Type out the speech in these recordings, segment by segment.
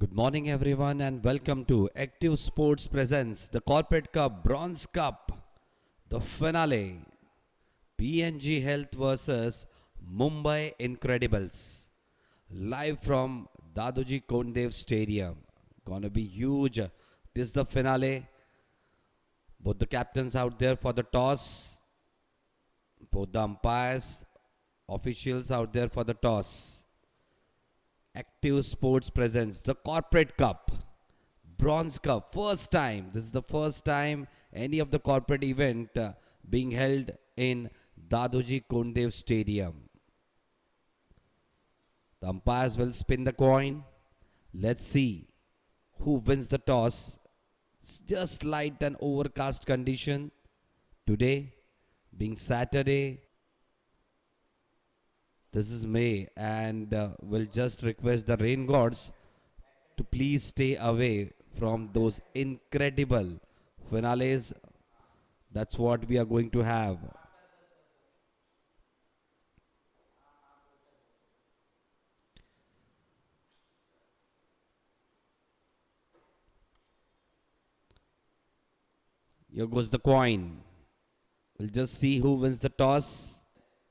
Good morning, everyone, and welcome to Active Sports Presents the Corporate Cup Bronze Cup, the finale. PNG Health versus Mumbai Incredibles. Live from Dadoji Kondev Stadium. Gonna be huge. This is the finale. Both the captains out there for the toss. Both the umpires, officials out there for the toss. Active Sports presents the Corporate Cup, Bronze Cup. First time. This is the first time any of the corporate event being held in Dadoji Kondev Stadium. The umpires will spin the coin. Let's see who wins the toss. It's just light and overcast condition today, being Saturday. This is May, and we'll just request the rain gods to please stay away from those incredible finales. That's what we are going to have. Here goes the coin. We'll just see who wins the toss.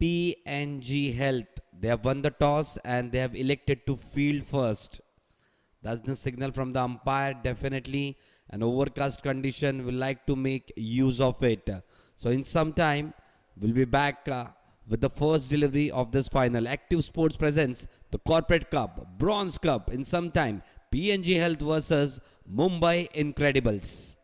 PNG Health. They have won the toss and they have elected to field first. That's the signal from the umpire. Definitely an overcast condition. We'll like to make use of it. So in some time, we'll be back with the first delivery of this final. Active Sports presents the Corporate Cup, Bronze Cup in some time. PNG Health versus Mumbai Incredibles.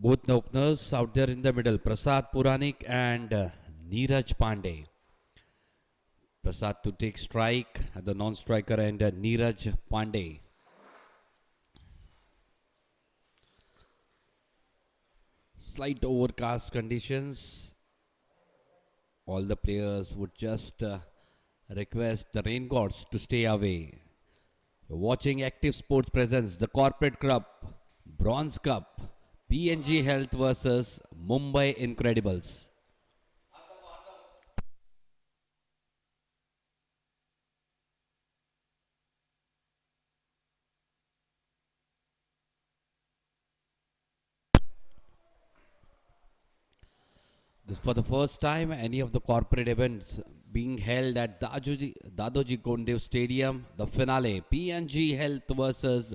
Both the openers out there in the middle, Prasad Puranik and Neeraj Pandey. Prasad to take strike at the non-striker and Neeraj Pandey. Slight overcast conditions. All the players would just request the rain gods to stay away. You're watching Active Sports presents the Corporate Cup, Bronze Cup, PNG Health versus Mumbai Incredibles. This for the first time any of the corporate events being held at Dadoji Kondev Stadium. The finale, PNG Health versus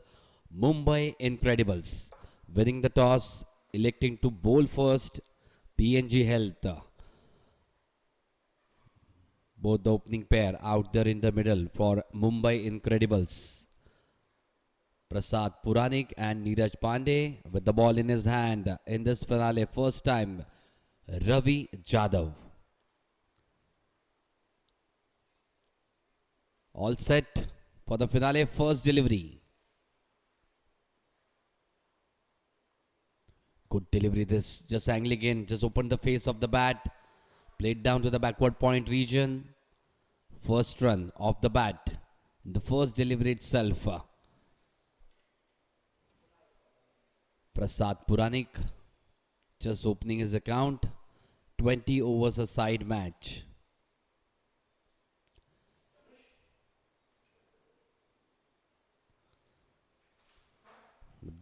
Mumbai Incredibles. Winning the toss, electing to bowl first, PNG Health. Both the opening pair out there in the middle for Mumbai Incredibles. Prasad Puranik and Neeraj Pandey with the ball in his hand in this finale. First time, Ravi Jadhav. All set for the finale. First delivery. Good delivery. This just angling in. Just opened the face of the bat. Played down to the backward point region. First run off the bat. The first delivery itself. Prasad Puranik just opening his account. 20 overs a side match.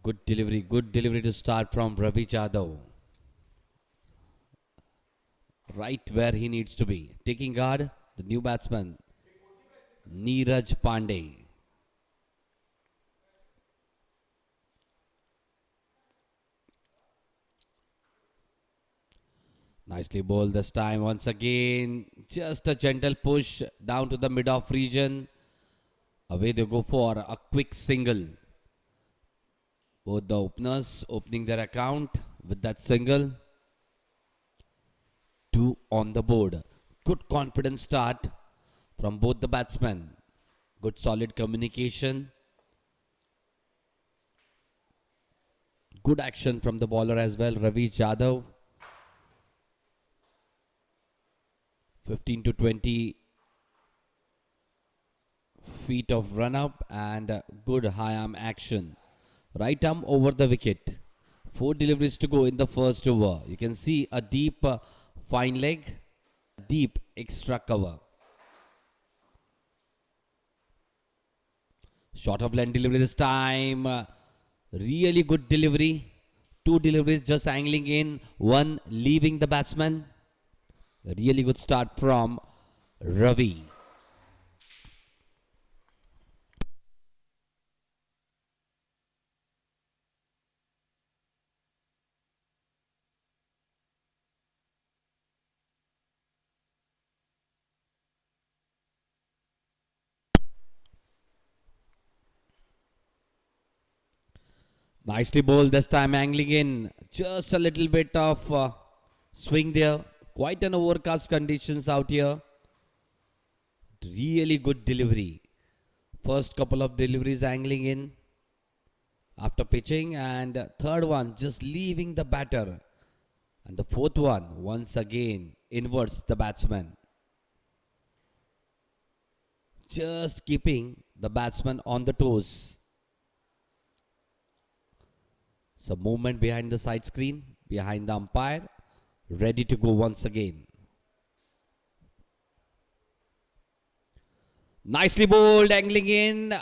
Good delivery to start from Ravi Jadhav. Right where he needs to be. Taking guard, the new batsman, Neeraj Pandey. Nicely bowled this time once again. Just a gentle push down to the mid-off region. Away they go for a quick single. Both the openers opening their account with that single. 2 on the board. Good confident start from both the batsmen. Good solid communication. Good action from the bowler as well, Ravi Jadhav. 15 to 20 feet of run up and good high arm action. Right arm over the wicket. 4 deliveries to go in the first over. You can see a deep fine leg, deep extra cover. Short of line delivery this time. Really good delivery. 2 deliveries just angling in, 1 leaving the batsman. A really good start from Ravi. Nicely bowled this time, angling in. Just a little bit of swing there. Quite an overcast conditions out here. Really good delivery. First couple of deliveries angling in after pitching, and third one just leaving the batter. And the fourth one once again inverts the batsman. Just keeping the batsman on the toes. Some movement behind the side screen, behind the umpire. Ready to go once again. Nicely bowled, angling in.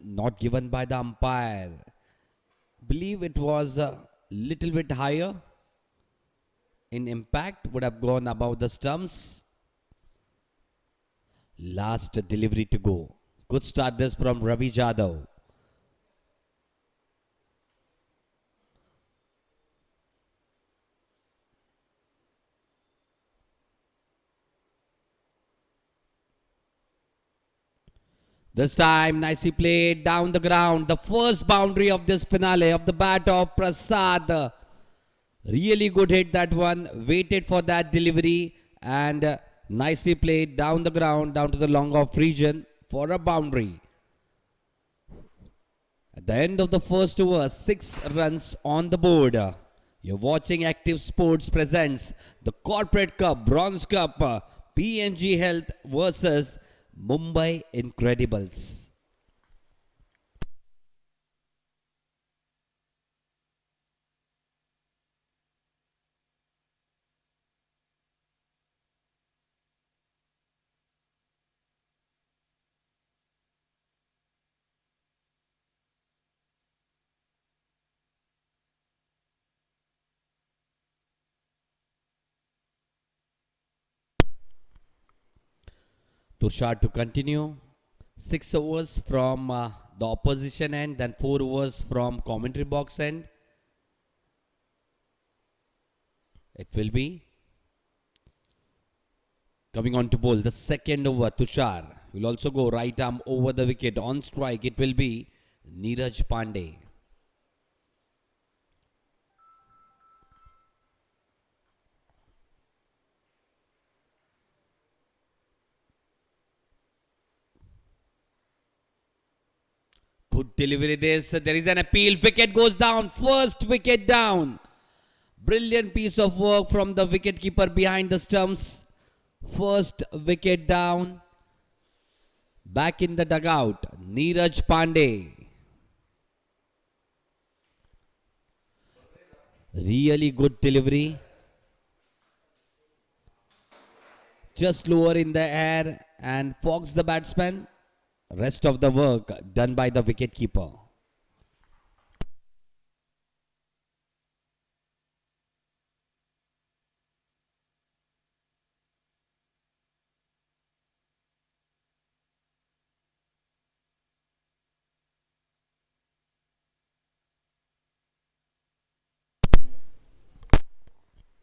Not given by the umpire. Believe it was a little bit higher in impact. Would have gone above the stumps. Last delivery to go. Good start this from Ravi Jadhav. This time, nicely played down the ground. The first boundary of this finale of the bat of Prasad Really good hit that one. Waited for that delivery and nicely played down the ground, down to the long off region for a boundary. At the end of the first over, 6 runs on the board. You're watching Active Sports presents the Corporate Cup, Bronze Cup, PNG Health versus Mumbai Incredibles. Tushar to continue. 6 overs from the opposition end, then 4 overs from commentary box end. It will be coming on to bowl the second over. Tushar will also go right arm over the wicket. On strike, it will be Neeraj Pandey. Good delivery this. There is an appeal. Wicket goes down. First wicket down. Brilliant piece of work from the wicketkeeper behind the stumps. First wicket down. Back in the dugout, Neeraj Pandey. Really good delivery. Just lower in the air and fogs the batsman. Rest of the work done by the wicketkeeper.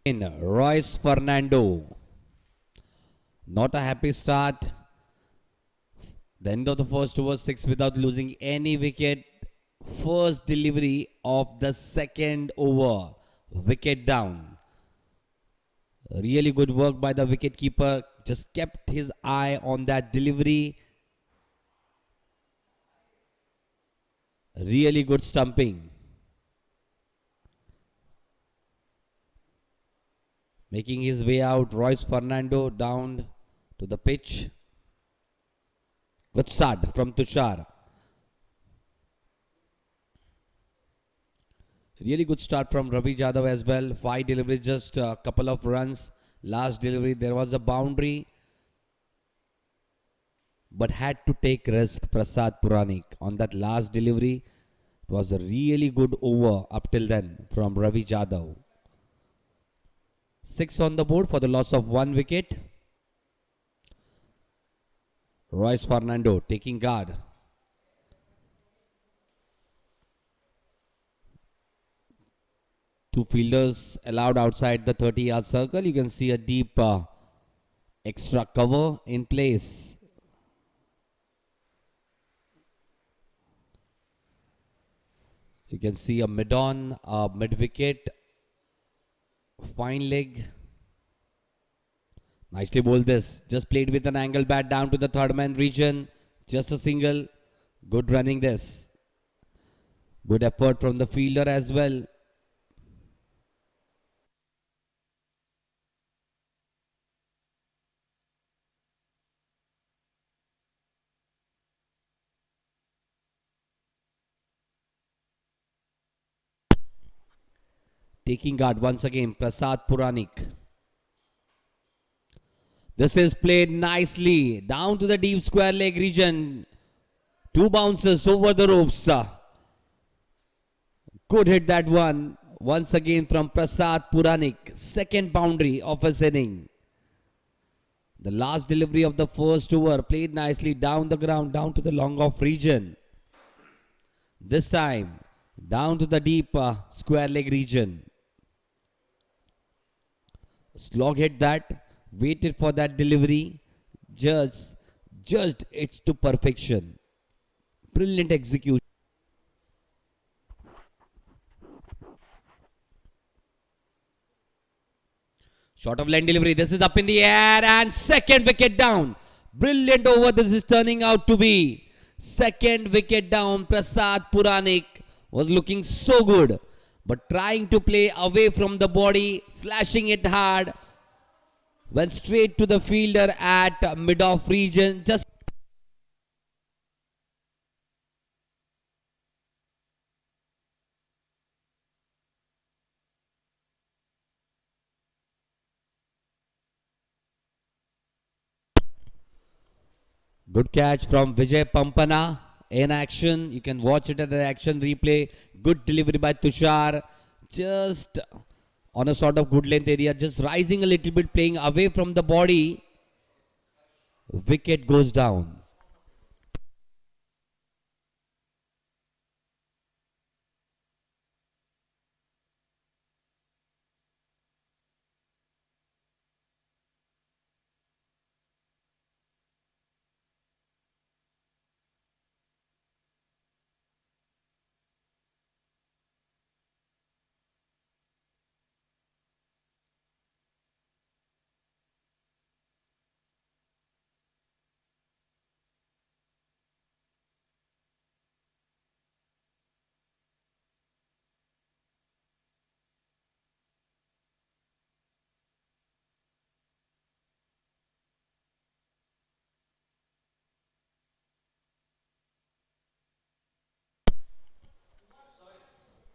In Royce Fernando. Not a happy start. The end of the first over, 6 without losing any wicket. First delivery of the second over. Wicket down. Really good work by the wicketkeeper. Just kept his eye on that delivery. Really good stumping. Making his way out, Royce Fernando down to the pitch. Good start from Tushar. Really good start from Ravi Jadhav as well. 5 deliveries, just a couple of runs. Last delivery, there was a boundary. But had to take risk, Prasad Puranik. On that last delivery, it was a really good over up till then from Ravi Jadhav. 6 on the board for the loss of 1 wicket. Royce Fernando taking guard. Two fielders allowed outside the 30-yard circle. You can see a deep extra cover in place. You can see a mid-on, mid-wicket, fine leg. Nicely bowled this. Just played with an angle bat down to the third man region. Just a single. Good running this. Good effort from the fielder as well. Taking guard once again, Prasad Puranik. This is played nicely down to the deep square leg region. 2 bounces over the ropes. Good hit that one. Once again from Prasad Puranik. Second boundary of his inning. The last delivery of the first over played nicely down the ground, down to the long off region. This time down to the deep square leg region. Slog hit that, waited for that delivery, judged it to perfection. Brilliant execution. Short of line delivery. This is up in the air and second wicket down. Brilliant over. This is turning out to be second wicket down. Prasad Puranik was looking so good, but trying to play away from the body, slashing it hard. Went straight to the fielder at mid-off region. Just good catch from Vijay Pampana in action. You can watch it at the action replay. Good delivery by Tushar. Just on a sort of good length area. Just rising a little bit, playing away from the body. Wicket goes down.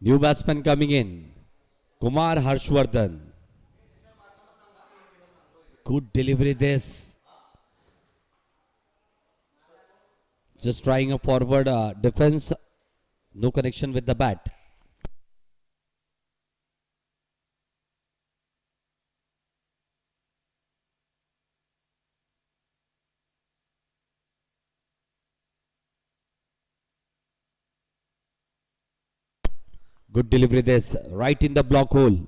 New batsman coming in. Kumar Harshvardhan. Good delivery this. Just trying a forward defense. No connection with the bat. Good delivery this. Right in the block hole.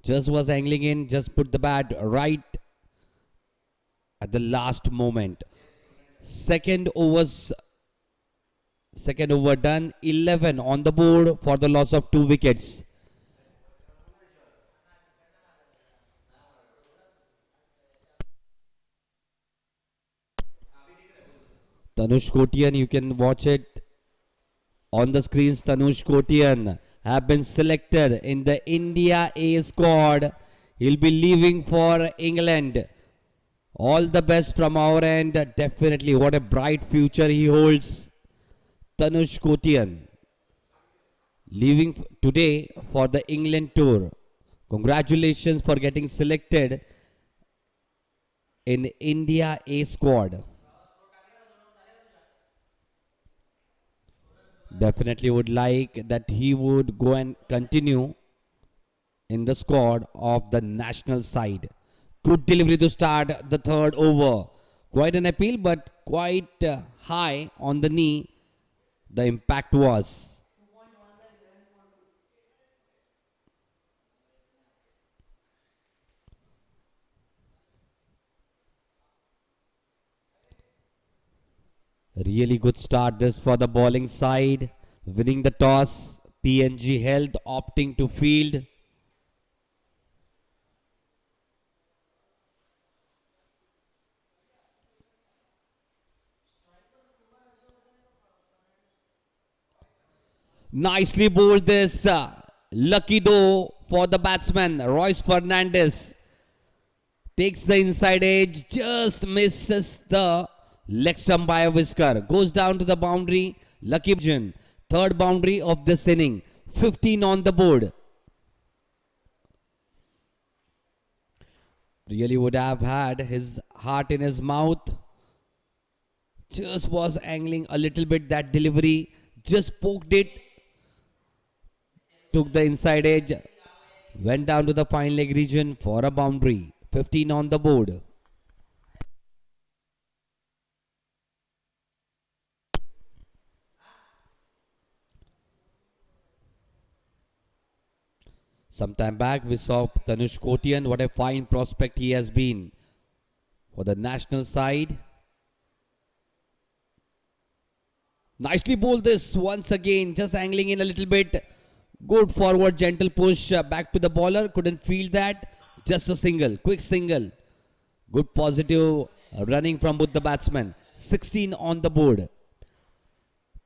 Just was angling in. Just put the bat right at the last moment. Second over done. 11 on the board for the loss of 2 wickets. Tanush Kotian, you can watch it on the screens. Tanush Kotian have been selected in the India A squad. He'll be leaving for England. All the best from our end. Definitely, what a bright future he holds. Tanush Kotian leaving today for the England tour. Congratulations for getting selected in India A squad. Definitely would like that he would go and continue in the squad of the national side. Good delivery to start the third over. Quite an appeal, but quite high on the knee. The impact was. Really good start this for the bowling side. Winning the toss. PNG Health opting to field. Nicely bowled this. Lucky though for the batsman. Royce Fernandez takes the inside edge. Just misses the leg stump by a whisker. Goes down to the boundary. Lucky Bhajan. Third boundary of this inning. 15 on the board. Really would have had his heart in his mouth. Just was angling a little bit. That delivery. Just poked it. Took the inside edge. Went down to the fine leg region for a boundary. 15 on the board. Sometime back we saw Tanush Kotian. What a fine prospect he has been for the national side. Nicely bowled this once again. Just angling in a little bit. Good forward gentle push back to the bowler. Couldn't field that. Just a single, quick single. Good positive running from both the batsmen. 16 on the board.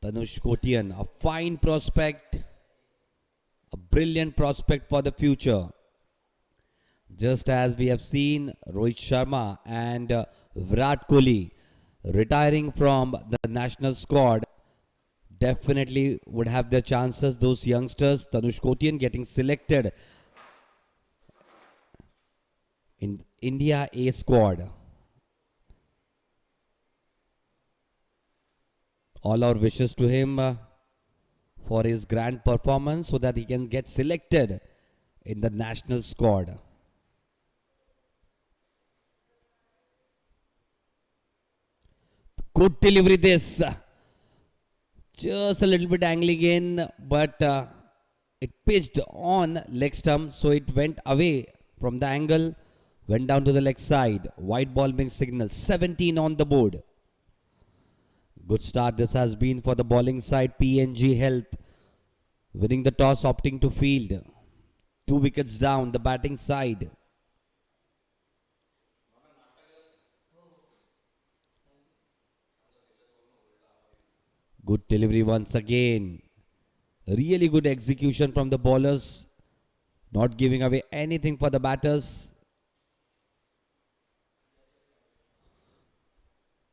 Tanush Kotian, a fine prospect, a brilliant prospect for the future. Just as we have seen Rohit Sharma and Virat Kohli retiring from the national squad, definitely would have their chances. Those youngsters, Tanush Kotian getting selected in India A squad. All our wishes to him for his grand performance so that he can get selected in the national squad. Good delivery this. Just a little bit angling in, but it pitched on leg stump, so it went away from the angle, went down to the leg side. White ball being signal. 17 on the board. Good start this has been for the bowling side. PNG Health winning the toss, opting to field. 2 wickets down, the batting side. Good delivery once again. Really good execution from the bowlers. Not giving away anything for the batters.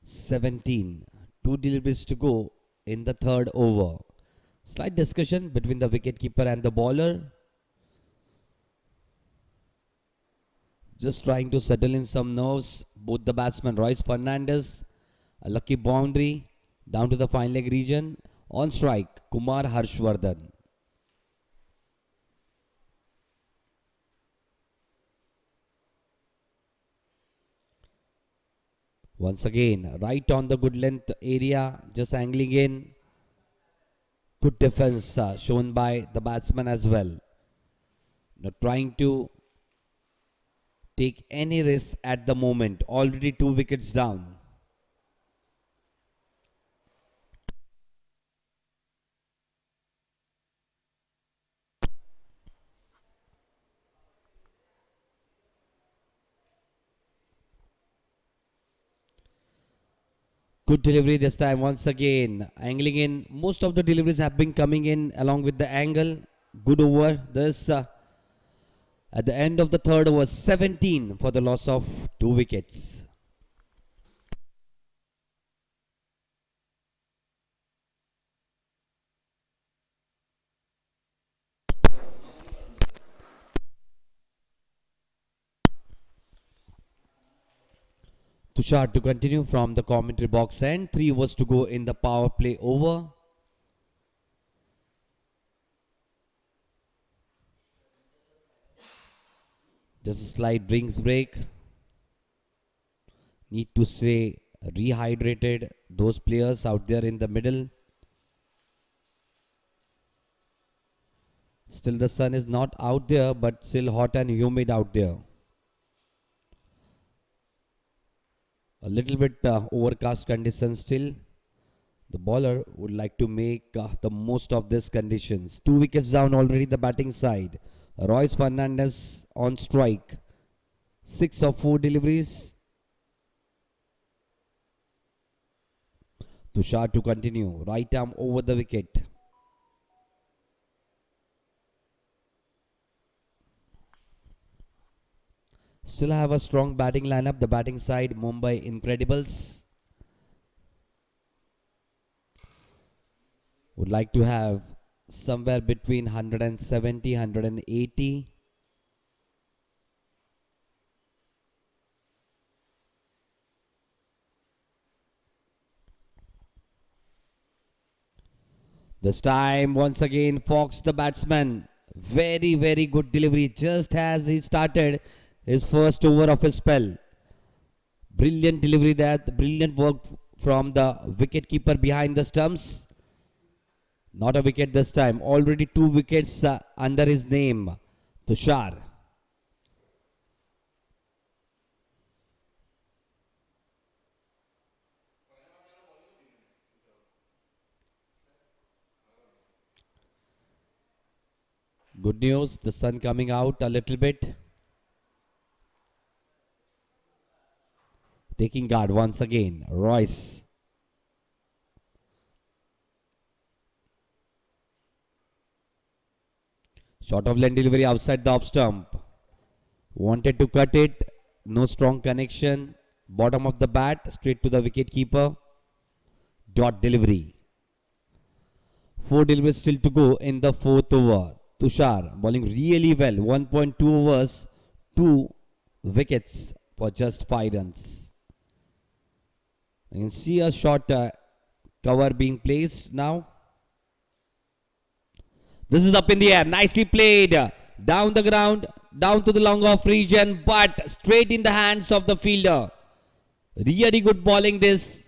17. 2 deliveries to go in the third over. Slight discussion between the wicketkeeper and the bowler. Just trying to settle in some nerves. Both the batsmen, Royce Fernandez, a lucky boundary down to the fine leg region. On strike, Kumar Harshvardhan. Once again, right on the good length area, just angling in. Good defense shown by the batsman as well. Not trying to take any risk at the moment. Already 2 wickets down. Good delivery this time once again. Angling in. Most of the deliveries have been coming in along with the angle. Good over. This at the end of the third over, 17 for the loss of 2 wickets. Tushar to continue from the commentary box end. 3 overs to go in the power play over. Just a slight drinks break. Need to stay rehydrated. Those players out there in the middle. Still the sun is not out there, but still hot and humid out there. A little bit overcast conditions still. The bowler would like to make the most of these conditions. 2 wickets down already the batting side. Royce Fernandez on strike. 6 of 4 deliveries. Tushar to continue. Right arm over the wicket. Still have a strong batting lineup. The batting side, Mumbai Incredibles. Would like to have somewhere between 170, 180. This time, once again, Fox, the batsman. Very, very good delivery just as he started his first over of his spell. Brilliant delivery there. Brilliant work from the wicket-keeper behind the stumps. Not a wicket this time. Already 2 wickets under his name. Tushar. Good news. The sun coming out a little bit. Taking guard once again. Royce. Short of lane delivery outside the off stump. Wanted to cut it. No strong connection. Bottom of the bat. Straight to the wicket keeper. Dot delivery. 4 deliveries still to go in the fourth over. Tushar bowling really well. 1.2 overs. 2 wickets for just 5 runs. You can see a short cover being placed now. This is up in the air. Nicely played. Down the ground. Down to the long off region. But straight in the hands of the fielder. Really good bowling this.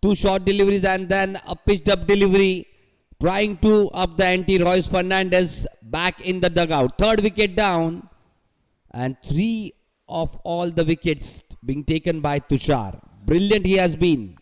2 short deliveries and then a pitched up delivery. Trying to up the ante. Royce Fernandez back in the dugout. 3rd wicket down. And 3 of all the wickets being taken by Tushar. Brilliant he has been.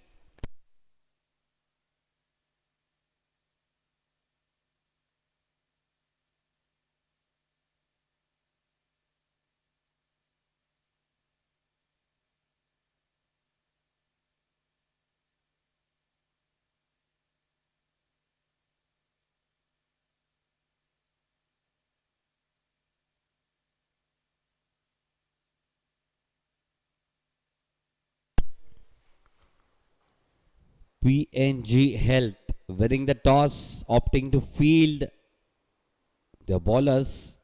PNG Health winning the toss, opting to field the bowlers,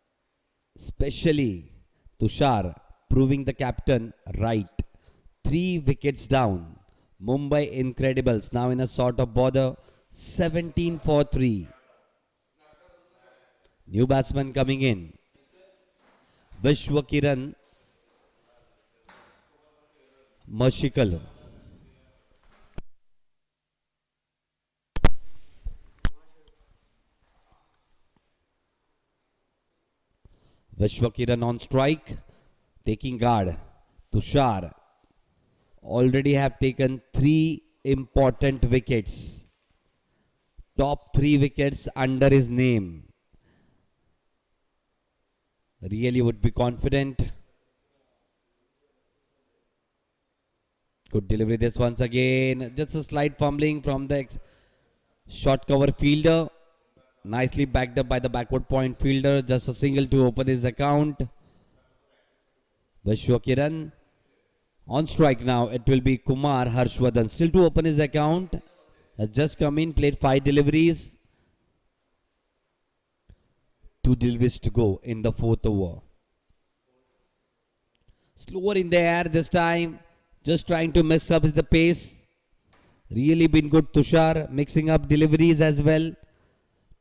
especially Tushar proving the captain right. 3 wickets down. Mumbai Incredibles now in a sort of bother. 17 for 3. New batsman coming in. Vishwakiran Mashikal. Vishwakiran on strike, taking guard. Tushar already have taken 3 important wickets. Top 3 wickets under his name. Really would be confident. Good delivery this once again. Just a slight fumbling from the short cover fielder. Nicely backed up by the backward point fielder. Just a single to open his account. Vishwakiran on strike now. It will be Kumar Harshvardhan. Still to open his account. Has just come in, played 5 deliveries. 2 deliveries to go in the 4th over. Slower in the air this time. Just trying to mix up the pace. Really been good Tushar. Mixing up deliveries as well.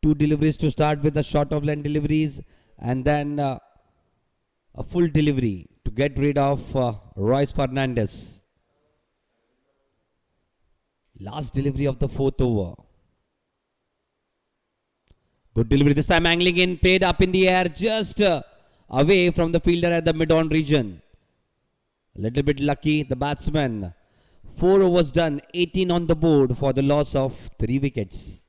2 deliveries to start with, the short of line deliveries, and then a full delivery to get rid of Royce Fernandez. Last delivery of the 4th over. Good delivery this time, angling in, played up in the air, just away from the fielder at the mid-on region. A little bit lucky, the batsman. 4 overs done, 18 on the board for the loss of 3 wickets.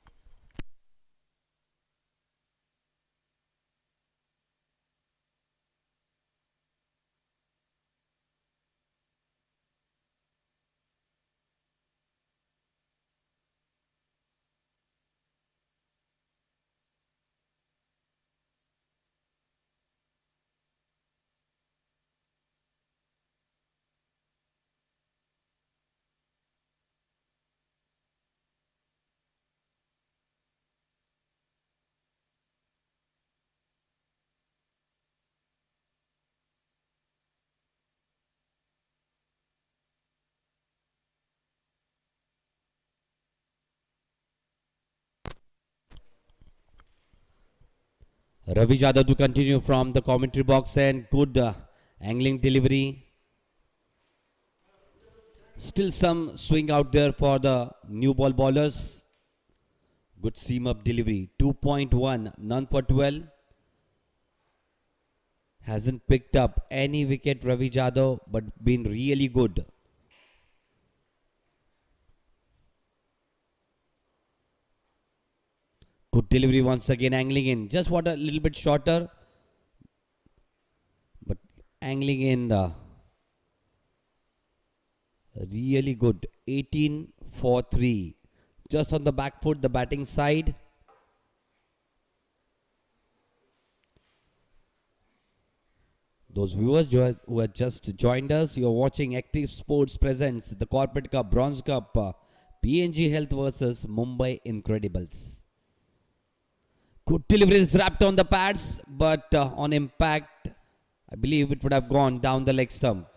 Ravi Jadhav to continue from the commentary box, and good angling delivery. Still some swing out there for the new ball bowlers. Good seam up delivery. 2.1, none for 12. Hasn't picked up any wicket Ravi Jadhav, but been really good. Good delivery once again, angling in. Just what a little bit shorter, but angling in the Really good. 18 for 3. Just on the back foot, the batting side. Those viewers who have just joined us, you are watching Active Sports Presents the Corporate Cup, Bronze Cup, PNG Health versus Mumbai Incredibles. Good delivery is wrapped on the pads, but on impact, I believe it would have gone down the leg stump.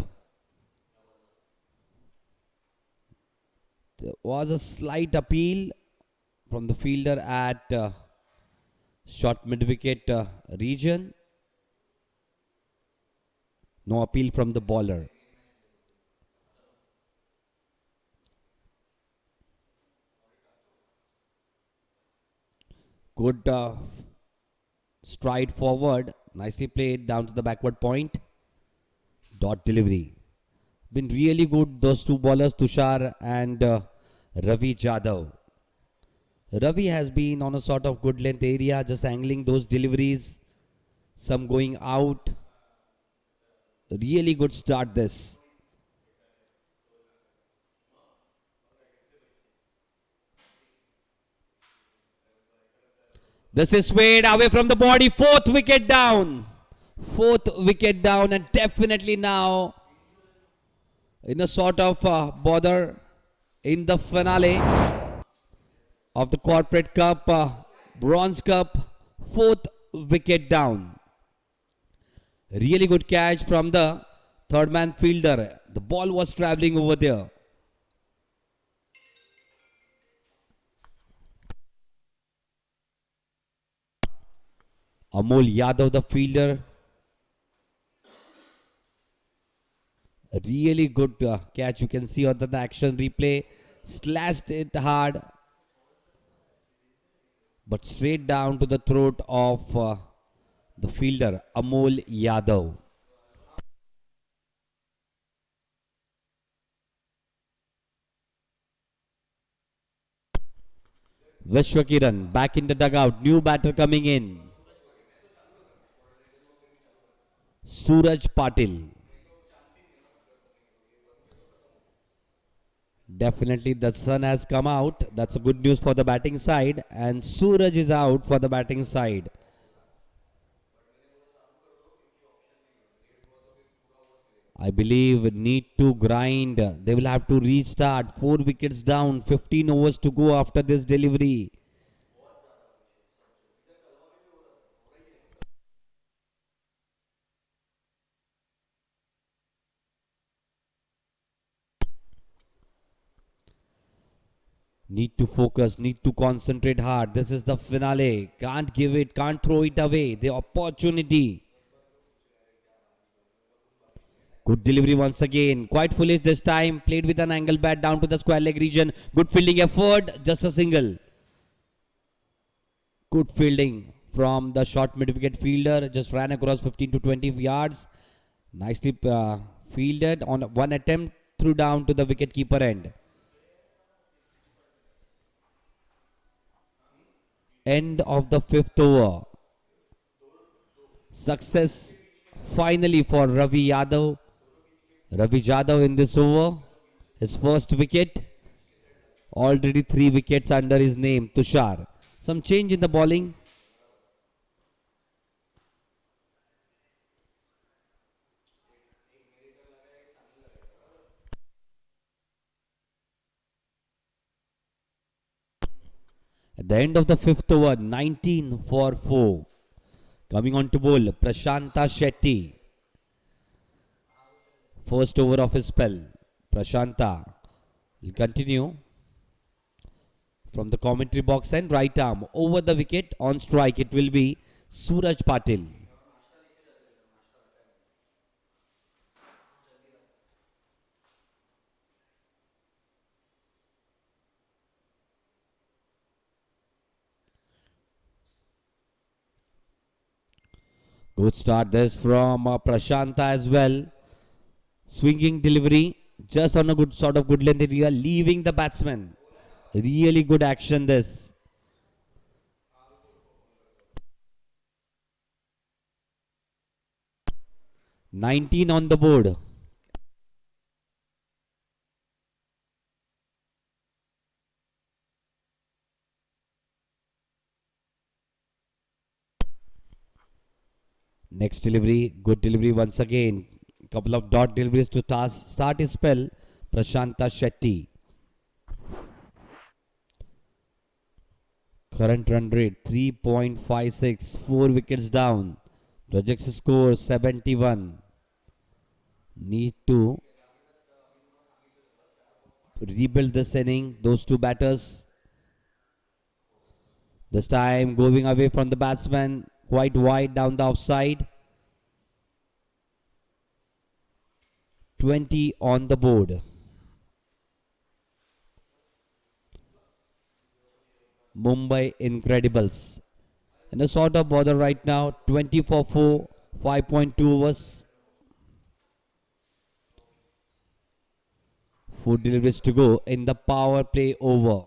There was a slight appeal from the fielder at short mid wicket region. No appeal from the bowler. Good stride forward. Nicely played down to the backward point. Dot delivery. Been really good, those two bowlers, Tushar and Ravi Jadhav. Ravi has been on a sort of good length area, just angling those deliveries. Some going out. Really good start this. This is swayed away from the body. Fourth wicket down. Fourth wicket down, and definitely now in a sort of bother in the finale of the Corporate Cup, Bronze Cup. Fourth wicket down. Really good catch from the third man fielder. The ball was traveling over there. Amol Yadav, the fielder. A really good catch. You can see on the action replay. Slashed it hard, but straight down to the throat of the fielder, Amol Yadav. Vishwakiran back in the dugout. New batter coming in. Suraj Patil. Definitely the sun has come out. That's a good news for the batting side. And Suraj is out for the batting side. I believe need to grind. They will have to restart. 4 wickets down. 15 overs to go after this delivery. Need to focus, need to concentrate hard. This is the finale. Can't give it, can't throw it away. The opportunity. Good delivery once again. Quite foolish this time. Played with an angle bat down to the square leg region. Good fielding effort. Just a single. Good fielding from the short mid wicket fielder. Just ran across 15 to 20 yards. Nicely fielded on one attempt. Threw down to the wicket keeper end. End of the fifth over. Success finally for Ravi Yadav. Ravi Jadhav in this over. His first wicket. Already 3 wickets under his name, Tushar. Some change in the bowling. At the end of the fifth over, 19 for 4. Coming on to bowl, Prashanta Shetty. First over of his spell. Prashanta will continue from the commentary box and right arm. Over the wicket, on strike, it will be Suraj Patil. Good start this from Prashanta as well. Swinging delivery, just on a good sort of good length area, leaving the batsman. Really good action this. 19 on the board. Next delivery, good delivery once again. Couple of dot deliveries to start his spell. Prashanta Shetty. Current run rate 3.56, 4 wickets down. Projects score 71. Need to rebuild this inning. Those two batters. This time going away from the batsman. Quite wide down the offside. 20 on the board. Mumbai Incredibles. And a sort of bother right now. 20 for 4. 5.2 overs. 4 deliveries to go in the power play over.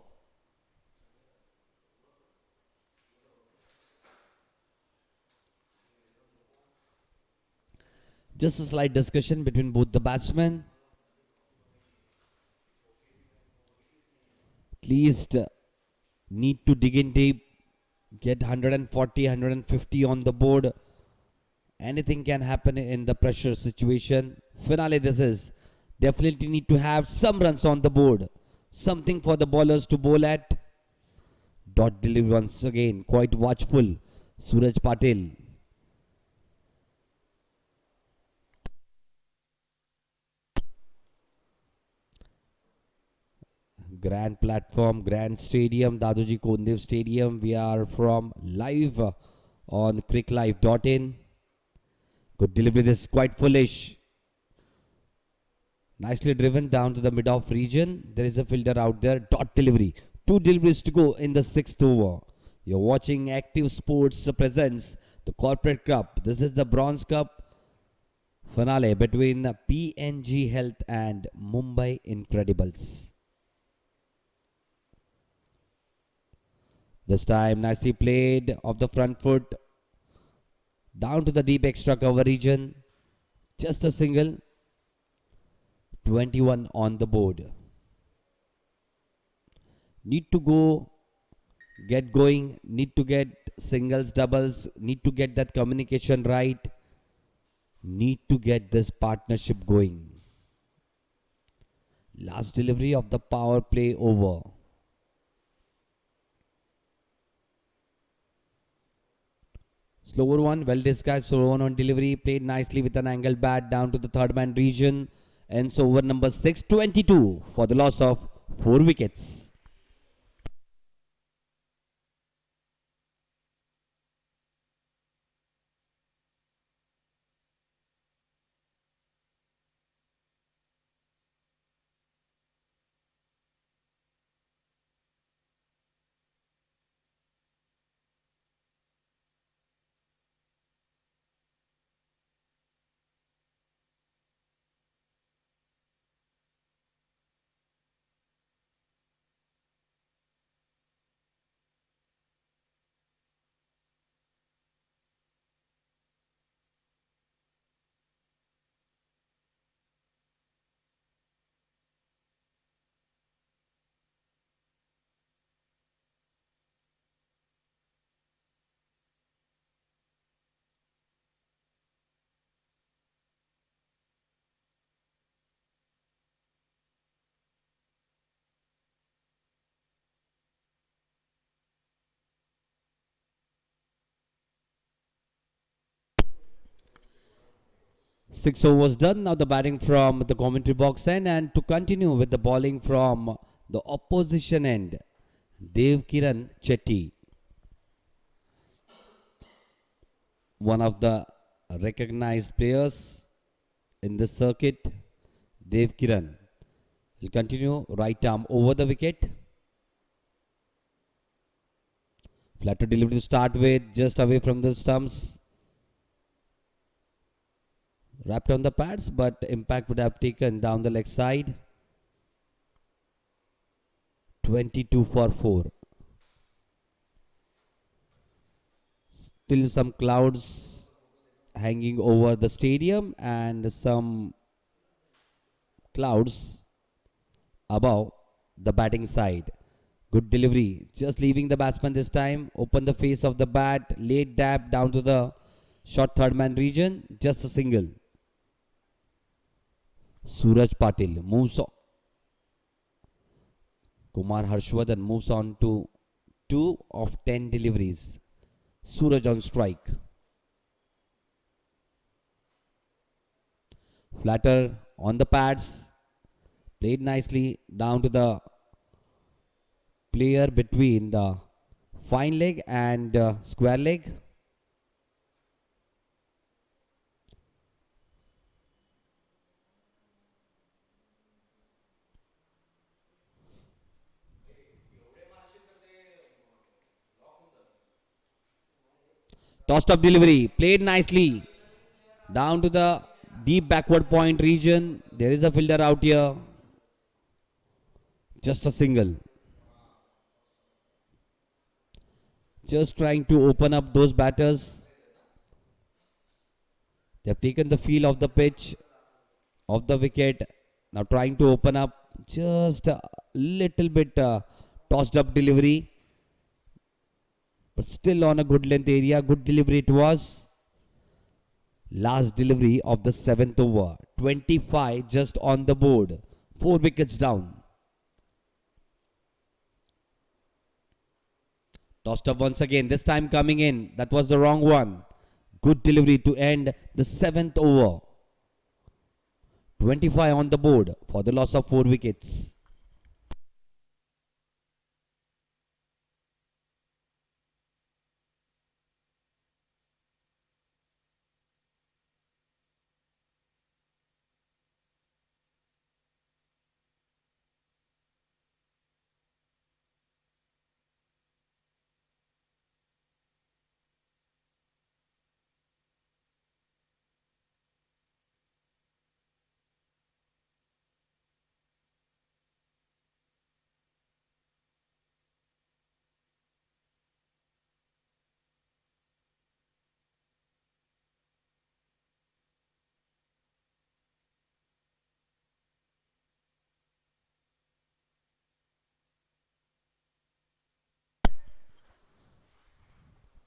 Just a slight discussion between both the batsmen. At least need to dig in deep, get 140, 150 on the board. Anything can happen in the pressure situation. Finale this is. Definitely need to have some runs on the board. Something for the bowlers to bowl at. Dot delivery once again. Quite watchful. Suraj Patil. Grand platform, grand stadium, Dadoji Kondev Stadium. We are from live on cricklive.in. Good delivery. This is quite foolish. Nicely driven down to the mid-off region. There is a fielder out there. Dot delivery. 2 deliveries to go in the 6th over. You're watching Active Sports presents the Corporate Cup. This is the Bronze Cup finale between PNG Health and Mumbai Incredibles. This time nicely played off the front foot. Down to the deep extra cover region. Just a single. 21 on the board. Need to go, get going, need to get singles, doubles, need to get that communication right, need to get this partnership going. Last delivery of the power play over. Slower one, well disguised, slower one on delivery, played nicely with an angled bat down to the third man region. Ends over number 6, 22 for the loss of 4 wickets. Six overs done. Now the batting from the commentary box end, and to continue with the bowling from the opposition end, Dev Kiran Chetty, one of the recognized players in this circuit. Dev Kiran will continue, right arm over the wicket. Flatter delivery to start with, just away from the stumps. Wrapped on the pads, but impact would have taken down the leg side. 22 for 4. Still some clouds hanging over the stadium and some clouds above the batting side. Good delivery, just leaving the batsman this time. Open the face of the bat, late dab down to the Short third man region, just a single. Suraj Patil moves on. Kumar Harshvardhan moves on to 2 of 10 deliveries. Suraj on strike. Flatter on the pads. Played nicely down to the player between the fine leg and square leg. Tossed up delivery. Played nicely down to the deep backward point region. There is a fielder out here. Just a single. Just trying to open up those batters. They have taken the feel of the pitch, of the wicket. Now trying to open up just a little bit tossed up delivery. But still on a good length area. Good delivery it was. Last delivery of the 7th over. 25 just on the board. 4 wickets down. Tossed up once again. This time coming in. That was the wrong one. Good delivery to end the 7th over. 25 on the board for the loss of 4 wickets.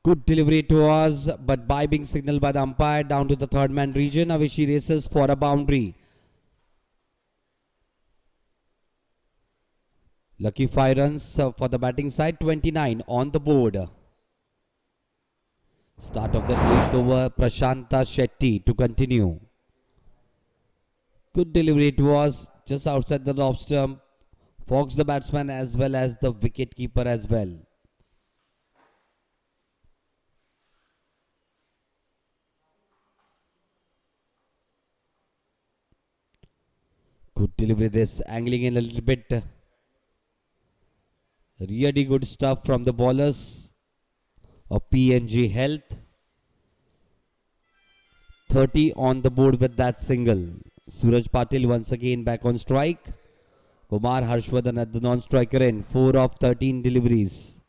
Good delivery it was, but by being signaled by the umpire down to the third man region, Avishi races for a boundary. Lucky 5 runs for the batting side, 29 on the board. Start of the 8th over, Prashanta Shetty to continue. Good delivery it was, just outside the off stump. Fox the batsman as well as the wicket keeper as well. Good delivery this, angling in a little bit. Really good stuff from the bowlers of PNG Health. 30 on the board with that single. Suraj Patil once again back on strike. Kumar Harshvardhan at the non-striker end. 4 of 13 deliveries.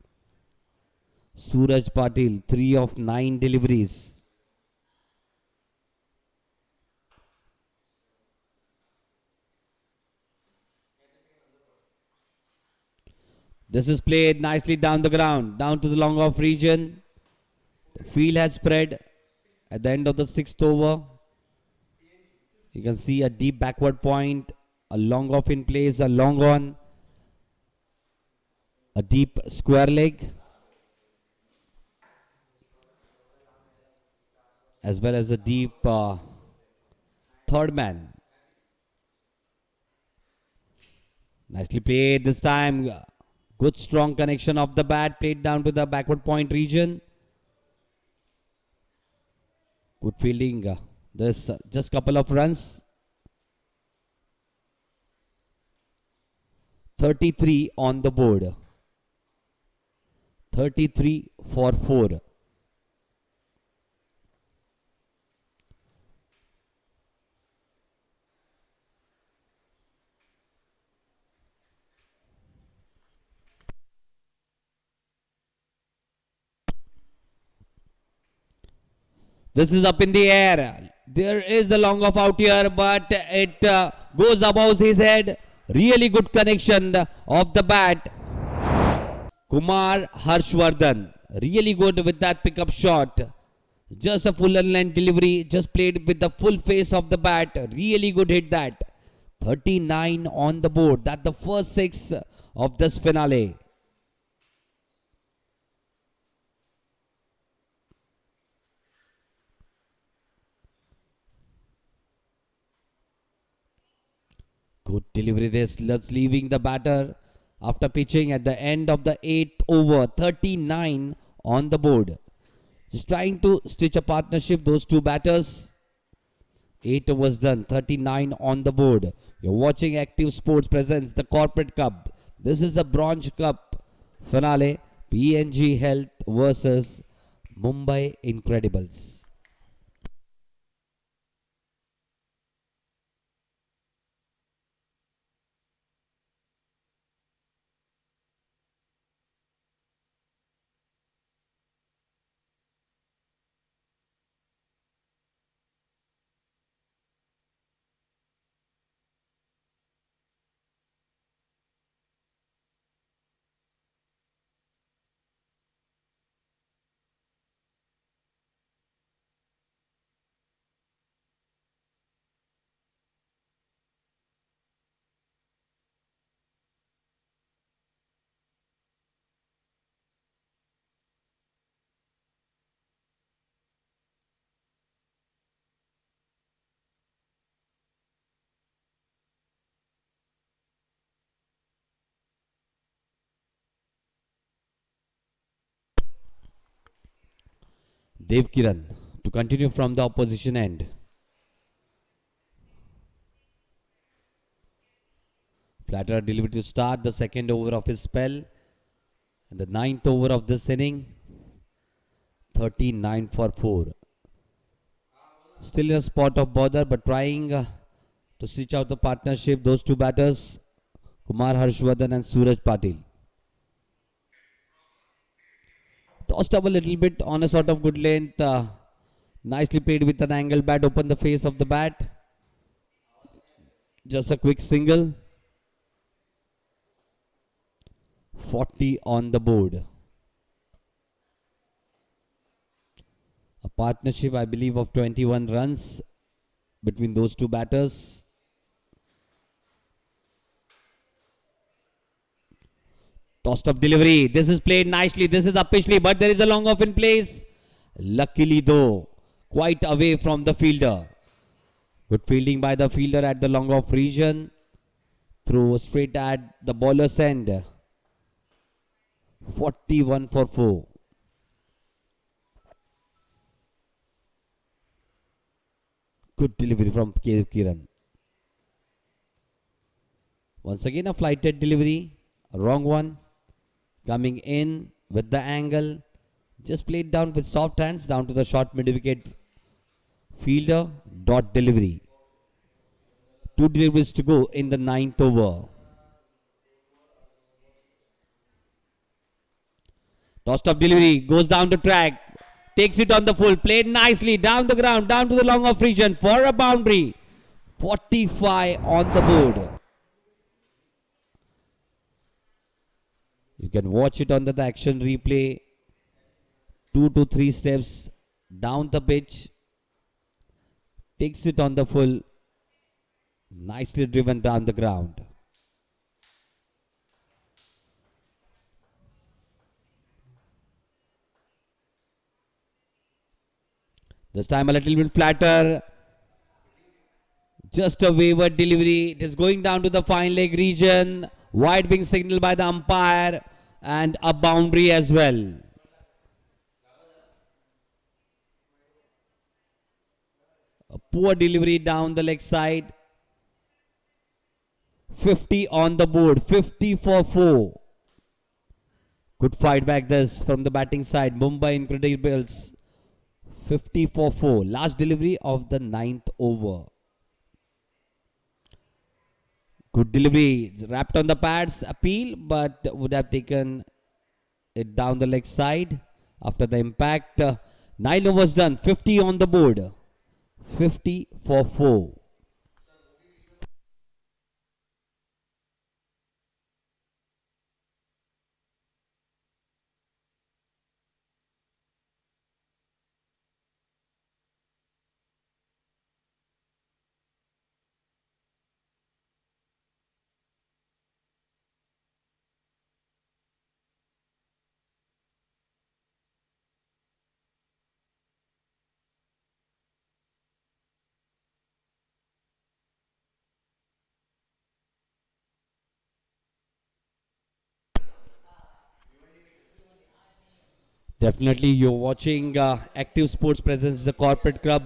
Suraj Patil 3 of 9 deliveries. This is played nicely down the ground, down to the long off region. The field has spread at the end of the 6th over. You can see a deep backward point, a long off in place, a long on, a deep square leg, as well as a deep third man. Nicely played this time. Good strong connection of the bat, played down to the backward point region. Good fielding. This just couple of runs. 33 on the board. 33 for 4. This is up in the air. There is a long off out here, but it goes above his head. Really good connection of the bat. Kumar Harshvardhan. Really good with that pickup shot. Just a full length delivery. Just played with the full face of the bat. Really good hit that. 39 on the board. That's the first six of this finale. Good delivery this. Let's leaving the batter after pitching at the end of the 8th over. 39 on the board. Just trying to stitch a partnership, those two batters. 8 overs done, 39 on the board. You're watching Active Sports presents the Corporate Cup. This is the Bronze Cup finale. PNG Health versus Mumbai Incredibles. Dev Kiran to continue from the opposition end. Flatter delivery to start the second over of his spell. And the ninth over of this inning. 39 for 4. Still in a spot of bother, but trying to stitch out the partnership. Those two batters, Kumar Harshvardhan and Suraj Patil. Tossed up a little bit on a sort of good length. Nicely played with an angle bat. Open the face of the bat. Just a quick single. 40 on the board. A partnership, I believe, of 21 runs between those two batters. Tossed up delivery. This is played nicely. This is upishly, but there is a long off in place. Luckily, though, quite away from the fielder. Good fielding by the fielder at the long off region. Throw straight at the bowler's end. 41 for 4. Good delivery from Kiran. Once again, a flighted delivery. A wrong one. Coming in with the angle. Just played down with soft hands down to the short mid-wicket fielder. Dot delivery. 2 deliveries to go in the ninth over. Tossed up delivery. Goes down the track. Takes it on the full. Played nicely down the ground. Down to the long off region for a boundary. 45 on the board. You can watch it on the action replay. 2 to 3 steps down the pitch. Takes it on the full. Nicely driven down the ground. This time a little bit flatter. Just a wayward delivery. It is going down to the fine leg region. Wide being signaled by the umpire. And a boundary as well. A poor delivery down the leg side. 50 on the board. 50 for 4. Good fight back this from the batting side. Mumbai Incredibles. 50 for 4. Last delivery of the ninth over. Good delivery. Wrapped on the pads. Appeal, but would have taken it down the leg side after the impact. 9 overs done. 50 on the board. 50 for 4. Definitely, you're watching Active Sports Presents the Corporate Club,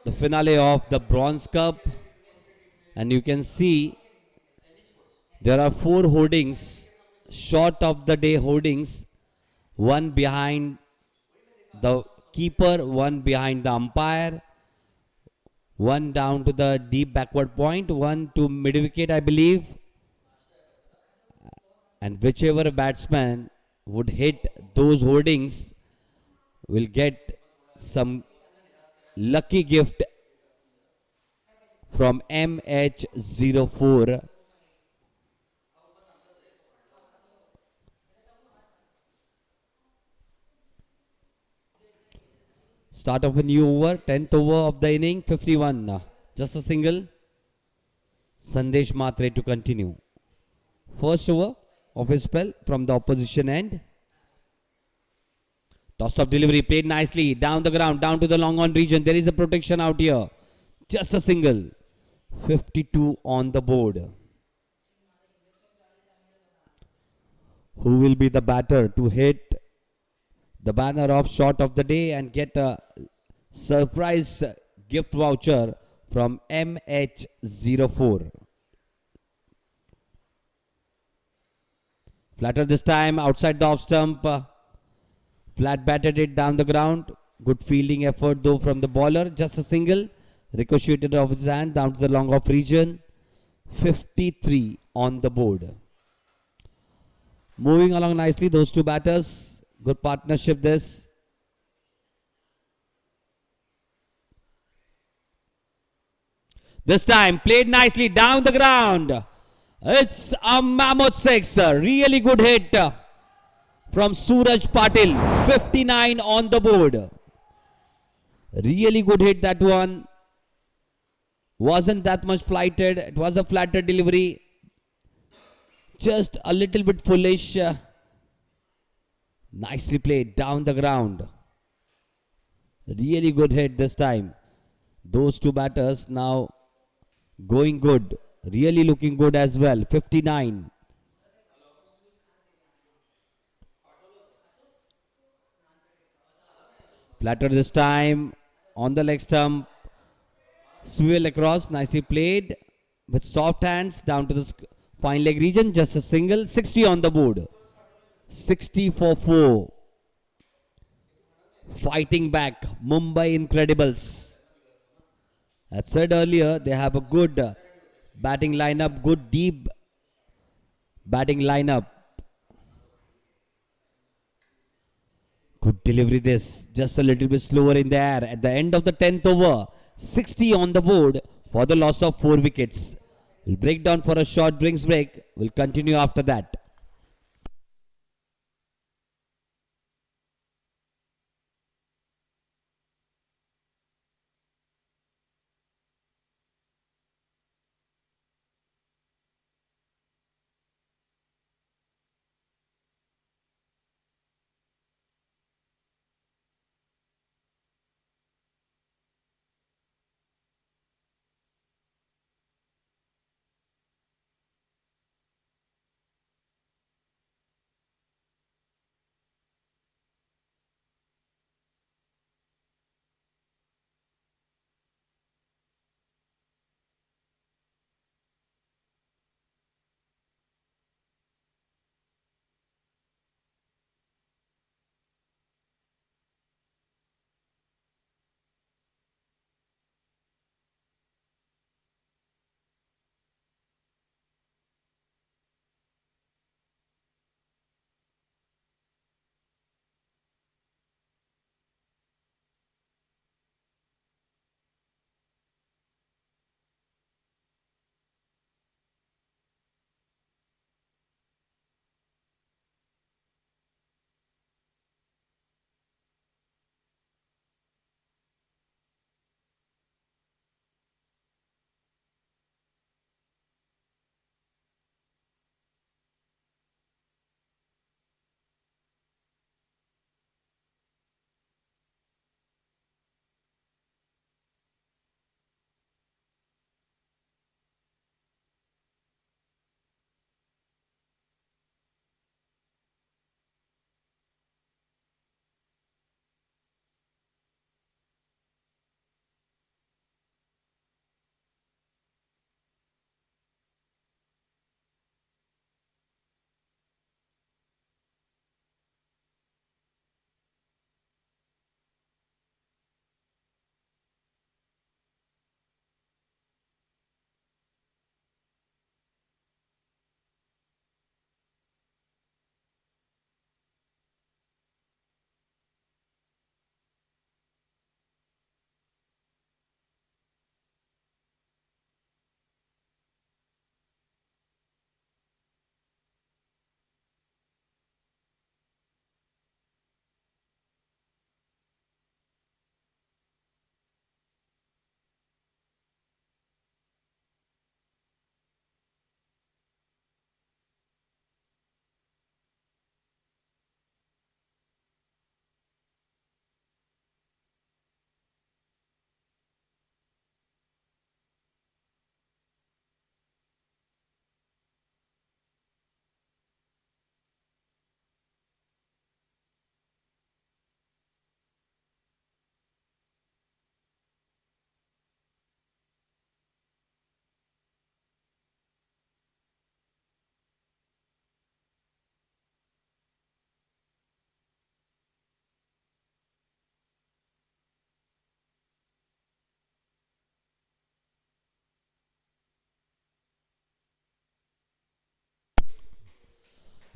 the finale of the Bronze Cup, and you can see there are four hoardings, short of the day hoardings, one behind the keeper, one behind the umpire, one down to the deep backward point, one to mid wicket, I believe, and whichever batsman would hit those hoardings will get some lucky gift from MH04. Start of a new over, 10th over of the inning, 51. Just a single. Sandesh Matre to continue. First over of his spell from the opposition end. Tossed off delivery, played nicely, down the ground, down to the long on region. There is a protection out here. Just a single. 52 on the board. Who will be the batter to hit the banner of shot of the day and get a surprise gift voucher from MH04? Flatter this time outside the off stump. Flat batted it down the ground. Good fielding effort though from the bowler. Just a single. Ricocheted off his hand down to the long off region. 53 on the board. Moving along nicely, those two batters. Good partnership this. This time played nicely down the ground. It's a mammoth six. Really good hit from Suraj Patil. 59 on the board. Really good hit that one. Wasn't that much flighted. It was a flatter delivery. Just a little bit foolish. Nicely played down the ground. Really good hit this time. Those two batters now going good. Really looking good as well. 59. Flatter this time on the leg stump. Swivel across. Nicely played with soft hands down to the fine leg region. Just a single. 60 on the board. 60 for 4. Fighting back. Mumbai Incredibles. As said earlier, they have a good batting lineup. Good deep batting lineup. Good delivery this. Just a little bit slower in the air. At the end of the 10th over. 60 on the board for the loss of 4 wickets. We'll break down for a short drinks break. We'll continue after that.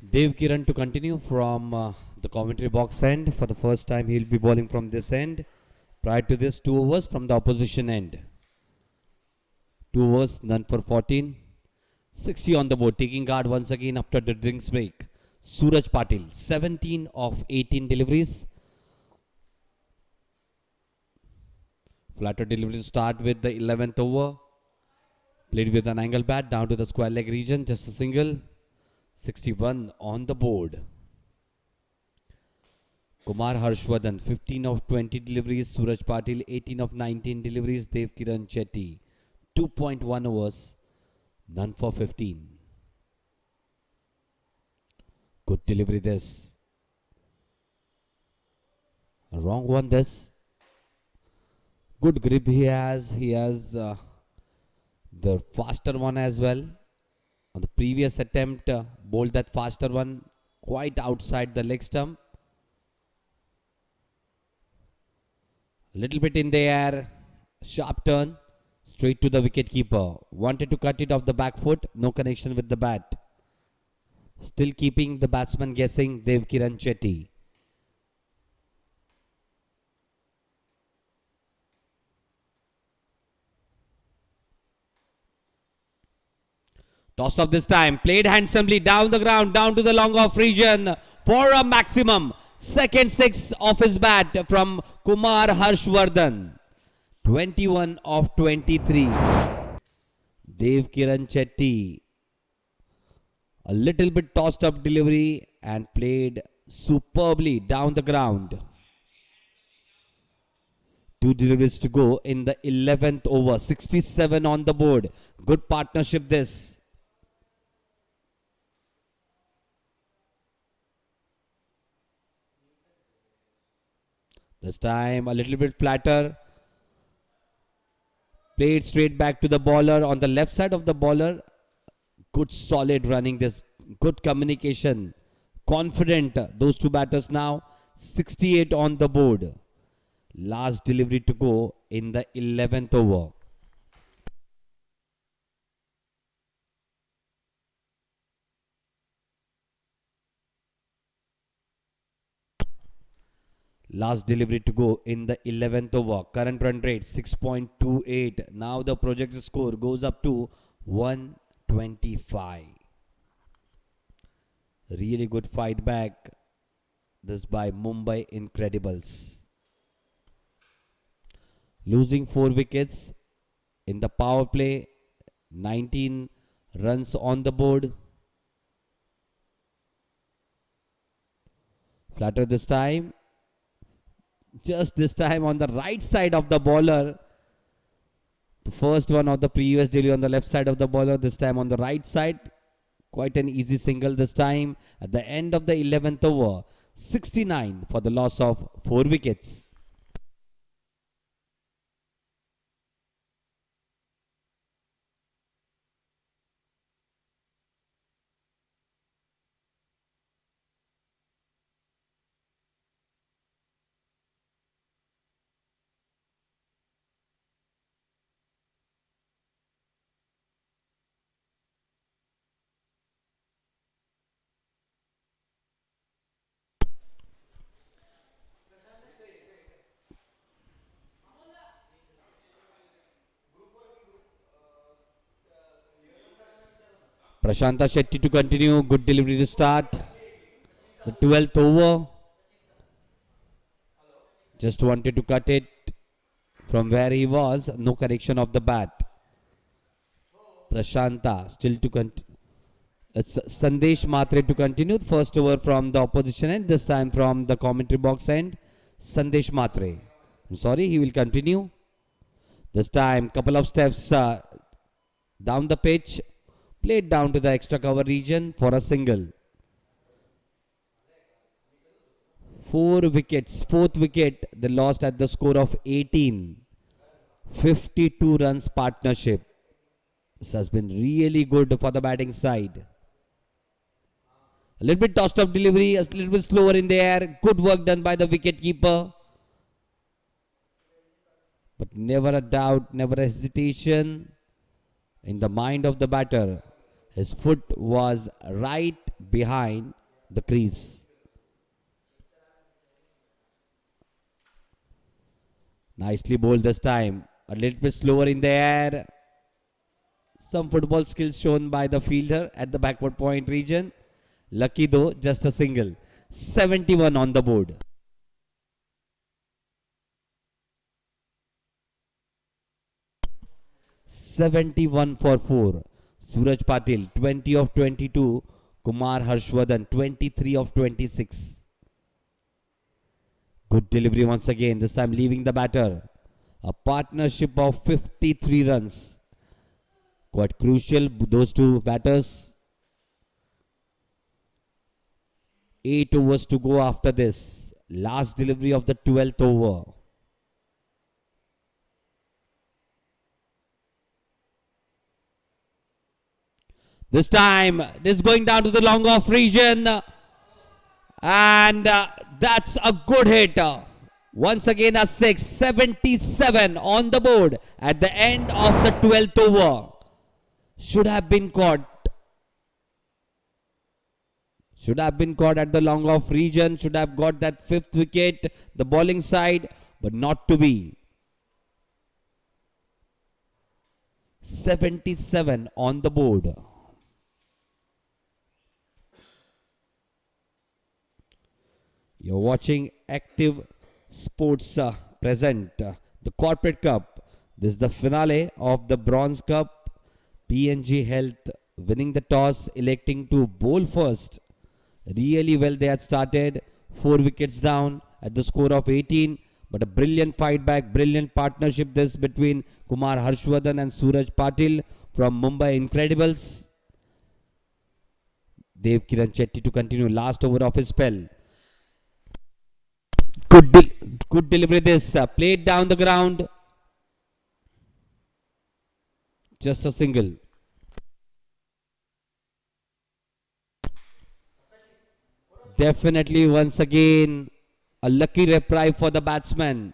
Dev Kiran to continue from the commentary box end. For the first time, he will be bowling from this end. Prior to this, 2 overs from the opposition end. 2 overs, none for 14. 60 on the board, taking guard once again after the drinks break. Suraj Patil, 17 of 18 deliveries. Flatter delivery to start with the 11th over. Played with an angle bat down to the square leg region, just a single. 61 on the board. Kumar Harshvardhan, 15 of 20 deliveries. Suraj Patil, 18 of 19 deliveries. Dev Kiran Chetty, 2.1 overs, none for 15. Good delivery this. A wrong one this. Good grip he has. He has the faster one as well. On the previous attempt, bowled that faster one quite outside the leg stump. A little bit in the air. Sharp turn. Straight to the wicket keeper. Wanted to cut it off the back foot. No connection with the bat. Still keeping the batsman guessing. Dev Kiran Chetty. Toss up this time. Played handsomely down the ground. Down to the long off region. For a maximum. Second six off his bat from Kumar Harshvardhan. 21 of 23. Dev Kiran Chetty. A little bit tossed up delivery and played superbly down the ground. 2 deliveries to go in the 11th over. 67 on the board. Good partnership this. This time a little bit flatter. Played straight back to the bowler on the left side of the bowler. Good solid running this. Good communication. Confident those two batters now. 68 on the board. Last delivery to go in the 11th over. Last delivery to go in the 11th over. Current run rate 6.28. Now the projected score goes up to 125. Really good fight back. This by Mumbai Incredibles. Losing 4 wickets in the power play. 19 runs on the board. Flatter this time. Just this time on the right side of the bowler. The first one of the previous delivery on the left side of the bowler. This time on the right side. Quite an easy single this time. At the end of the 11th over. 69 for the loss of 4 wickets. Prashanta Shetty to continue. Good delivery to start. The 12th over. Just wanted to cut it from where he was. No correction of the bat. Prashanta still to continue. It's Sandesh Matre to continue. First over from the opposition end. This time from the commentary box end. Sandesh Matre. I'm sorry, he will continue. This time, couple of steps down the pitch. Played down to the extra cover region for a single. 4 wickets. 4th wicket they lost at the score of 18. 52 runs partnership. This has been really good for the batting side. A little bit tossed up delivery. A little bit slower in the air. Good work done by the wicket keeper. But never a doubt, never a hesitation in the mind of the batter. His foot was right behind the crease. Nicely bowled this time. A little bit slower in the air. Some football skills shown by the fielder at the backward point region. Lucky though, just a single. 71 on the board. "71 for 4. Suraj Patil 20 of 22. Kumar Harshvardhan 23 of 26. Good delivery once again, this time leaving the batter. A partnership of 53 runs. Quite crucial, those two batters. 8 overs to go after this. Last delivery of the 12th over. This time, it is going down to the long off region. And that's a good hit. Once again a 6. 77 on the board at the end of the 12th over. Should have been caught. Should have been caught at the long off region. Should have got that 5th wicket, the bowling side, but not to be. 77 on the board. You're watching Active Sports present the Corporate Cup. This is the finale of the Bronze Cup. PNG Health winning the toss, electing to bowl first. Really well they had started. 4 wickets down at the score of 18. But a brilliant fight back, brilliant partnership this between Kumar Harshvardhan and Suraj Patil from Mumbai Incredibles. Dev Kiran Chetty to continue last over of his spell. Good delivery this. Played down the ground. Just a single. Definitely once again a lucky reprieve for the batsman.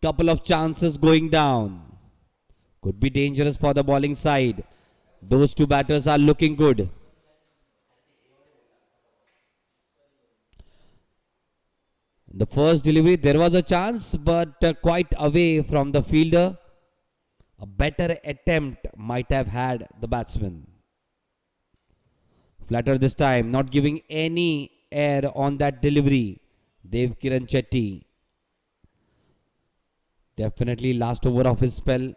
Couple of chances going down. Could be dangerous for the bowling side. Those two batters are looking good. The first delivery, there was a chance, but quite away from the fielder. A better attempt might have had the batsman. Flatter this time, not giving any air on that delivery. Dev Kiran Chetty. Definitely last over of his spell.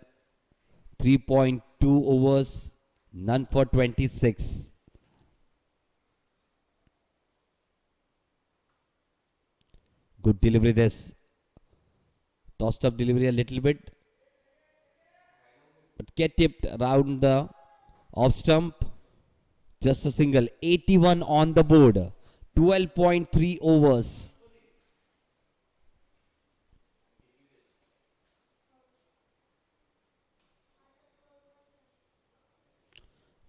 3.2 overs, none for 26. Good delivery this. Tossed up delivery a little bit. But get tipped around the off stump. Just a single. 81 on the board. 12.3 overs.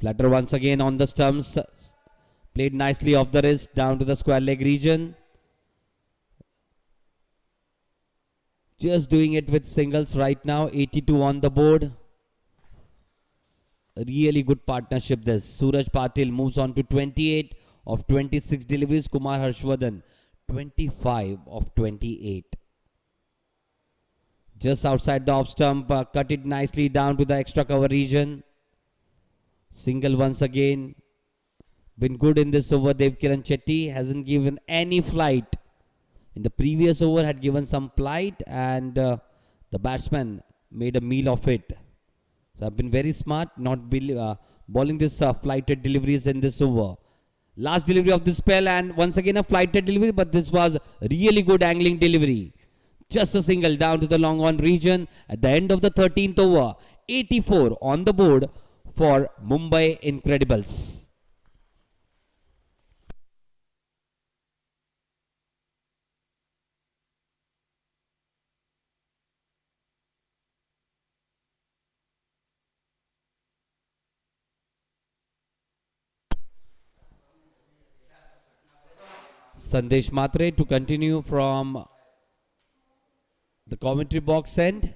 Flatter once again on the stumps. Played nicely off the wrist down to the square leg region. Just doing it with singles right now. 82 on the board. A really good partnership this. Suraj Patil moves on to 28 of 26 deliveries. Kumar Harshvardhan 25 of 28. Just outside the off stump. Cut it nicely down to the extra cover region. Single once again. Been good in this over. Dev Kiran Chetty hasn't given any flight. In the previous over had given some flight, and the batsman made a meal of it. So I've been very smart not bowling this flighted deliveries in this over. Last delivery of this spell, and once again a flighted delivery, but this was really good angling delivery. Just a single down to the long on region at the end of the 13th over. 84 on the board for Mumbai Incredibles. Sandesh Matre to continue from the commentary box end.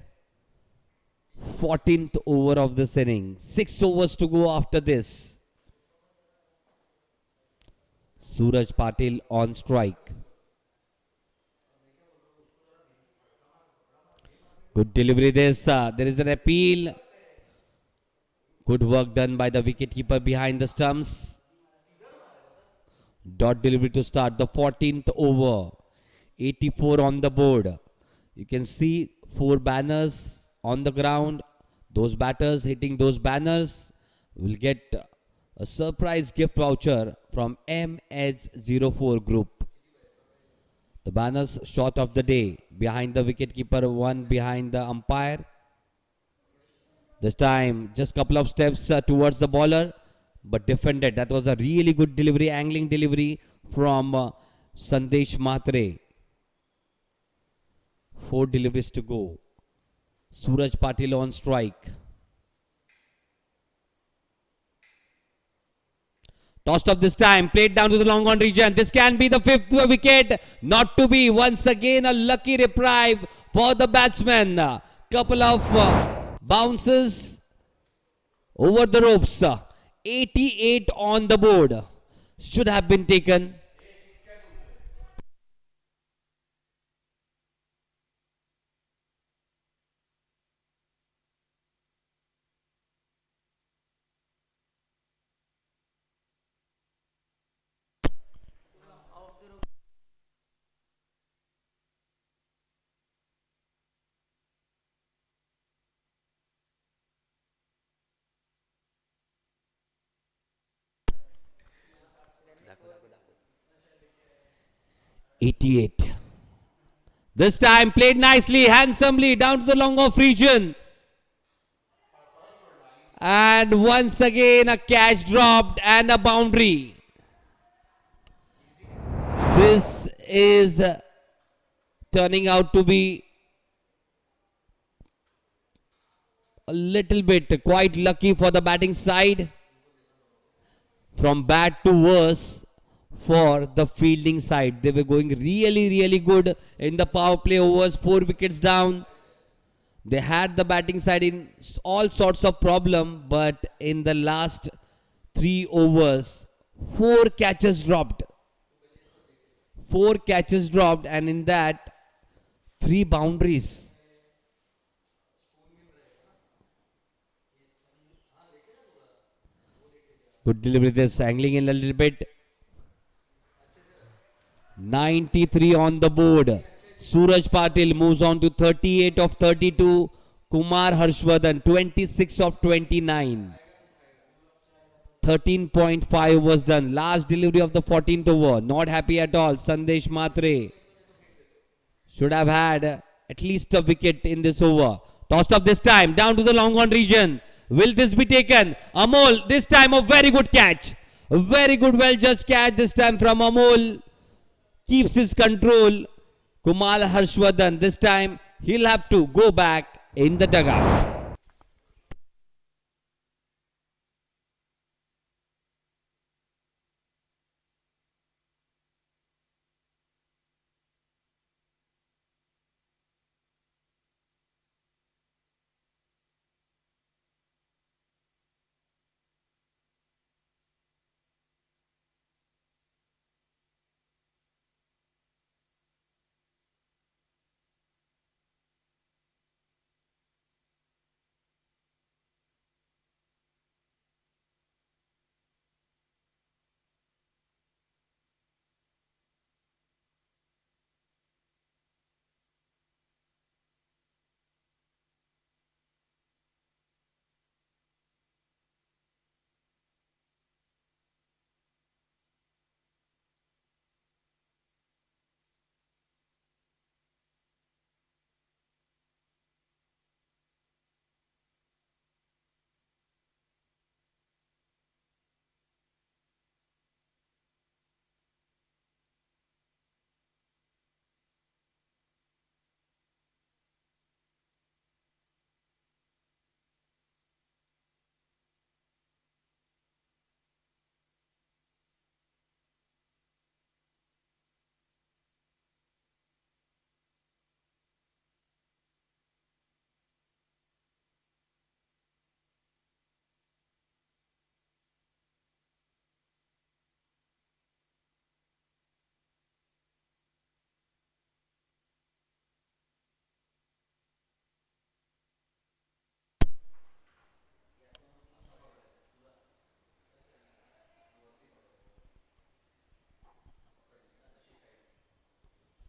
14th over of this inning. 6 overs to go after this. Suraj Patil on strike. Good delivery this. There is an appeal. Good work done by the wicketkeeper behind the stumps. Dot delivery to start the 14th over. 84 on the board. You can see 4 banners on the ground. Those batters hitting those banners will get a surprise gift voucher from MH04 group. The banners shot of the day. Behind the wicketkeeper, one behind the umpire. This time, just couple of steps towards the bowler, but defended. That was a really good delivery, angling delivery from Sandesh Matre. 4 deliveries to go. Suraj Patil on strike. Tossed up this time, played down to the long on region. This can be the 5th wicket. Not to be. Once again, a lucky reprieve for the batsman. Couple of bounces over the ropes. 88 on the board. Should have been taken. '88. This time played nicely, handsomely down to the long off region. And once again a catch dropped and a boundary. This is turning out to be a little bit quite lucky for the batting side. From bad to worse for the fielding side. They were going really good in the power play overs, 4 wickets down. They had the batting side in all sorts of problem, but in the last 3 overs, 4 catches dropped. 4 catches dropped, and in that, 3 boundaries. Good delivery this, angling in a little bit. 93 on the board. Suraj Patil moves on to 38 of 32. Kumar Harshvardhan 26 of 29. 13.5 was done. Last delivery of the 14th over. Not happy at all. Sandesh Matre should have had at least a wicket in this over. Tossed up this time. Down to the long on region. Will this be taken? Amol, this time a very good catch. A very good, well judged catch this time from Amol. Keeps his control. Kumar Harshvardhan, this time he'll have to go back in the dugout.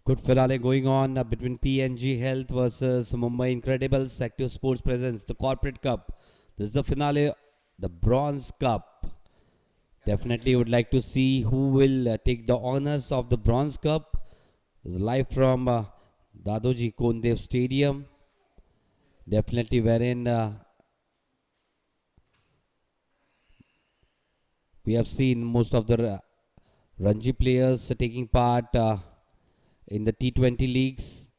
Good finale going on between PNG Health versus Mumbai Incredibles Active Sports Presents, the Corporate Cup. This is the finale, the Bronze Cup. Definitely would like to see who will take the honors of the Bronze Cup. This is live from Dadoji Kondev Stadium. Definitely wherein we have seen most of the Ranji players taking part in the T20 leagues.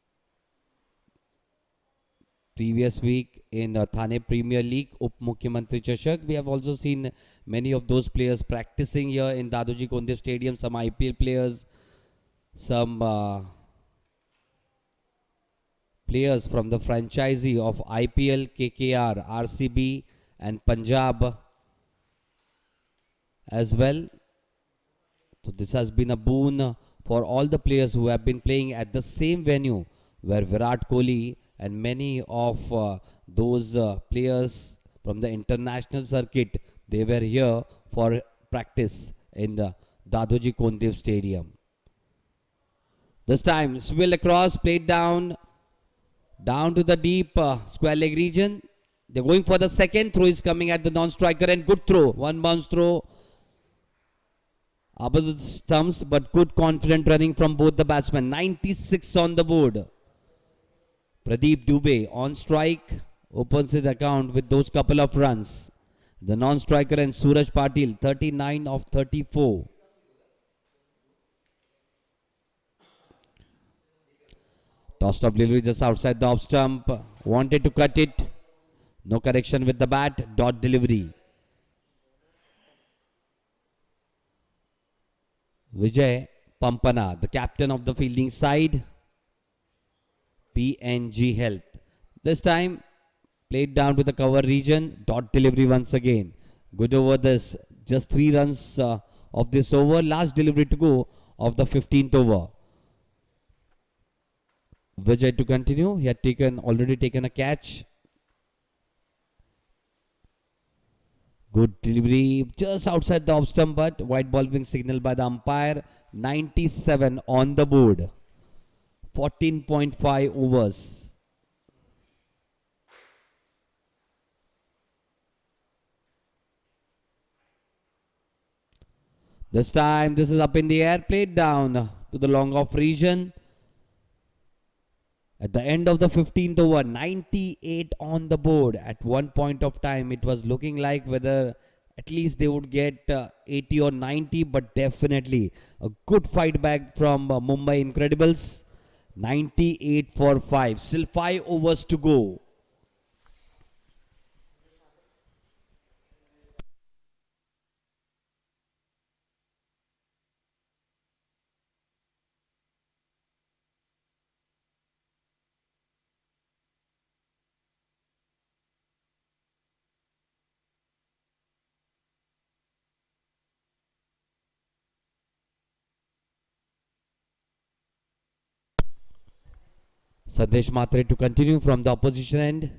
Previous week in Thane Premier League, Up Mukhyamantri Chashak, we have also seen many of those players practicing here in Dadoji Kondev Stadium. Some IPL players, some players from the franchisee of IPL, KKR, RCB and Punjab as well. So this has been a boon for all the players who have been playing at the same venue where Virat Kohli and many of those players from the international circuit, they were here for practice in the Dadoji Kondev Stadium. This time, swivel across, played down to the deep square leg region. They're going for the second throw, is coming at the non-striker, and good throw, one bounce throw above the stumps, but good confident running from both the batsmen. 96 on the board. Pradeep Dubey on strike, opens his account with those couple of runs. The non-striker and Suraj Patil, 39 of 34. Tossed up delivery just outside the off stump. Wanted to cut it. No correction with the bat. Dot delivery. Vijay Pampana, the captain of the fielding side. PNG Health. This time played down to the cover region. Dot delivery once again. Good over this. Just 3 runs of this over. Last delivery to go of the 15th over. Vijay to continue. He had already taken a catch. Good delivery just outside the off stump, but white ball being signaled by the umpire. 97 on the board. 14.5 overs. This time this is up in the air, played down to the long off region. At the end of the 15th over, 98 on the board. At one point of time, it was looking like whether at least they would get 80 or 90, but definitely a good fight back from Mumbai Incredibles. 98 for 5. Still 5 overs to go. Sandesh Matre to continue from the opposition end.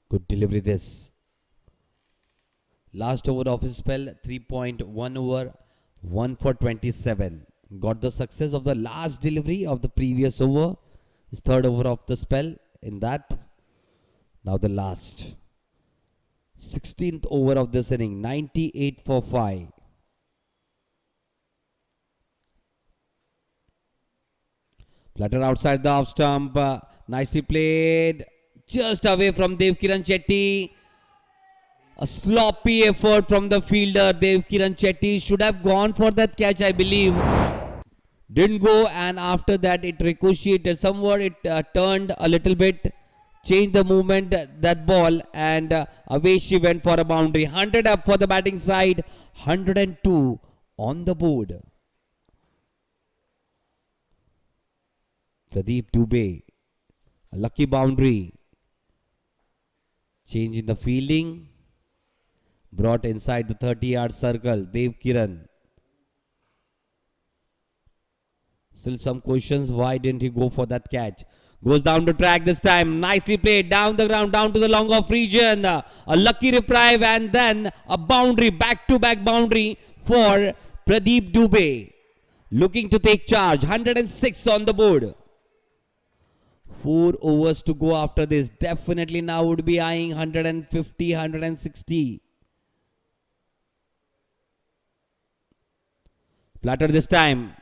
Good delivery this. Last over of his spell, 3.1 over, 1 for 27. Got the success of the last delivery of the previous over. His third over of the spell in that. Now the last. 16th over of this inning, 98 for 5. Flutter outside the off stump. Nicely played. Just away from Dev Kiran Chetty. A sloppy effort from the fielder. Dev Kiran Chetty should have gone for that catch, I believe. Didn't go, and after that it ricocheted. Somewhat it turned a little bit. Changed the movement, that ball, and away she went for a boundary. 100 up for the batting side. 102 on the board. Pradeep Dubey, a lucky boundary. Change in the fielding. Brought inside the 30-yard circle. Dev Kiran. Still some questions. Why didn't he go for that catch? Goes down to track this time. Nicely played. Down the ground. Down to the long off region. A lucky reprieve and then a boundary. Back-to-back boundary for Pradeep Dubey looking to take charge. 106 on the board. 4 overs to go after this. Definitely now would be eyeing 150, 160. Flatter this time.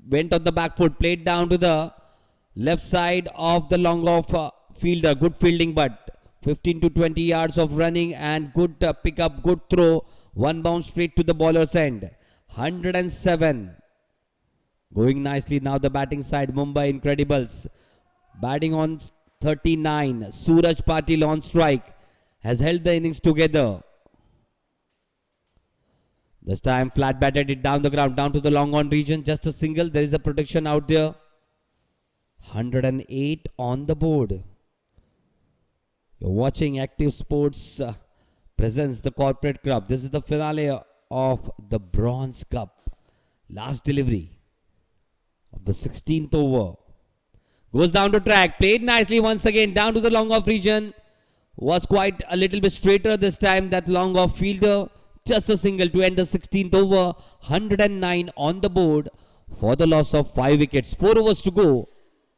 Went on the back foot. Played down to the left side of the long off fielder. Good fielding, but 15 to 20 yards of running and good pickup, good throw. One bounce straight to the bowler's end. 107. Going nicely now the batting side. Mumbai Incredibles. Batting on 39. Suraj Patil on strike. Has held the innings together. This time flat batted it down the ground, down to the long on region. Just a single. There is a protection out there. 108 on the board. You're watching Active Sports presents the Corporate Club. This is the finale of the Bronze Cup. Last delivery of the 16th over. Goes down to track. Played nicely once again down to the long off region. Was quite a little bit straighter this time. That long off fielder. Just a single to end the 16th over. 109 on the board for the loss of 5 wickets. 4 overs to go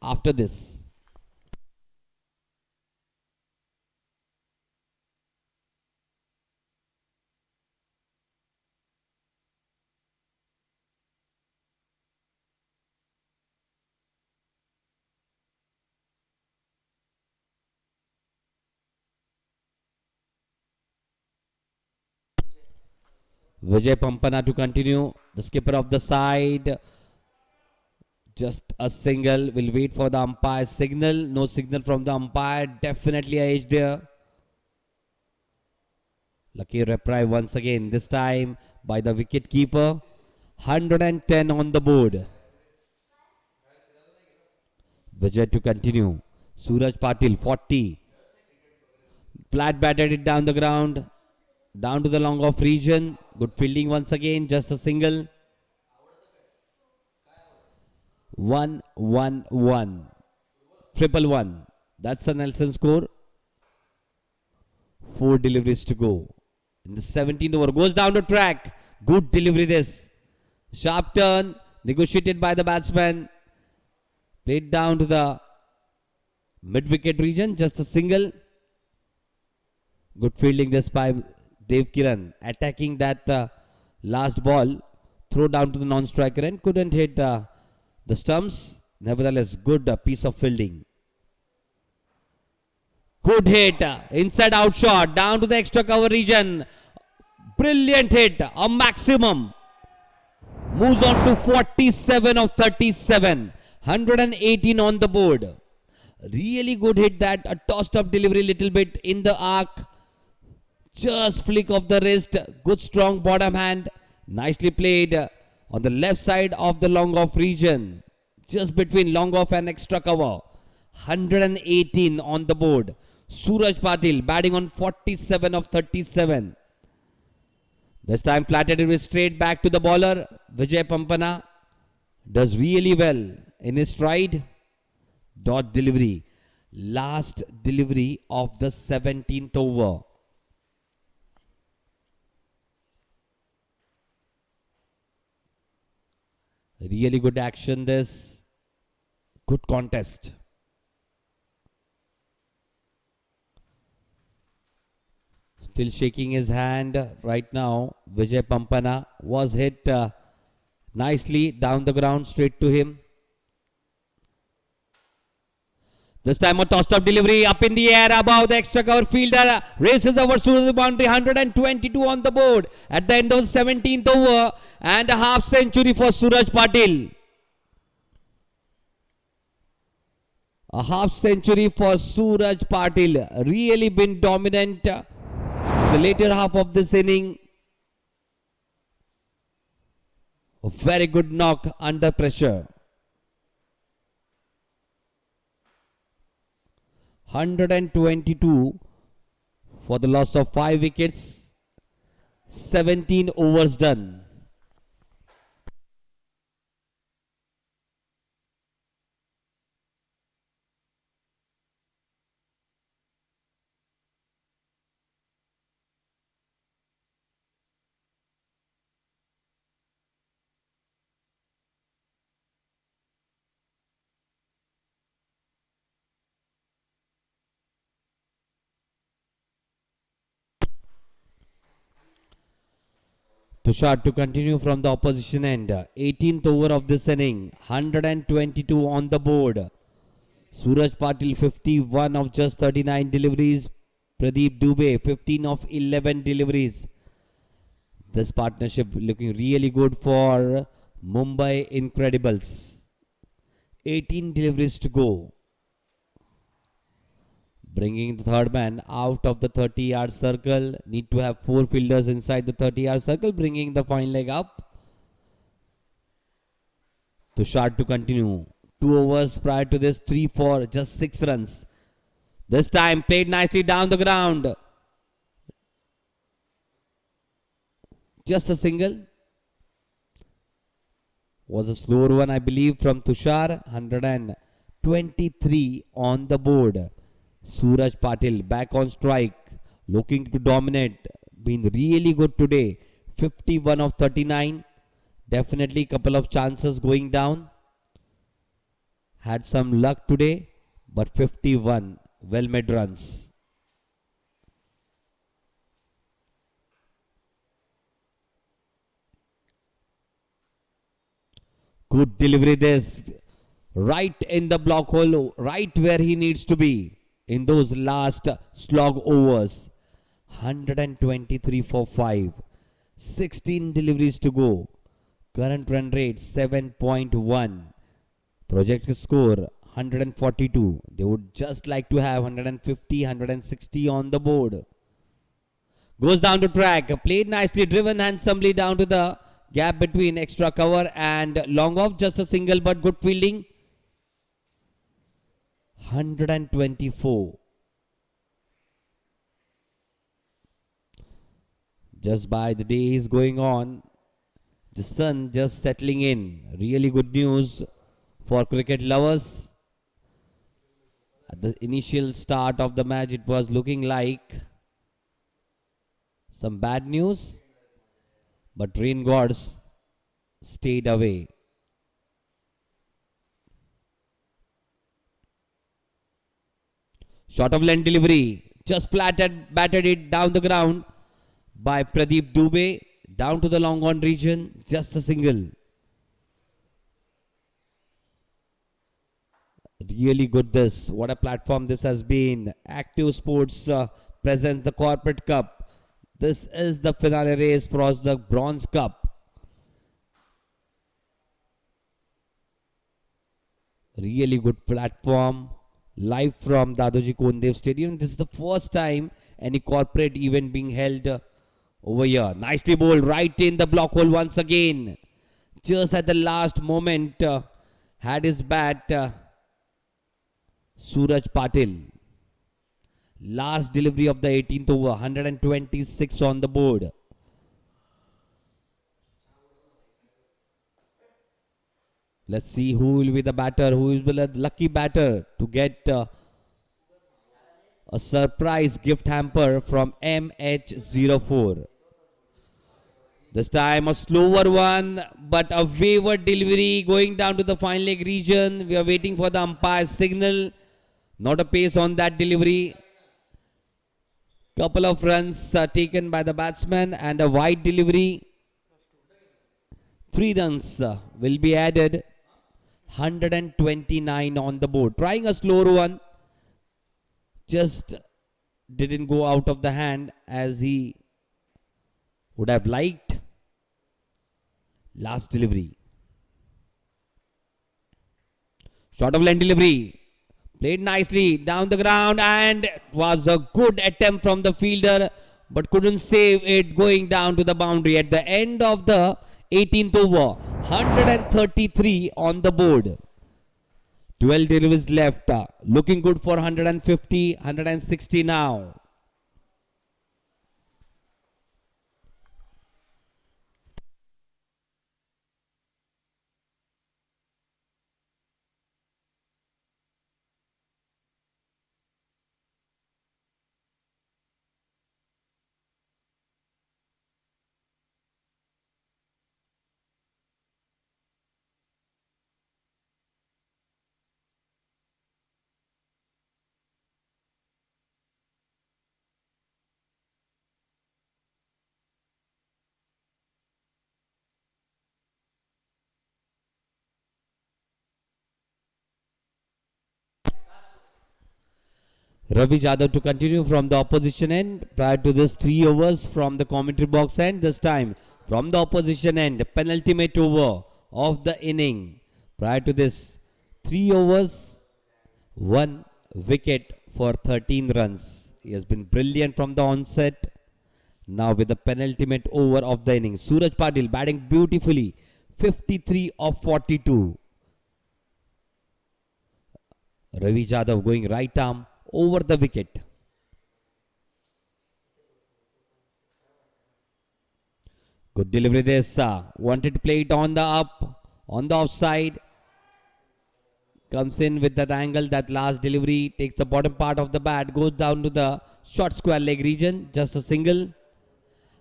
after this. Vijay Pampana to continue. The skipper of the side. Just a single. Will wait for the umpire signal. No signal from the umpire. Definitely a edge there. Lucky reprise once again. This time by the wicket keeper. 110 on the board. Vijay to continue. Suraj Patil 40. Flat batted it down the ground. Down to the long off region. Good fielding once again. Just a single. 1-1-1. Triple one. That's the Nelson score. 4 deliveries to go. In the 17th over. Goes down to track. Good delivery this. Sharp turn. Negotiated by the batsman. Played down to the mid-wicket region. Just a single. Good fielding this by Dev Kiran. Attacking that last ball. Throw down to the non-striker and couldn't hit the stumps. Nevertheless, good piece of fielding. Good hit. Inside out shot. Down to the extra cover region. Brilliant hit. A maximum. Moves on to 47 of 37. 118 on the board. Really good hit that. A tossed up delivery little bit in the arc. Just flick of the wrist. Good strong bottom hand. Nicely played on the left side of the long off region. Just between long off and extra cover. 118 on the board. Suraj Patil batting on 47 of 37. This time flatted it straight back to the bowler. Vijay Pampana does really well in his stride. Dot delivery. Last delivery of the 17th over. Really good action this. Good contest. Still shaking his hand right now. Vijay Pampana was hit nicely down the ground straight to him. This time a tossed up delivery up in the air above the extra cover fielder. Races over through the boundary. 122 on the board at the end of the 17th over. And a half century for Suraj Patil. A half century for Suraj Patil. Really been dominant the later half of this inning. A very good knock under pressure. 122 for the loss of 5 wickets. 17 overs done. Tushar to continue from the opposition end. 18th over of this inning. 122 on the board. Suraj Patil 51 of just 39 deliveries. Pradeep Dubey 15 of 11 deliveries. This partnership looking really good for Mumbai Incredibles. 18 deliveries to go. Bringing the third man out of the 30-yard circle. Need to have 4 fielders inside the 30-yard circle. Bringing the fine leg up. Tushar to continue. 2 overs prior to this. 3 for just 6 runs. This time played nicely down the ground. Just a single. Was a slower one, I believe, from Tushar. 123 on the board. Suraj Patil back on strike. Looking to dominate. Been really good today. 51 of 39. Definitely couple of chances going down. Had some luck today. But 51 well-made runs. Good delivery this. Right in the block hole. Right where he needs to be. In those last slog overs. 123 for 5. 16 deliveries to go. Current run rate 7.1. Projected score 142. They would just like to have 150, 160 on the board. Goes down to track. Played nicely, driven handsomely down to the gap between extra cover and long off. Just a single but good fielding. 124. Just by the day is going on. The sun just settling in. Really good news for cricket lovers. At the initial start of the match, it was looking like some bad news. But rain gods stayed away. Short of length delivery. Just batted it down the ground by Pradeep Dubey. Down to the long on region. Just a single. Really good this. What a platform this has been. Active Sports presents the Corporate Cup. This is the finale race for the Bronze Cup. Really good platform. Live from Dadoji Kondev Stadium. This is the first time any corporate event being held over here. Nicely bowled right in the block hole once again. Just at the last moment had his bat Suraj Patil. Last delivery of the 18th over. 126 on the board. Let's see who will be the batter, who will be the lucky batter to get a surprise gift hamper from MH04. This time a slower one, but a wayward delivery going down to the fine leg region. We are waiting for the umpire's signal. Not a pace on that delivery. Couple of runs taken by the batsman and a wide delivery. 3 runs will be added. 129 on the board. Trying a slower one. Just didn't go out of the hand as he would have liked. Last delivery. Short of length delivery. Played nicely down the ground and was a good attempt from the fielder but couldn't save it going down to the boundary at the end of the 18th over. 133 on the board. 12 deliveries left. Looking good for 150, 160 now. Ravi Jadhav to continue from the opposition end. Prior to this, 3 overs from the commentary box end. This time from the opposition end, penultimate over of the inning. Prior to this, 3 overs, 1 wicket for 13 runs. He has been brilliant from the onset. Now with the penultimate over of the inning, Suraj Patil batting beautifully, 53 of 42. Ravi Jadhav going right arm over the wicket. Good delivery there, wanted to play it on the up, on the offside. Comes in with that angle, that last delivery, takes the bottom part of the bat, goes down to the short square leg region, just a single.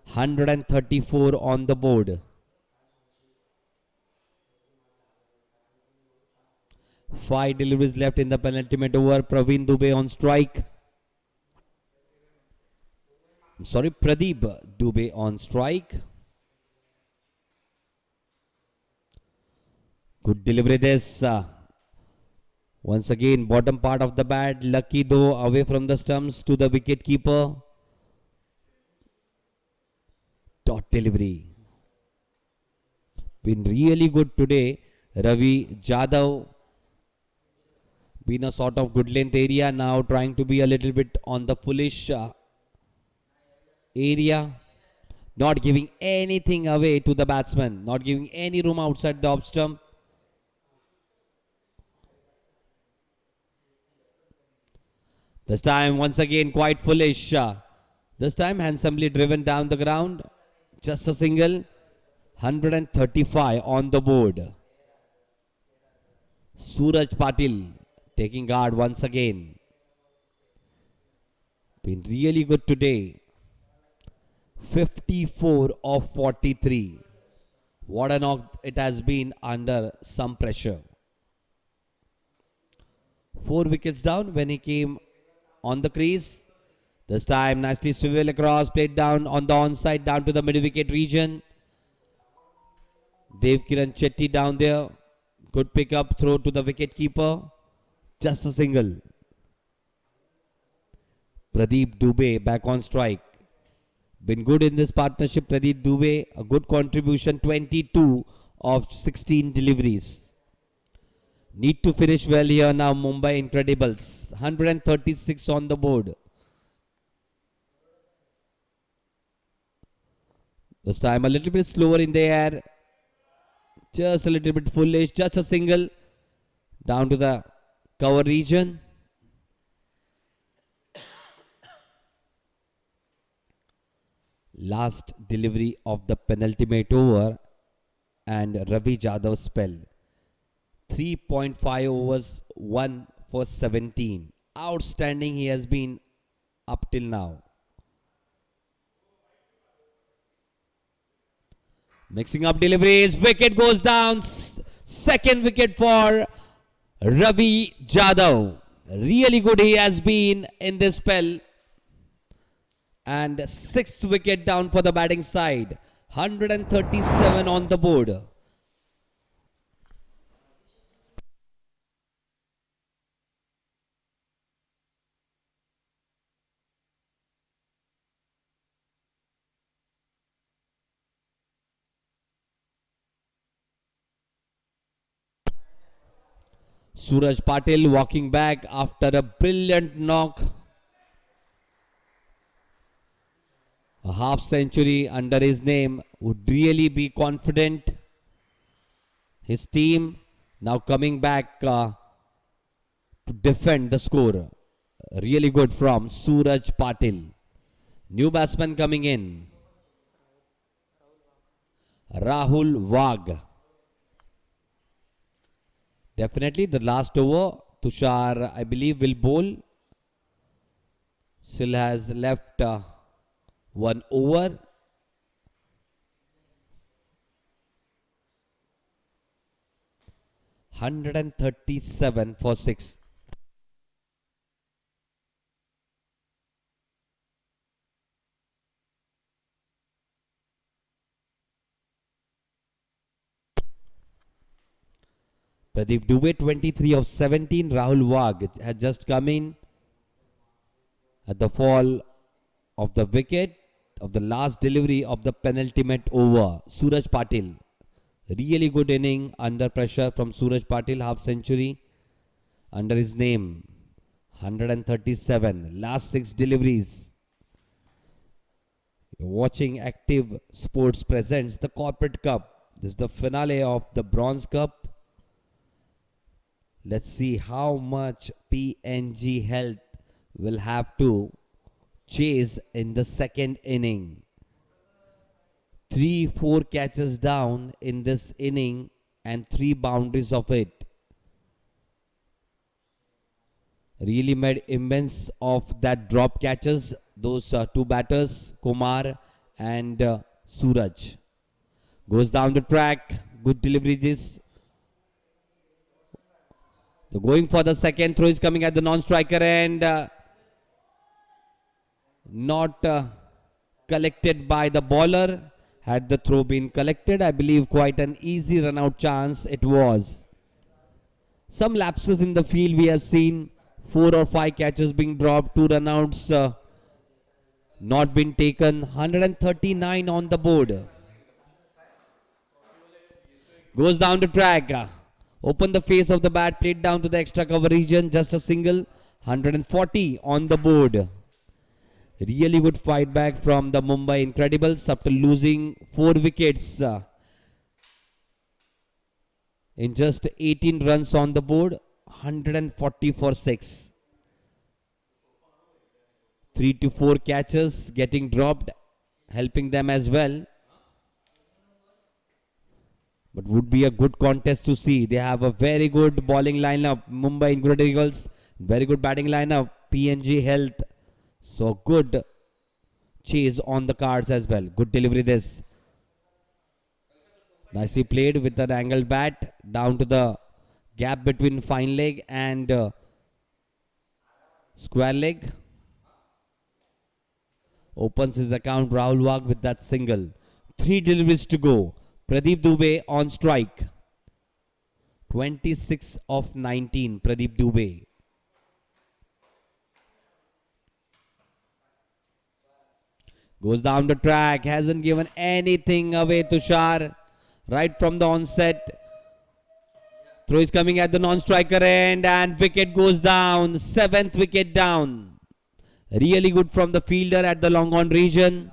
134 on the board. 5 deliveries left in the penultimate over. Praveen Dubey on strike. Pradeep Dubey on strike. Good delivery this. Once again, bottom part of the bat. Lucky though, away from the stumps to the wicket keeper. Dot delivery. Been really good today. Ravi Jadhav. Been a sort of good length area. Now trying to be a little bit on the foolish area. Not giving anything away to the batsman. Not giving any room outside the off stump. This time once again quite foolish. This time handsomely driven down the ground. Just a single. 135 on the board. Suraj Patil taking guard once again. Been really good today. 54 of 43. What a knock it has been under some pressure. 4 wickets down when he came on the crease. This time nicely swivel across, played down on the onside, down to the mid wicket region. Dev Kiran Chetty down there. Good pick up, throw to the wicket keeper. Just a single. Pradeep Dubey back on strike. Been good in this partnership, Pradeep Dubey. A good contribution, 22 of 16 deliveries. Need to finish well here now, Mumbai Incredibles. 136 on the board. This time a little bit slower in the air. Just a little bit foolish. Just a single. Down to the cover region. Last delivery of the penultimate over and Ravi Jadhav's spell. 3.5 overs, 1 for 17. Outstanding he has been up till now. Mixing up deliveries, wicket goes down. Second wicket for Ravi Jadhav. Really good he has been in this spell. And 6th wicket down for the batting side. 137 on the board. Suraj Patil walking back after a brilliant knock. A half century under his name, would really be confident. His team now coming back to defend the score. Really good from Suraj Patil. New batsman coming in. Rahul Wagh. Definitely the last over, Tushar, I believe, will bowl. Still has left 1 over. $137 for 6. Pradeep Dubey 23 of 17. Rahul Wagh had just come in. at the fall of the wicket of the last delivery of the penultimate over. Suraj Patil. Really good inning under pressure from Suraj Patil. Half century under his name. 137. Last 6 deliveries. You're watching Active Sports presents the Corporate Cup. This is the finale of the Bronze Cup. Let's see how much PNG Health will have to chase in the second inning. 3-4 catches down in this inning and 3 boundaries of it. Really made immense of that drop catches. Those 2 batters, Kumar and Suraj. Goes down the track. Good delivery this. So going for the second throw is coming at the non-striker end. Not collected by the bowler. Had the throw been collected, I believe quite an easy run out chance it was. Some lapses in the field we have seen. 4 or 5 catches being dropped, 2 run outs not been taken. 139 on the board. Goes down the track. Open the face of the bat, played down to the extra cover region. Just a single. 140 on the board. Really good fight back from the Mumbai Incredibles after losing 4 wickets in just 18 runs on the board. 140 for 6. 3 to 4 catches getting dropped, helping them as well. But would be a good contest to see. They have a very good bowling lineup. Mumbai Incredibles, very good batting lineup. PNG Health. So good chase on the cards as well. Good delivery this. Nicely played with an angled bat down to the gap between fine leg and square leg. Opens his account Rahul Wagh with that single. 3 deliveries to go. Pradeep Dubey on strike. 26 of 19. Pradeep Dubey. Goes down the track. Hasn't given anything away, Tushar. Right from the onset. Throw is coming at the non-striker end and wicket goes down. 7th wicket down. Really good from the fielder at the long on region.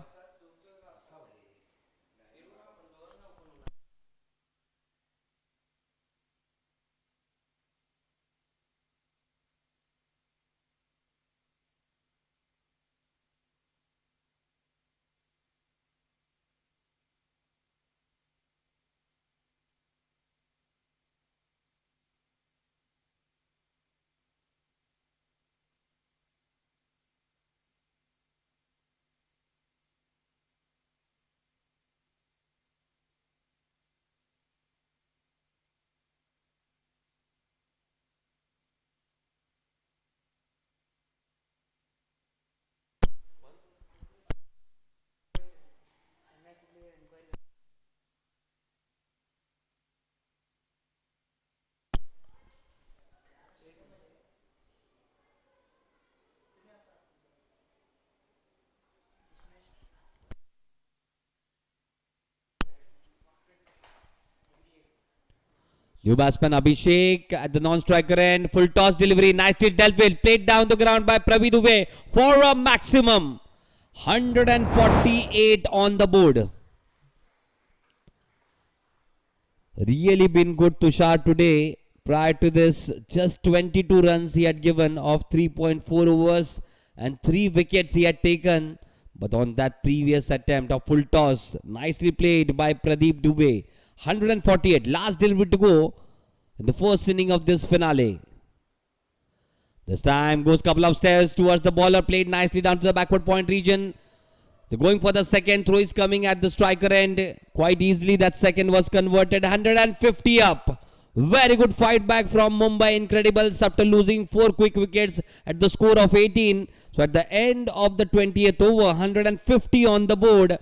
New batsman Abhishek at the non-striker end. Full toss delivery. Nicely dealt with. Played down the ground by Pradeep Dubey for a maximum. 148 on the board. Really been good Tushar today. Prior to this, just 22 runs he had given of 3.4 overs and 3 wickets he had taken. But on that previous attempt of full toss, nicely played by Pradeep Dubey. 148. Last delivery to go in the first inning of this finale. This time goes couple of steps towards the bowler. Played nicely down to the backward point region. They're going for the second. Throw is coming at the striker end. Quite easily that second was converted. 150 up. Very good fight back from Mumbai Incredibles after losing 4 quick wickets at the score of 18. So at the end of the 20th over, 150 on the board.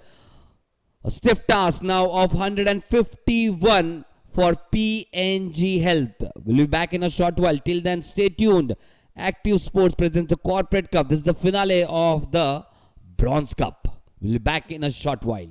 A stiff task now of 151 for PNG Health. We'll be back in a short while. Till then, stay tuned Active Sports presents the Corporate Cup. This is the finale of the Bronze Cup. We'll be back in a short while.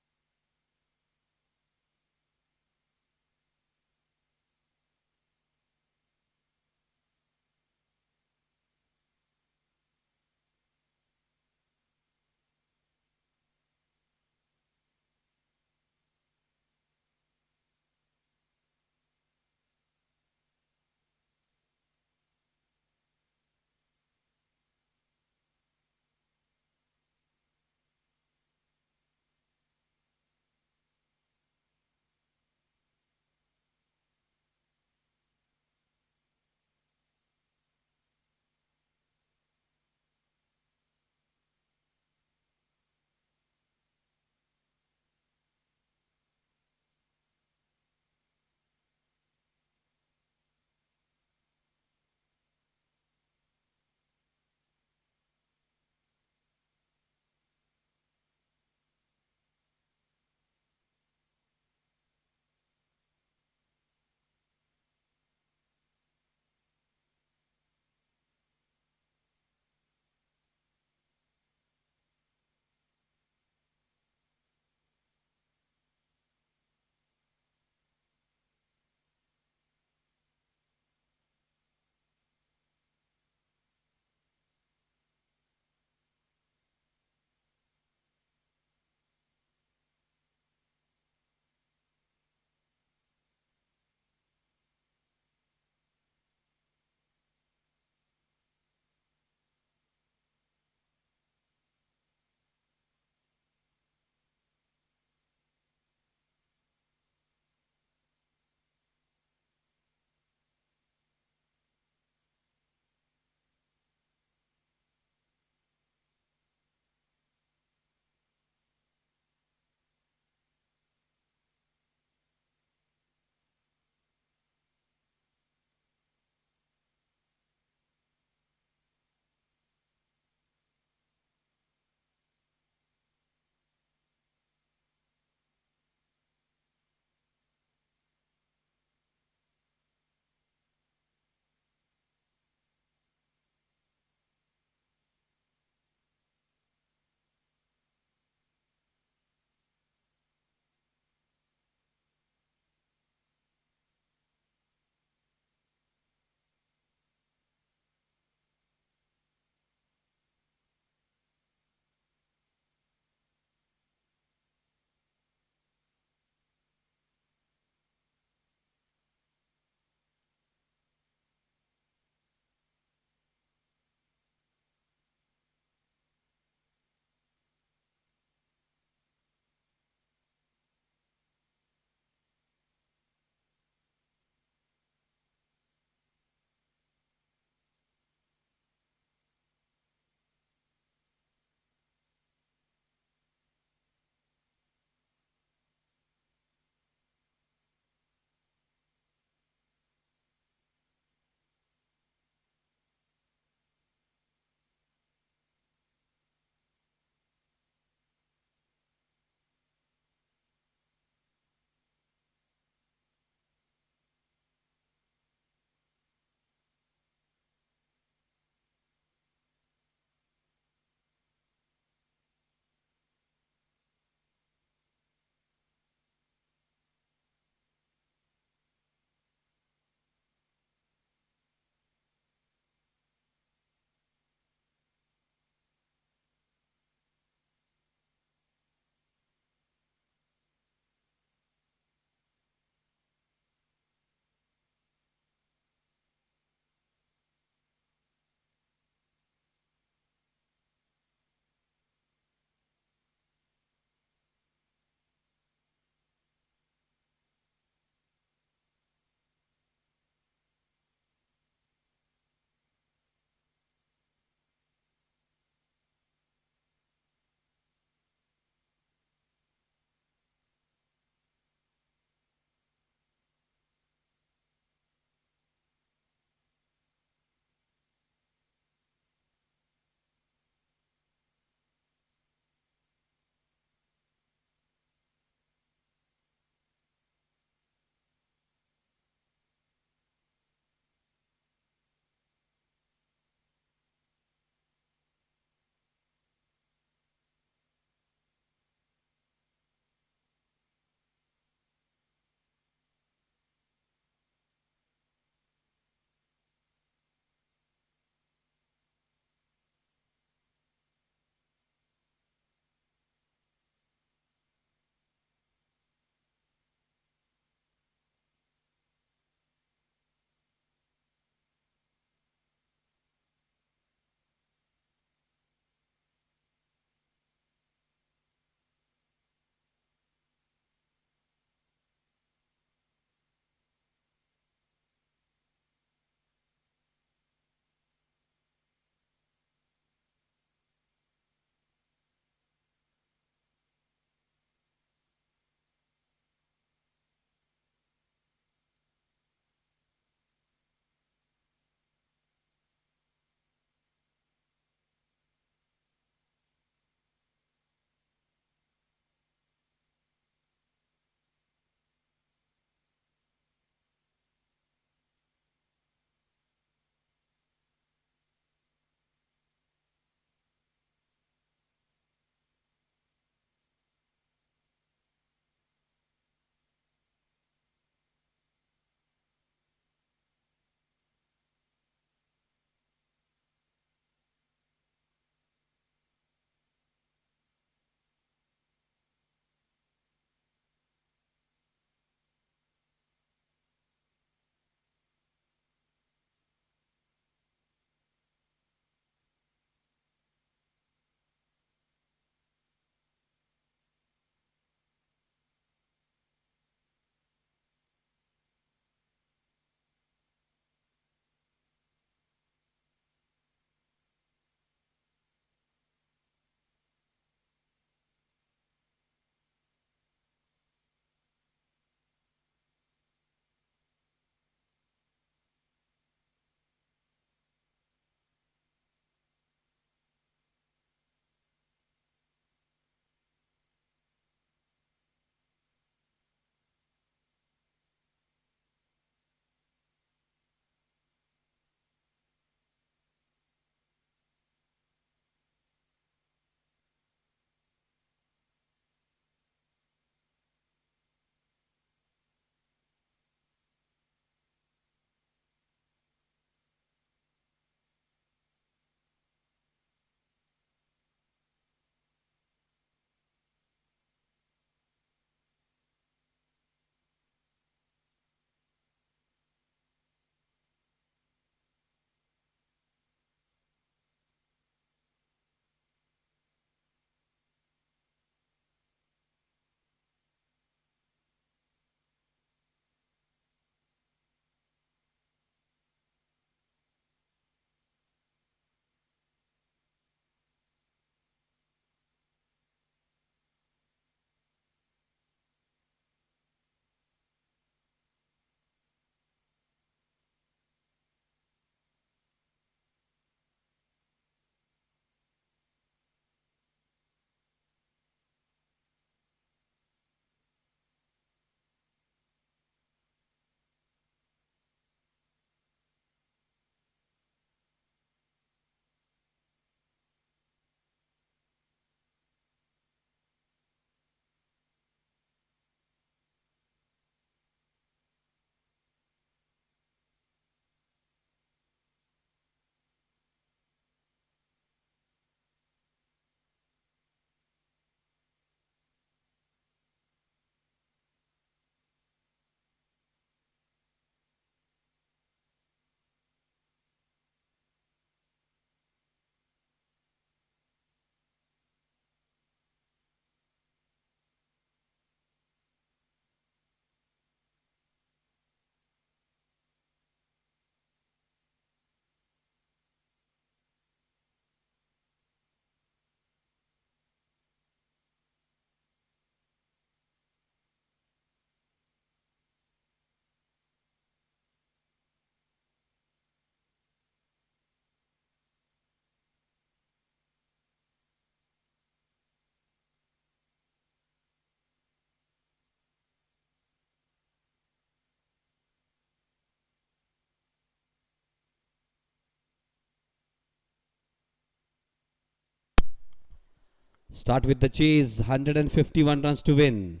Start with the chase. 151 runs to win.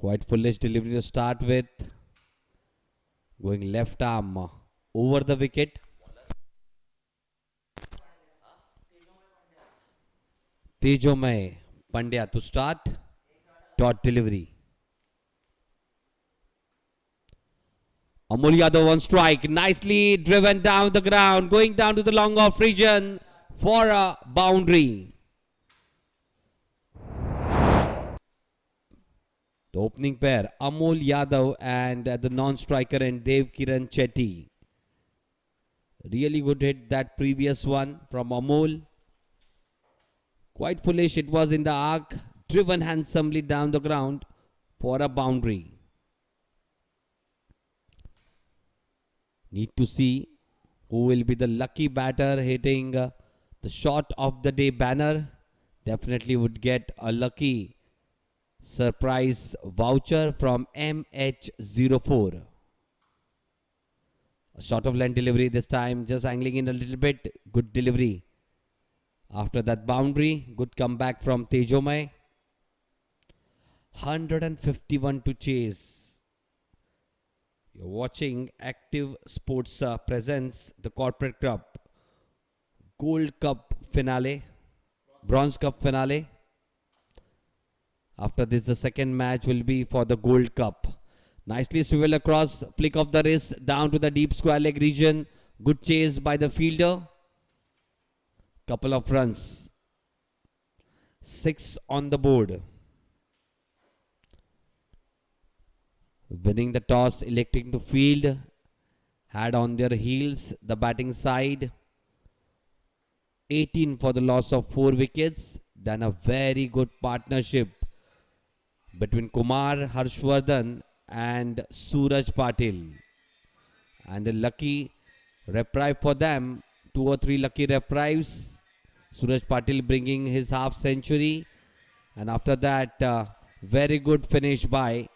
Quite foolish delivery to start with. Going left arm over the wicket. Tejomay Pandya to start. Dot delivery. Amol Yadav on strike. Nicely driven down the ground. Going down to the long off region for a boundary. The opening pair, Amol Yadav and the non-striker and Dev Kiran Chetty. Really good hit that previous one from Amol. Quite foolish, it was in the arc, driven handsomely down the ground for a boundary. Need to see who will be the lucky batter hitting the shot of the day banner. Definitely would get a lucky surprise voucher from MH04. A short of length delivery this time, just angling in a little bit. Good delivery. After that boundary, good comeback from Tejomay. 151 to chase. You're watching Active Sports presents the Corporate Cup Gold Cup finale, Bronze Cup finale. After this, the second match will be for the Gold Cup. Nicely swivel across, flick of the wrist down to the deep square leg region. Good chase by the fielder. Couple of runs. 6 on the board. Winning the toss, electing to field. Had on their heels the batting side. 18 for the loss of 4 wickets. Then a very good partnership between Kumar Harshvardhan and Suraj Patil. And a lucky reprieve for them. 2 or 3 lucky reprieves. Suraj Patil bringing his half century. And after that, very good finish by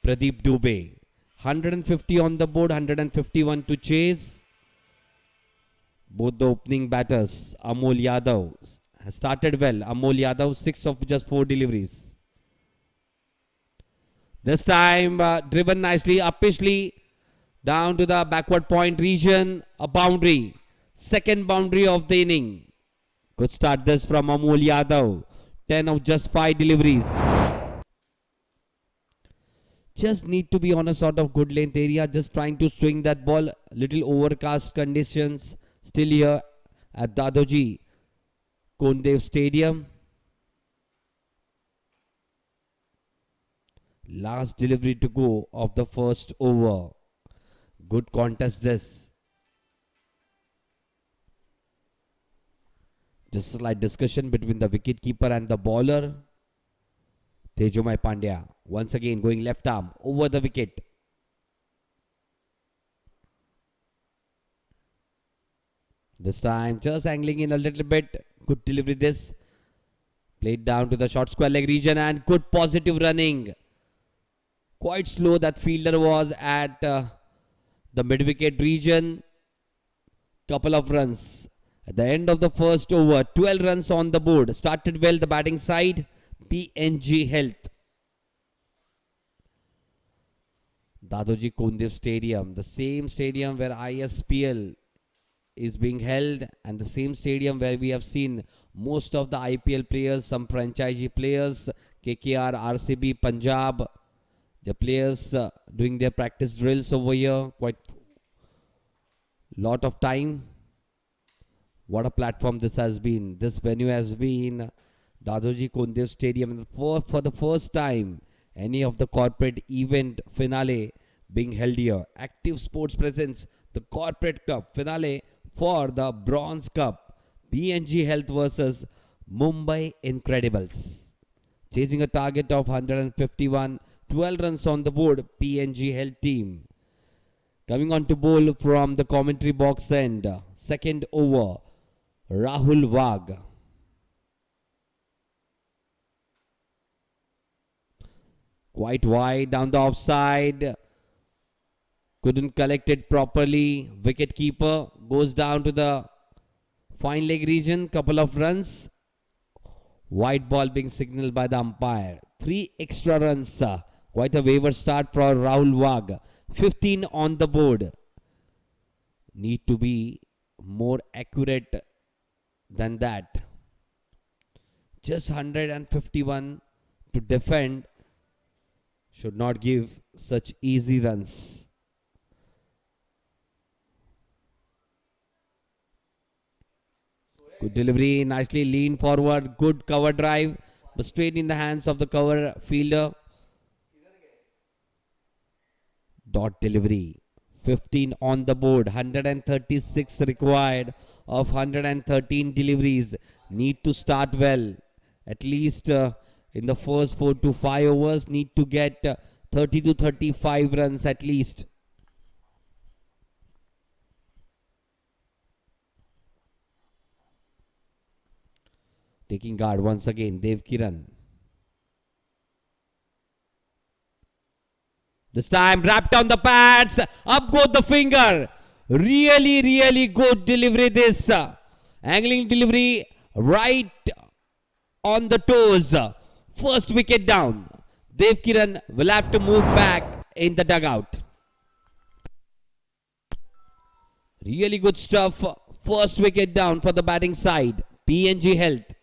Pradeep Dubey. 150 on the board, 151 to chase. Both the opening batters, Amol Yadav, has started well. Amol Yadav, 6 of just 4 deliveries. This time, driven nicely, uppishly, down to the backward point region, a boundary. Second boundary of the inning. Good start this from Amol Yadav. 10 of just 5 deliveries. Just need to be on a sort of good length area. Just trying to swing that ball. Little overcast conditions still here at Dadoji Kondev Stadium. Last delivery to go of the first over. Good contest this. Just a slight discussion between the wicketkeeper and the bowler. Tejomay Pandya once again going left arm over the wicket. This time just angling in a little bit. Good delivery this. Played down to the short square leg region and good positive running. Quite slow that fielder was at the mid-wicket region. Couple of runs. At the end of the first over, 12 runs on the board. Started well the batting side. PNG Health. Dadoji Kondev Stadium. The same stadium where ISPL is being held. And the same stadium where we have seen most of the IPL players. Some franchisee players. KKR, RCB, Punjab. The players doing their practice drills over here. Quite lot of time. What a platform this has been. This venue has been Dadoji Kondev Stadium. For the first time, any of the corporate event finale being held here. Active Sports presents the Corporate Cup finale for the Bronze Cup. PNG Health versus Mumbai Incredibles. Chasing a target of 151. 12 runs on the board, PNG Health team. Coming on to bowl from the commentary box end. Second over, Rahul Wagh. Quite wide down the offside. Couldn't collect it properly. Wicket keeper goes down to the fine leg region. Couple of runs. White ball being signaled by the umpire. 3 extra runs. Quite a waiver start for Rahul Wagh. 15 on the board. Need to be more accurate than that. Just 151 to defend. Should not give such easy runs. Good delivery, nicely lean forward, good cover drive, but straight in the hands of the cover fielder. Dot delivery, 15 on the board, 136 required of 113 deliveries. Need to start well, at least in the first 4 to 5 overs, need to get 30 to 35 runs at least. Taking guard once again, Dev Kiran. This time wrapped on the pads, up goes the finger. Really good delivery this. Angling delivery right on the toes. First wicket down. Dev Kiran will have to move back in the dugout. Really good stuff. First wicket down for the batting side. PNG Health.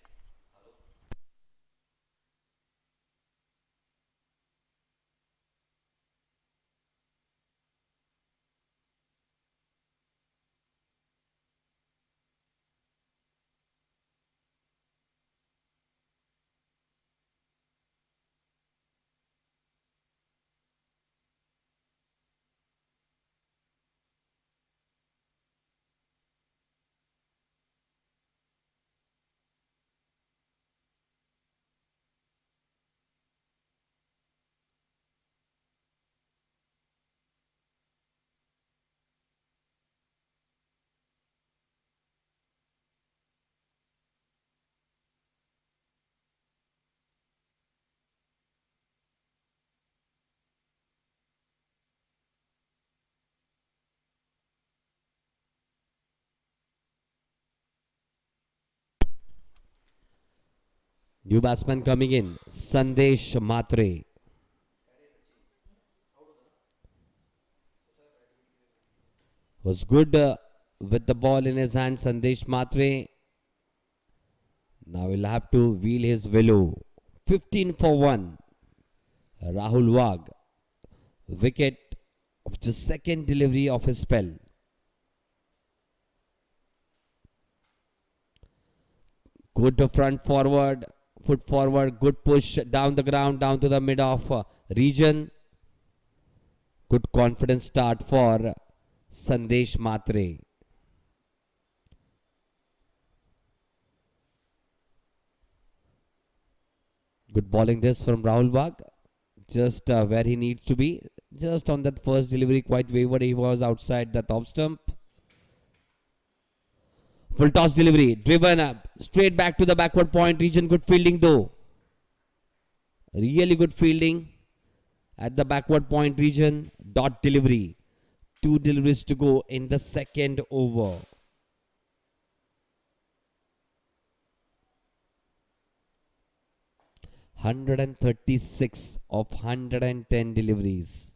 New batsman coming in, Sandesh Matre. Was good with the ball in his hand, Sandesh Matre. Now he'll have to wheel his willow. 15 for 1. Rahul Wagh. Wicket of the second delivery of his spell. Good front forward. Foot forward, good push down the ground, down to the mid of region. Good confidence start for Sandesh Matre. Good bowling this from Rahul Wagh. Just where he needs to be. Just on that first delivery, quite wayward. He was outside the top stump. Full toss delivery, driven up, straight back to the backward point region. Good fielding though. Really good fielding at the backward point region. Dot delivery. 2 deliveries to go in the second over. (136 of 110 deliveries).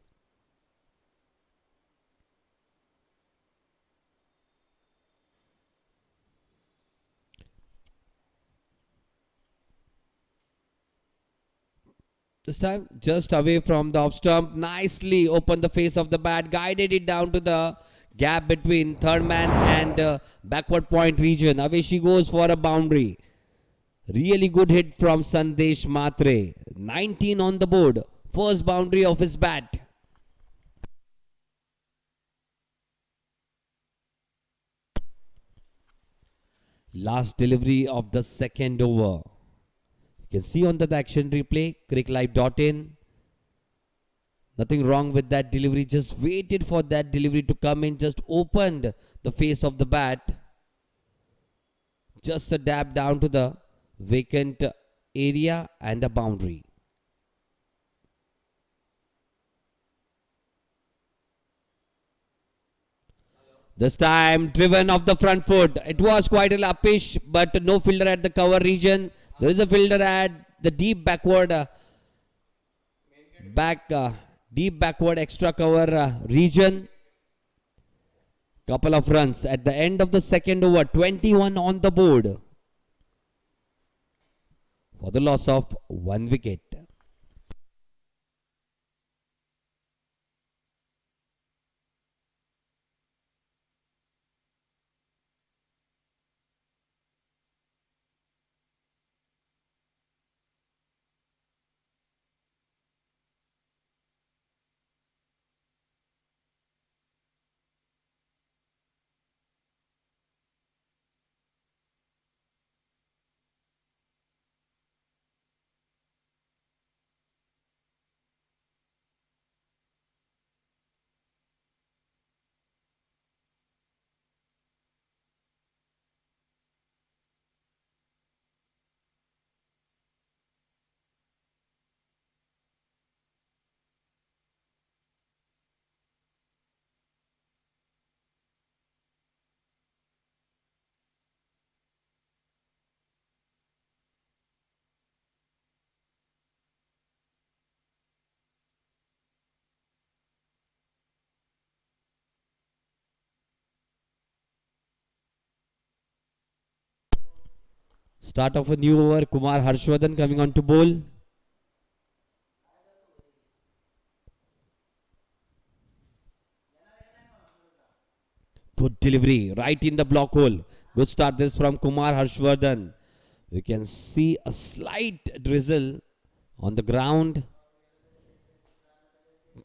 This time just away from the off stump. Nicely opened the face of the bat. Guided it down to the gap between third man and backward point region. Away she goes for a boundary. Really good hit from Sandesh Matre. 19 on the board. First boundary of his bat. Last delivery of the second over. You can see on the action replay, cricklive.in. Nothing wrong with that delivery. Just waited for that delivery to come in. Just opened the face of the bat. Just a dab down to the vacant area and a boundary. This time driven off the front foot. It was quite a lappish, but no fielder at the cover region. There is a fielder at the deep backward back deep backward extra cover region. Couple of runs at the end of the second over. 21 on the board for the loss of 1 wicket. Start of a new over. Kumar Harshvardhan coming on to bowl. Good delivery right in the block hole. Good start this from Kumar Harshvardhan. We can see a slight drizzle on the ground.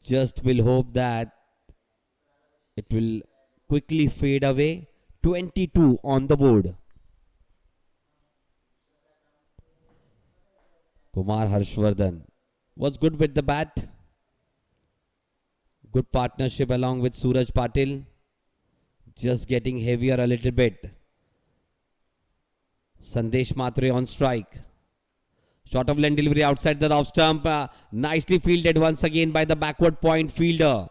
Just will hope that it will quickly fade away. 22 on the board. Kumar Harshvardhan was good with the bat. Good partnership along with Suraj Patil. Just getting heavier a little bit. Sandesh Matre on strike. Short of lane delivery outside the off stump. Nicely fielded once again by the backward point fielder.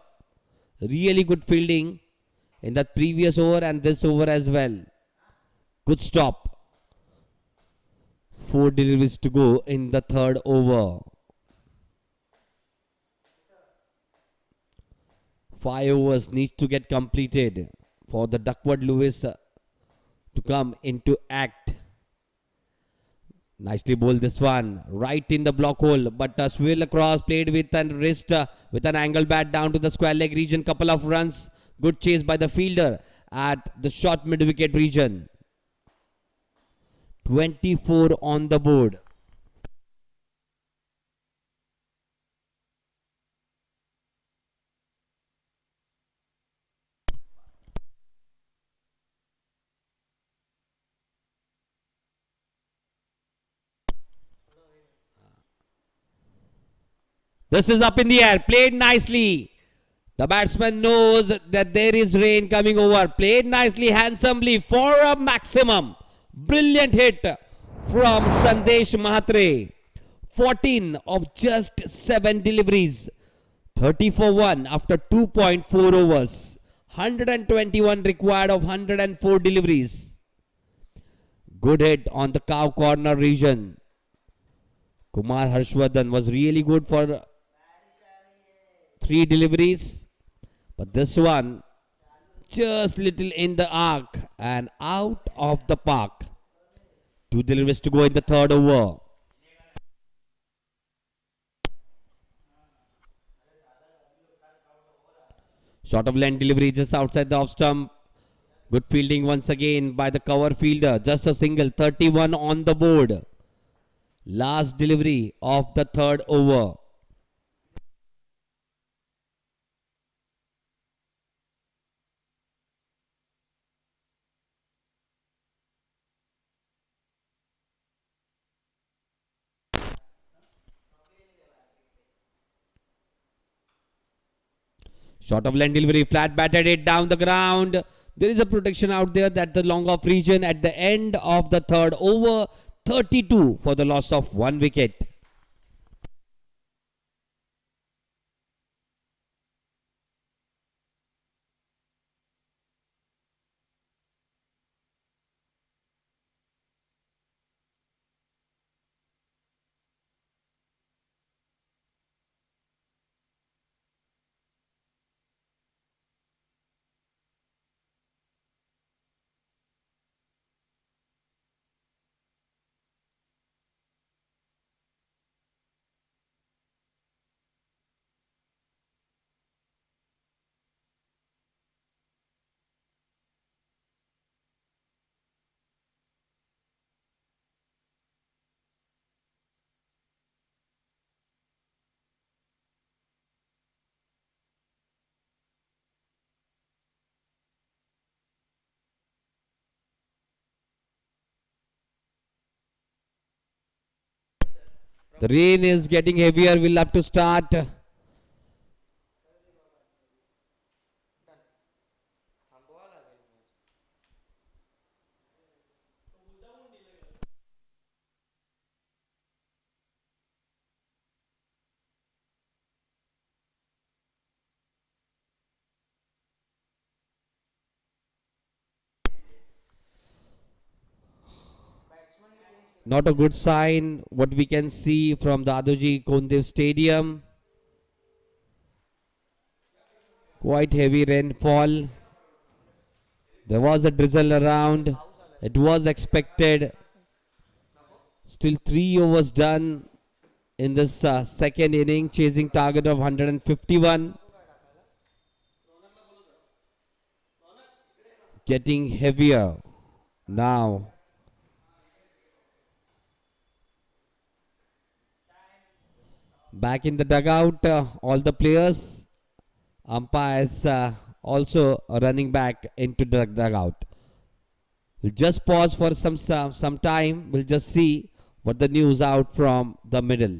Really good fielding in that previous over and this over as well. Good stop. 4 deliveries to go in the third over. 5 overs needs to get completed for the Duckworth Lewis to come into act. Nicely bowled this one, right in the block hole, but a swivel across, played with a wrist, with an angle bat down to the square leg region. Couple of runs, good chase by the fielder at the short mid wicket region. 24 on the board. This is up in the air, played nicely. The batsman knows that there is rain coming over. Played nicely, handsomely for a maximum. Brilliant hit from Sandesh Mhatre. 14 of just 7 deliveries. 30 for 1 after 2.4 overs. 121 required of 104 deliveries. Good hit on the cow corner region. Kumar Harshvardhan was really good for 3 deliveries. But this one just little in the arc and out of the park. 2 deliveries to go in the third over. Short of length delivery just outside the off stump. Good fielding once again by the cover fielder. Just a single. 31 on the board. Last delivery of the third over. Short of length delivery, flat batted it down the ground. There is a protection out there that the long off region at the end of the third over. 32 for the loss of 1 wicket. The rain is getting heavier. We'll have to start. Not a good sign. What we can see from the Adoji Kondev Stadium. Quite heavy rainfall. There was a drizzle around. It was expected. Still 3 overs done in this second inning. Chasing target of 151. Getting heavier now. Back in the dugout, all the players, umpires also running back into the dugout. We'll just pause for some time. We'll just see what the news out from the middle.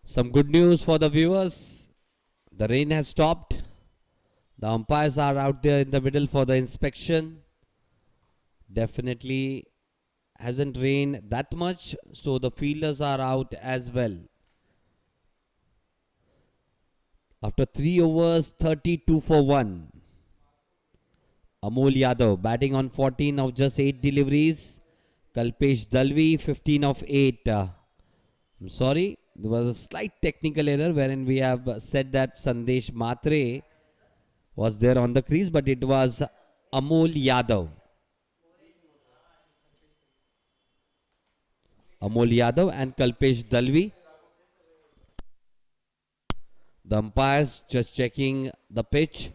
Some good news for the viewers. The rain has stopped. The umpires are out there in the middle for the inspection. Definitely hasn't rained that much, so the fielders are out as well. After 3 overs, 32 for 1. Amol Yadav batting on 14 of just 8 deliveries. Kalpesh Dalvi 15 of 8. I'm sorry, there was a slight technical error wherein we have said that Sandesh Matre was there on the crease, but it was Amol Yadav. Amol Yadav and Kalpesh Dalvi. The umpires just checking the pitch,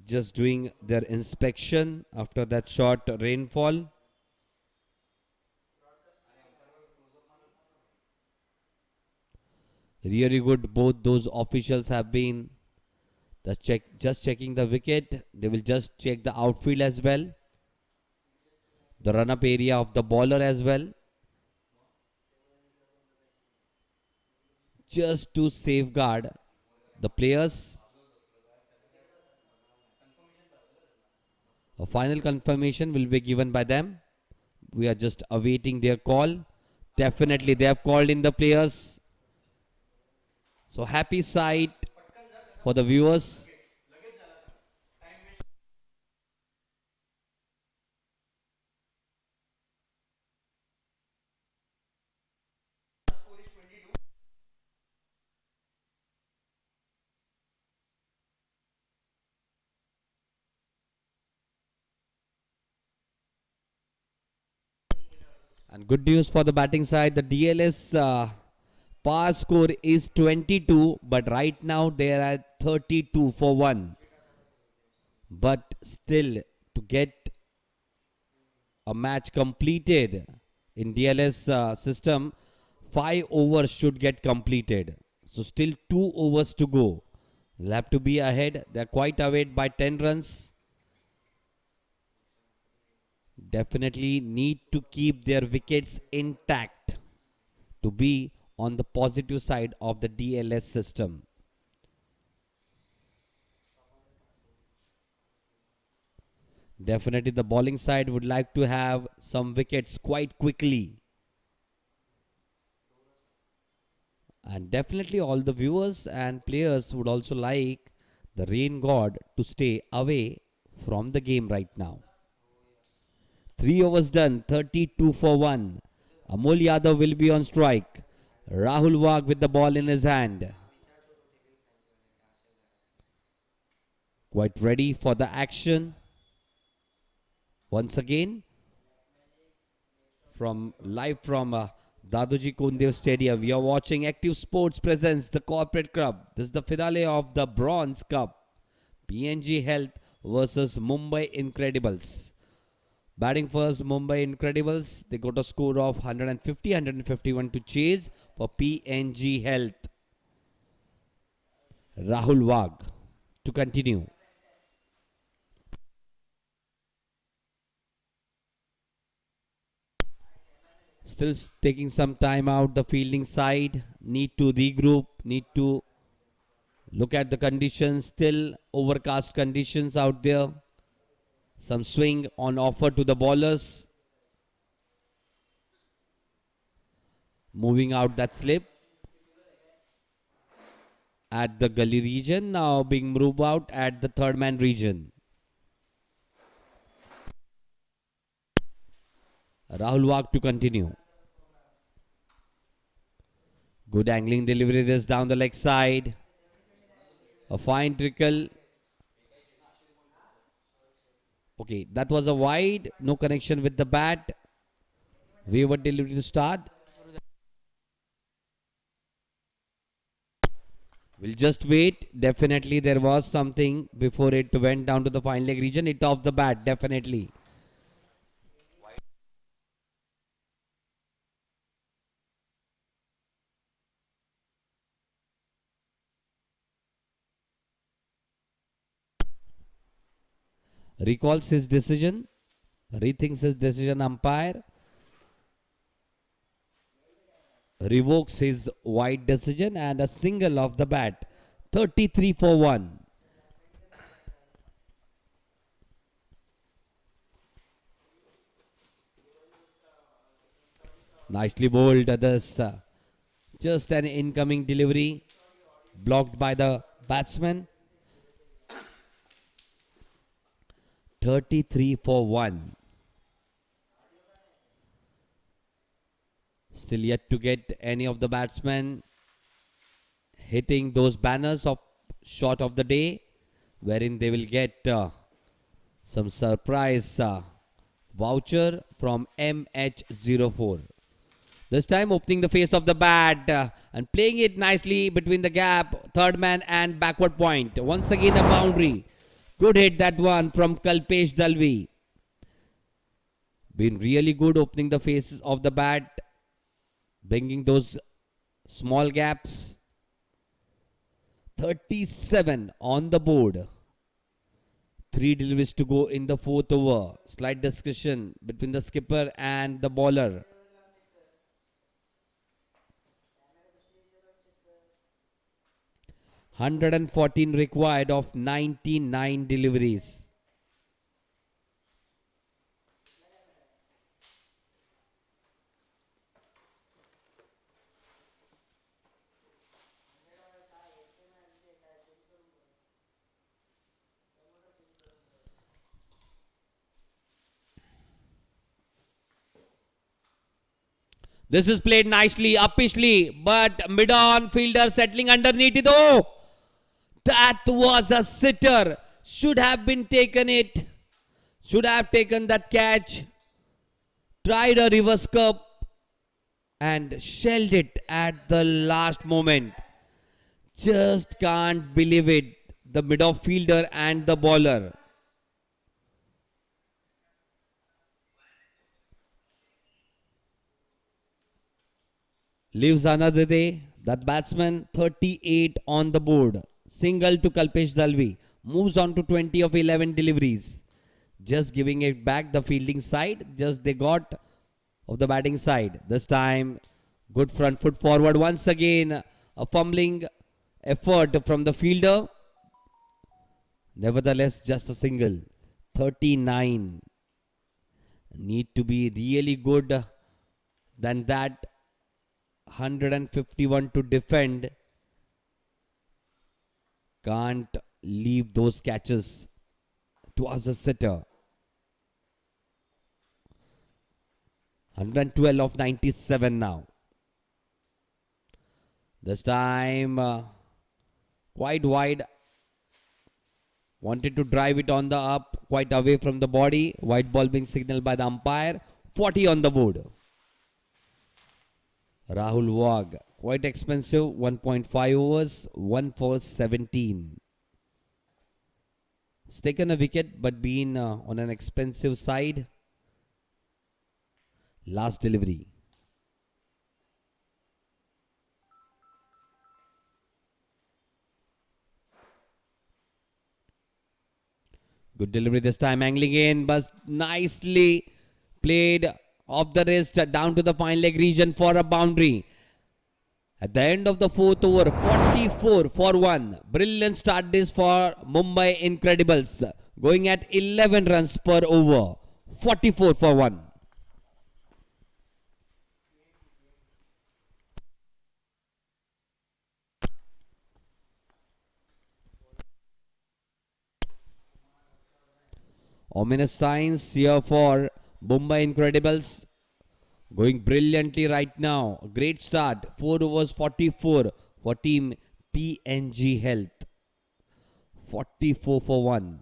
just doing their inspection after that short rainfall. Really good, both those officials have been just checking the wicket. They will just check the outfield as well, the run-up area of the bowler as well, just to safeguard the players. A final confirmation will be given by them. We are just awaiting their call. Definitely they have called in the players. So happy sight for the viewers. And good news for the batting side, the DLS power score is 22, but right now they are at 32 for 1. But still, to get a match completed in DLS system, 5 overs should get completed. So still 2 overs to go. They'll have to be ahead. They're quite ahead by 10 runs. Definitely need to keep their wickets intact to be on the positive side of the DLS system. Definitely the bowling side would like to have some wickets quite quickly. And definitely all the viewers and players would also like the rain god to stay away from the game right now. 3 overs done, 32 for 1. Amol Yadav will be on strike. Rahul Wagh with the ball in his hand. Quite ready for the action. Once again, live from Dadoji Kundev Stadium, we are watching Active Sports presents the Corporate Club. This is the finale of the Bronze Cup. PNG Health versus Mumbai Incredibles. Batting first, Mumbai Incredibles. They got a score of 150, 151 to chase for PNG Health. Rahul Wagh to continue. Still taking some time out, the fielding side. Need to regroup, need to look at the conditions. Still overcast conditions out there. Some swing on offer to the bowlers. Moving out that slip. At the gully region, now being moved out at the third man region. Rahul Wagh to continue. Good angling delivery this down the leg side. A fine trickle. Okay, that was a wide. No connection with the bat. Wayward delivery to start. We'll just wait. Definitely there was something before it went down to the fine leg region. It off the bat, definitely. Recalls his decision, rethinks his decision, umpire revokes his wide decision, and a single off the bat. 33 for 1. Nicely bowled. This just an incoming delivery blocked by the batsman. 33 for 1. Still yet to get any of the batsmen hitting those banners of shot of the day, wherein they will get some surprise voucher from MH04. This time opening the face of the bat and playing it nicely between the gap, third man and backward point. Once again a boundary. Good hit that one from Kalpesh Dalvi. Been really good opening the faces of the bat, bringing those small gaps. 37 on the board. 3 deliveries to go in the 4th over. Slight discussion between the skipper and the bowler. $114 required of 99 deliveries. This is played nicely, uppishly, but mid-on fielder settling underneath it. Oh, that was a sitter. Should have been taken it. Should have taken that catch. tried a reverse curve and shelled it at the last moment. Just can't believe it. The midfielder and the bowler. Lives another day. That batsman 38 on the board. Single to Kalpesh Dalvi. Moves on to 20 of 11 deliveries. Just giving it back the fielding side. Just they got of the batting side. This time good front foot forward once again. A fumbling effort from the fielder. Nevertheless just a single. 39. Need to be really good than that. 151 to defend. Can't leave those catches to us a sitter. 112 of 97 now. This time quite wide. Wanted to drive it on the up, quite away from the body. White ball being signaled by the umpire. 40 on the board. Rahul Wagh, quite expensive, 1.5 overs, 1 for 17. It's taken a wicket but been on an expensive side. Last delivery. Good delivery this time, angling in, but nicely played off the wrist down to the fine leg region for a boundary. At the end of the fourth over, 44 for 1. Brilliant start this for Mumbai Incredibles. Going at 11 runs per over. 44 for 1. Ominous signs here for Mumbai Incredibles. Going brilliantly right now. Great start. 4 overs 44 for team PNG Health. 44 for 1.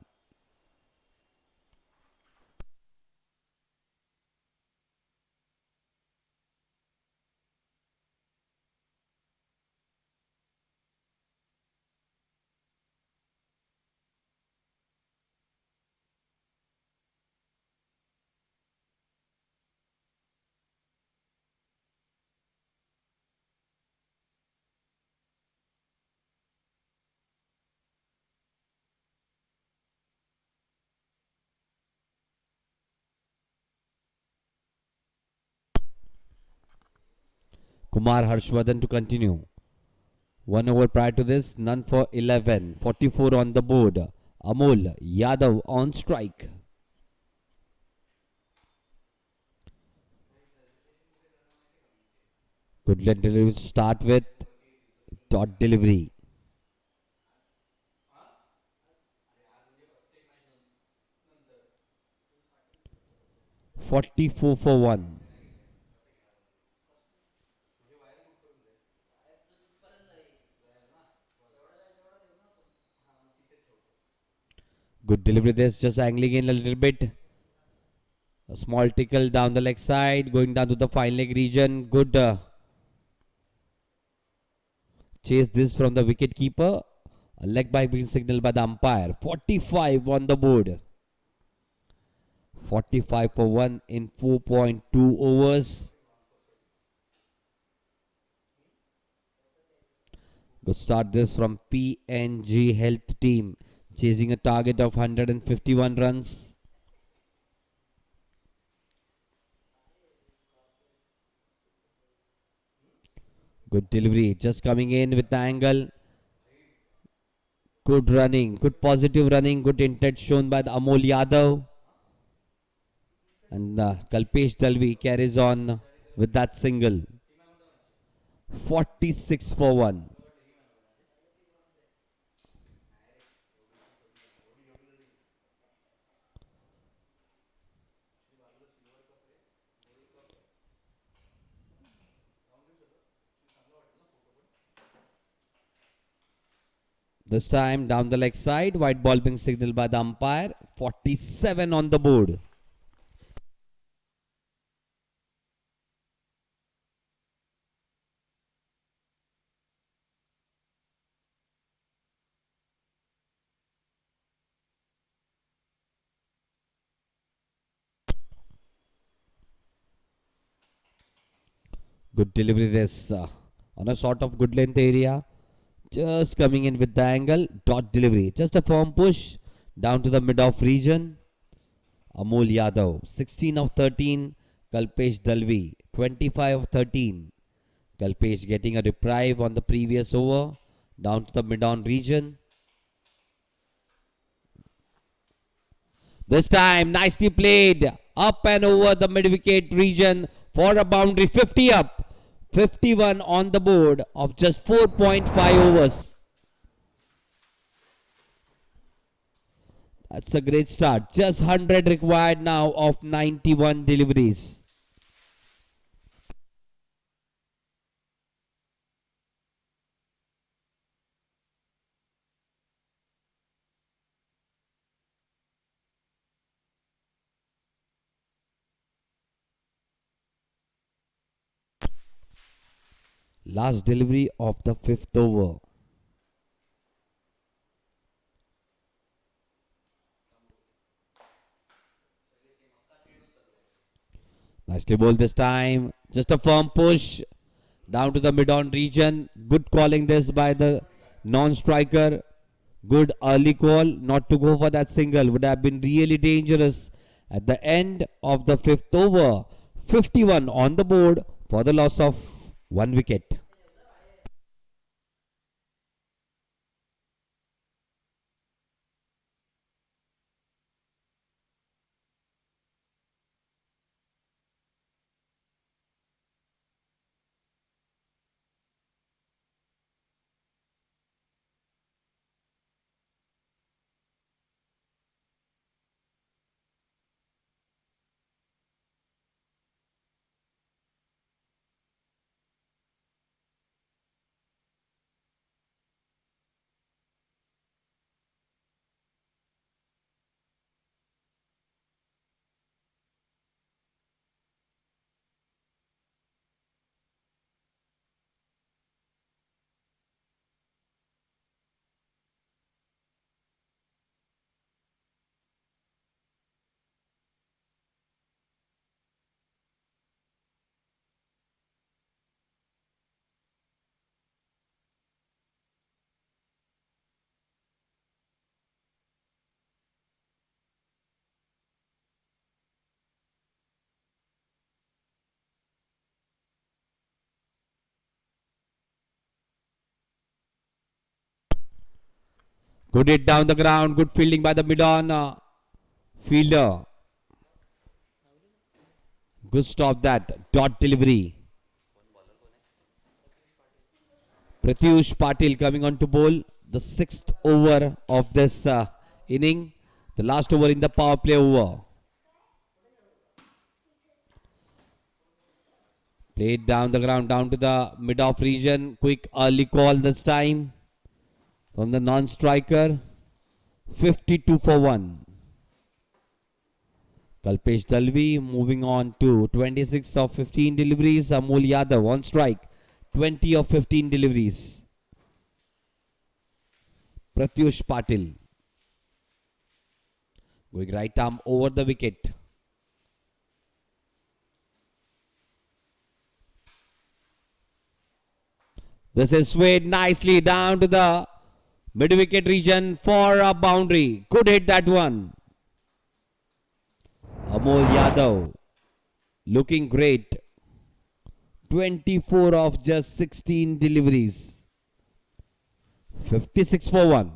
Kumar Harshvardhan to continue. 1 over prior to this, none for 11. 44 on the board. Amol Yadav on strike. Good delivery to start with. Dot delivery. 44 for 1. Good delivery there, just angling in a little bit. A small tickle down the leg side, going down to the fine leg region. Good chase this from the wicket keeper. A leg bite being signaled by the umpire. 45 on the board. 45 for 1 in 4.2 overs. Good start this from PNG Health team. Chasing a target of 151 runs. Good delivery, just coming in with the angle. Good running, good positive running, good intent shown by the Amol Yadav. And Kalpesh Dalvi carries on with that single. 46 for 1. This time down the leg side, white ball being signaled by the umpire. 47 on the board. Good delivery this on a sort of good length area. Just coming in with the angle. Dot delivery. Just a firm push down to the mid-off region. Amol Yadav, 16 of 13. Kalpesh Dalvi, 25 of 13. Kalpesh getting a reprieve on the previous over. Down to the mid-on region. This time, nicely played. Up and over the mid-wicket region for a boundary. 50 up. 51 on the board of just 4.5 overs. That's a great start. Just 100 required now of 91 deliveries. Last delivery of the fifth over. Nicely bowled this time. Just a firm push down to the mid-on region. Good calling this by the non-striker. Good early call. Not to go for that single would have been really dangerous. At the end of the fifth over, 51 on the board for the loss of 1 wicket. Good hit down the ground. Good fielding by the mid-on fielder. Good stop that. Dot delivery. Pratyush Patil coming on to bowl the sixth over of this inning. The last over in the power play over. Played down the ground, down to the mid-off region. Quick early call this time from the non-striker. 52 for 1. Kalpesh Dalvi moving on to 26 of 15 deliveries. Amol Yadav on strike. 20 of 15 deliveries. Pratyush Patil going right arm over the wicket. This is swayed nicely down to the mid-wicket region for a boundary. Good hit that one. Amol Yadav looking great. 24 of just 16 deliveries. 56 for 1.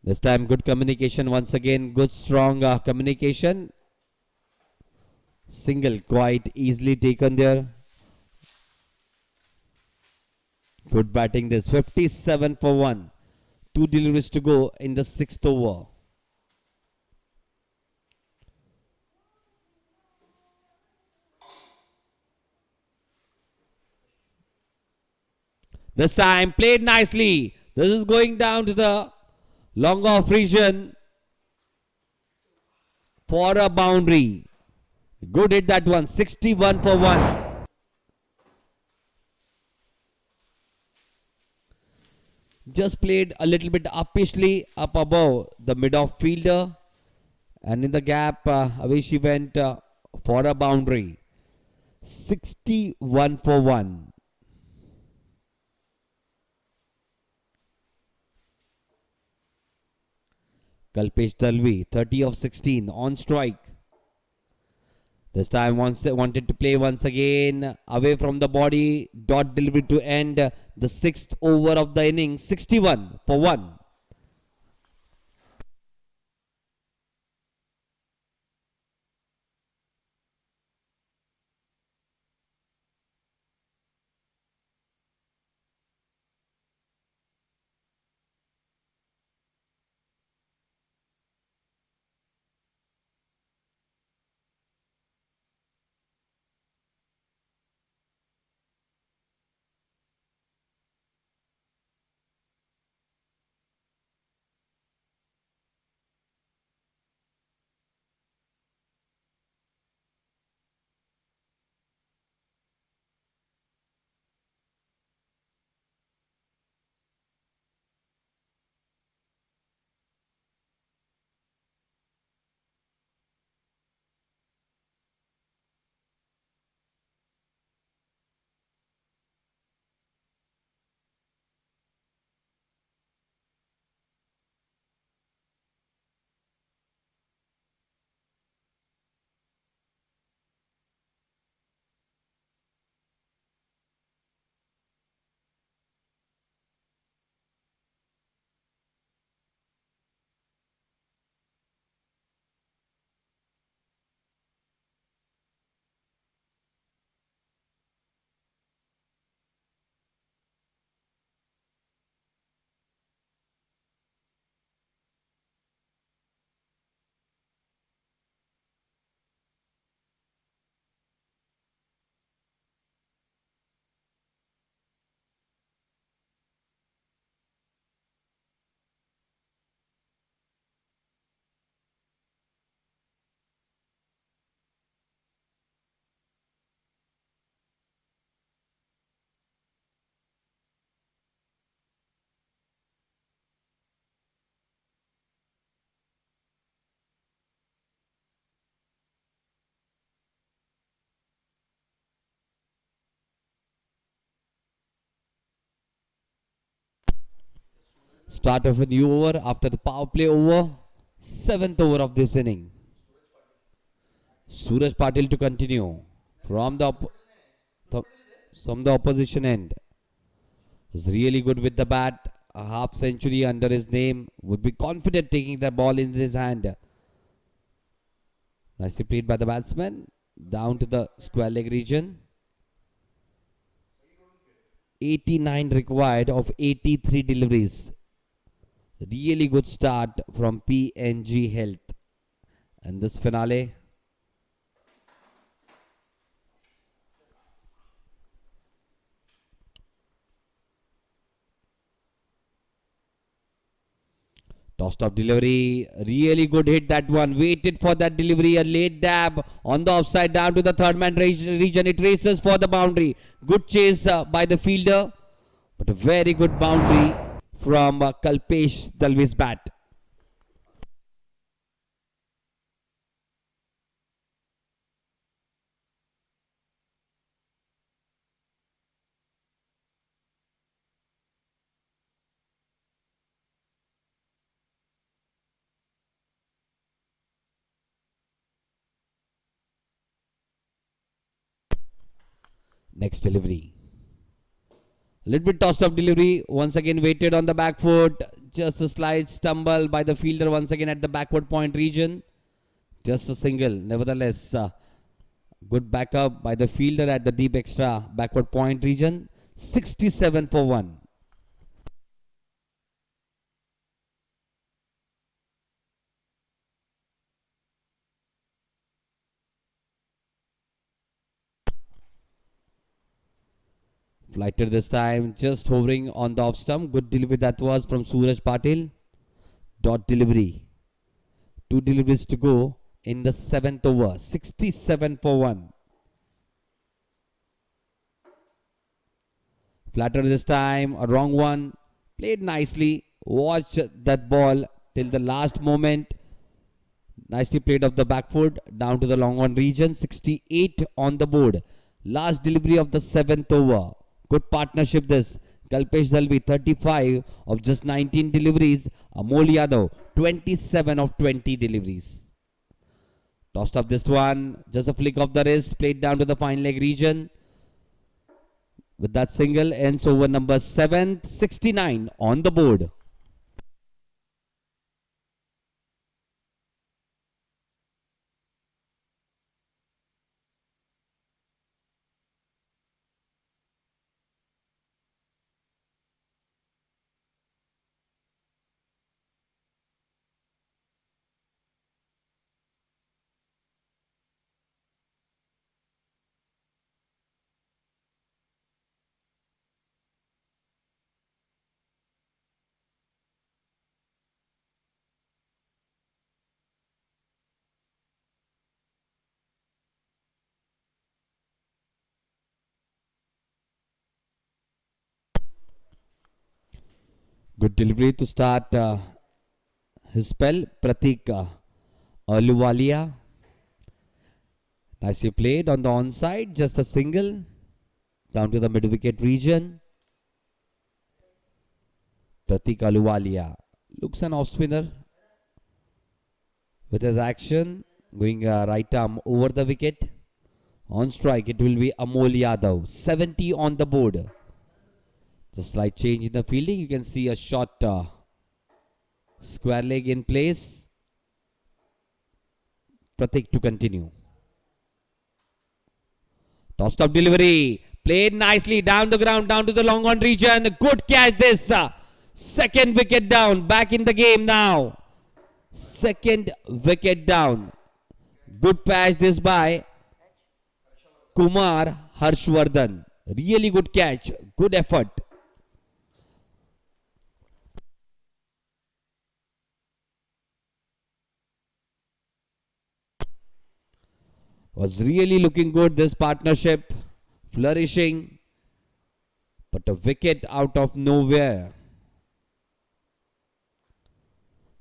This time good communication once again. Good strong communication. Single quite easily taken there. Good batting this. 57 for 1. 2 deliveries to go in the sixth over. This time played nicely. This is going down to the long off region for a boundary. Good hit that one. 61 for 1. Just played a little bit uppishly up above the mid-off fielder. And in the gap, away she went for a boundary. 61 for 1. Kalpesh Dalvi, 30 of 16 on strike. This time wanted to play once again away from the body. Dot delivery to end the 6th over of the inning. 61 for 1. Start of a new over after the power play over. 7th over of this inning. Suraj Patil to continue from from the opposition end. Was really good with the bat. A half century under his name. Would be confident taking the ball in his hand. Nicely played by the batsman. Down to the square leg region. 89 required of 83 deliveries. Really good start from PNG Health. And this finale. Tossed off delivery. Really good hit that one. Waited for that delivery. A late dab on the offside down to the third man region. It races for the boundary. Good chase by the fielder. But a very good boundary from Kalpesh Dalvi's bat. Next delivery. A little bit tossed off delivery. Once again waited on the back foot. Just a slight stumble by the fielder once again at the backward point region. Just a single. Nevertheless, good backup by the fielder at the deep extra backward point region. 67 for 1. Flighter this time, just hovering on the off stump. Good delivery that was from Suraj Patil. Dot delivery. Two deliveries to go in the 7th over. 67 for 1. Flatter this time, a wrong one. Played nicely. Watch that ball till the last moment. Nicely played off the back foot down to the long on region. 68 on the board. Last delivery of the 7th over. Good partnership this. Kalpesh Dalvi 35 of just 19 deliveries. Amol Yadav 27 of 20 deliveries. Tossed up this one. Just a flick of the wrist. Played down to the fine leg region. With that single ends over number 7. 69 on the board. Good delivery to start his spell. Pratik Ahluwalia. Nicely played on the onside. Just a single. Down to the mid wicket region. Pratik Ahluwalia. Looks an off spinner. With his action. Going right arm over the wicket. On strike it will be Amol Yadav. 70 on the board. Just slight change in the fielding. You can see a short square leg in place. Pratik to continue. Tossed up delivery. Played nicely down the ground, down to the long on region. Good catch this. Second wicket down. Back in the game now. Second wicket down. Good patch this by Kumar Harshvardhan. Really good catch. Good effort. Was really looking good, this partnership, flourishing, but a wicket out of nowhere.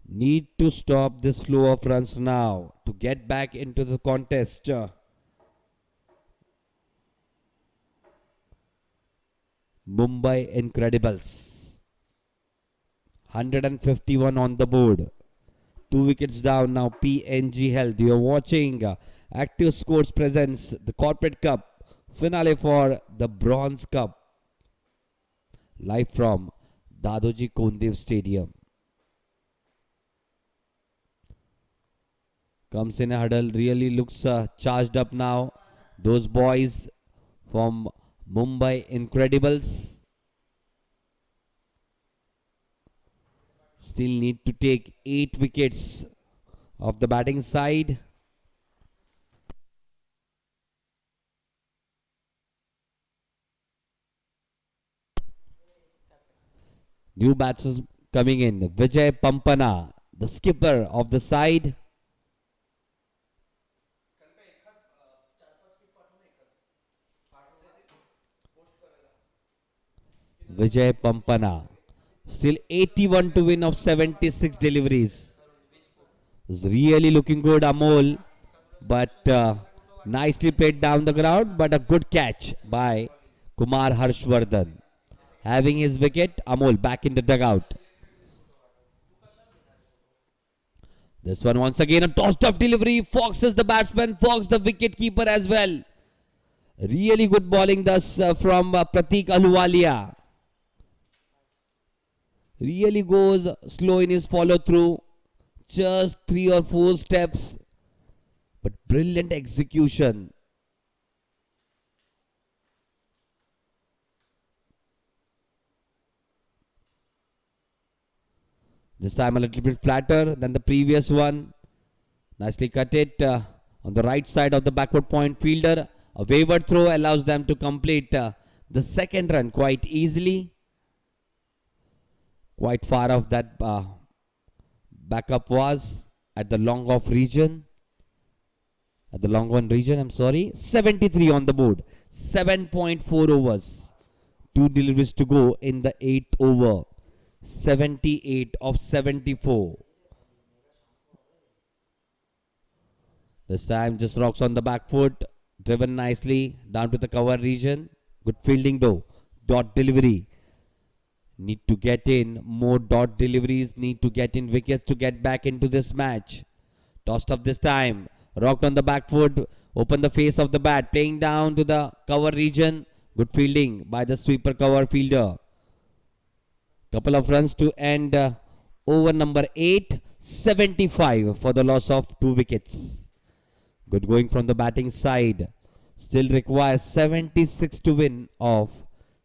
Need to stop this flow of runs now to get back into the contest. Mumbai Incredibles. 151 on the board. 2 wickets down now. PNG Health. You are watching Active Sports presents the Corporate Cup finale for the Bronze Cup. Live from Dadoji Kondev Stadium. Comes in a huddle. Really looks charged up now. Those boys from Mumbai Incredibles. Still need to take 8 wickets of the batting side. New batsmen coming in. Vijay Pampana, the skipper of the side. Vijay Pampana. Still 81 to win of 76 deliveries. Is really looking good, Amol. But nicely played down the ground. But a good catch by Kumar Harshvardhan. Having his wicket, Amol back in the dugout. This one once again a tossed up delivery. Fox is the batsman. Fox the wicket keeper as well. Really good bowling thus from Pratik Ahluwalia. Really goes slow in his follow through. Just 3 or 4 steps. But brilliant execution. This time a little bit flatter than the previous one. Nicely cut it on the right side of the backward point fielder. A wayward throw allows them to complete the the second run quite easily. Quite far off that backup was at the long off region. At the long on region, I'm sorry. 73 on the board. 7.4 overs. 2 deliveries to go in the 8th over. 78 of 74. This time just rocks on the back foot. Driven nicely down to the cover region. Good fielding though. Dot delivery. Need to get in more dot deliveries. Need to get in wickets to get back into this match. Tossed up this time. Rocked on the back foot. Open the face of the bat. Playing down to the cover region. Good fielding by the sweeper cover fielder. Couple of runs to end over number 8. 75 for the loss of 2 wickets. Good going from the batting side. Still requires 76 to win of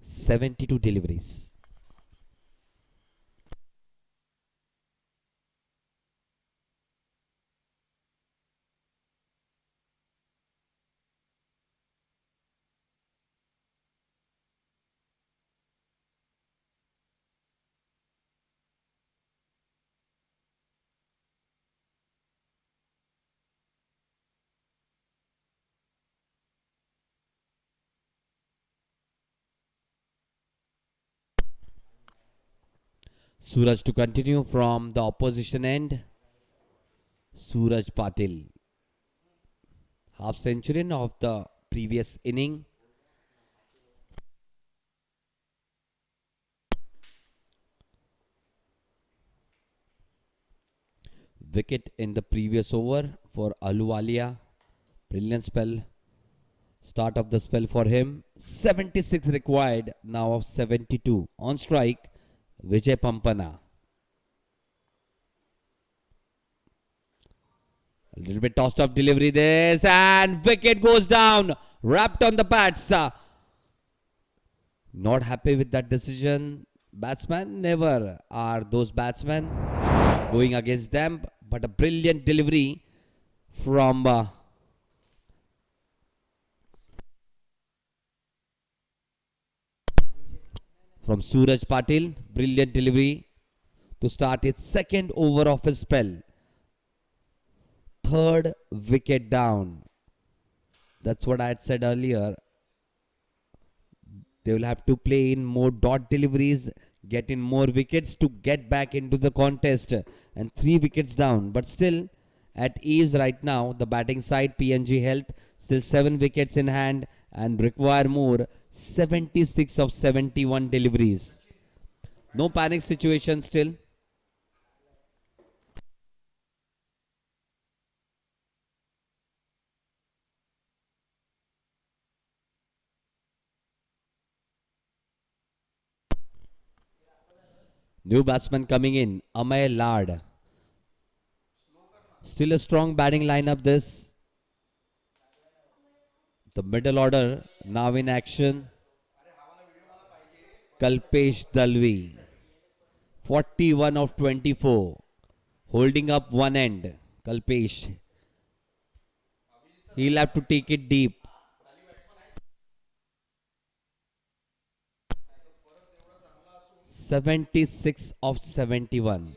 72 deliveries. Suraj to continue from the opposition end. Suraj Patil. Half centurion of the previous inning. Wicket in the previous over for Ahluwalia. Brilliant spell. Start of the spell for him. 76 required now of 72. On strike, Vijay Pampana. A little bit tossed off delivery this, and wicket goes down. Wrapped on the pads. Not happy with that decision. Batsman, never are those batsmen going against them. But a brilliant delivery from Suraj Patil. Brilliant delivery to start his second over of his spell. Third wicket down. That's what I had said earlier. They will have to play in more dot deliveries, get in more wickets to get back into the contest. And 3 wickets down. But still at ease right now. The batting side, PNG Health, still 7 wickets in hand and require more. 76 of 71 deliveries. No panic situation still. New batsman coming in, Amay Lad. Still a strong batting lineup this. The middle order now in action. Kalpesh Dalvi. 41 of 24. Holding up one end. Kalpesh. He'll have to take it deep. "76 of 71.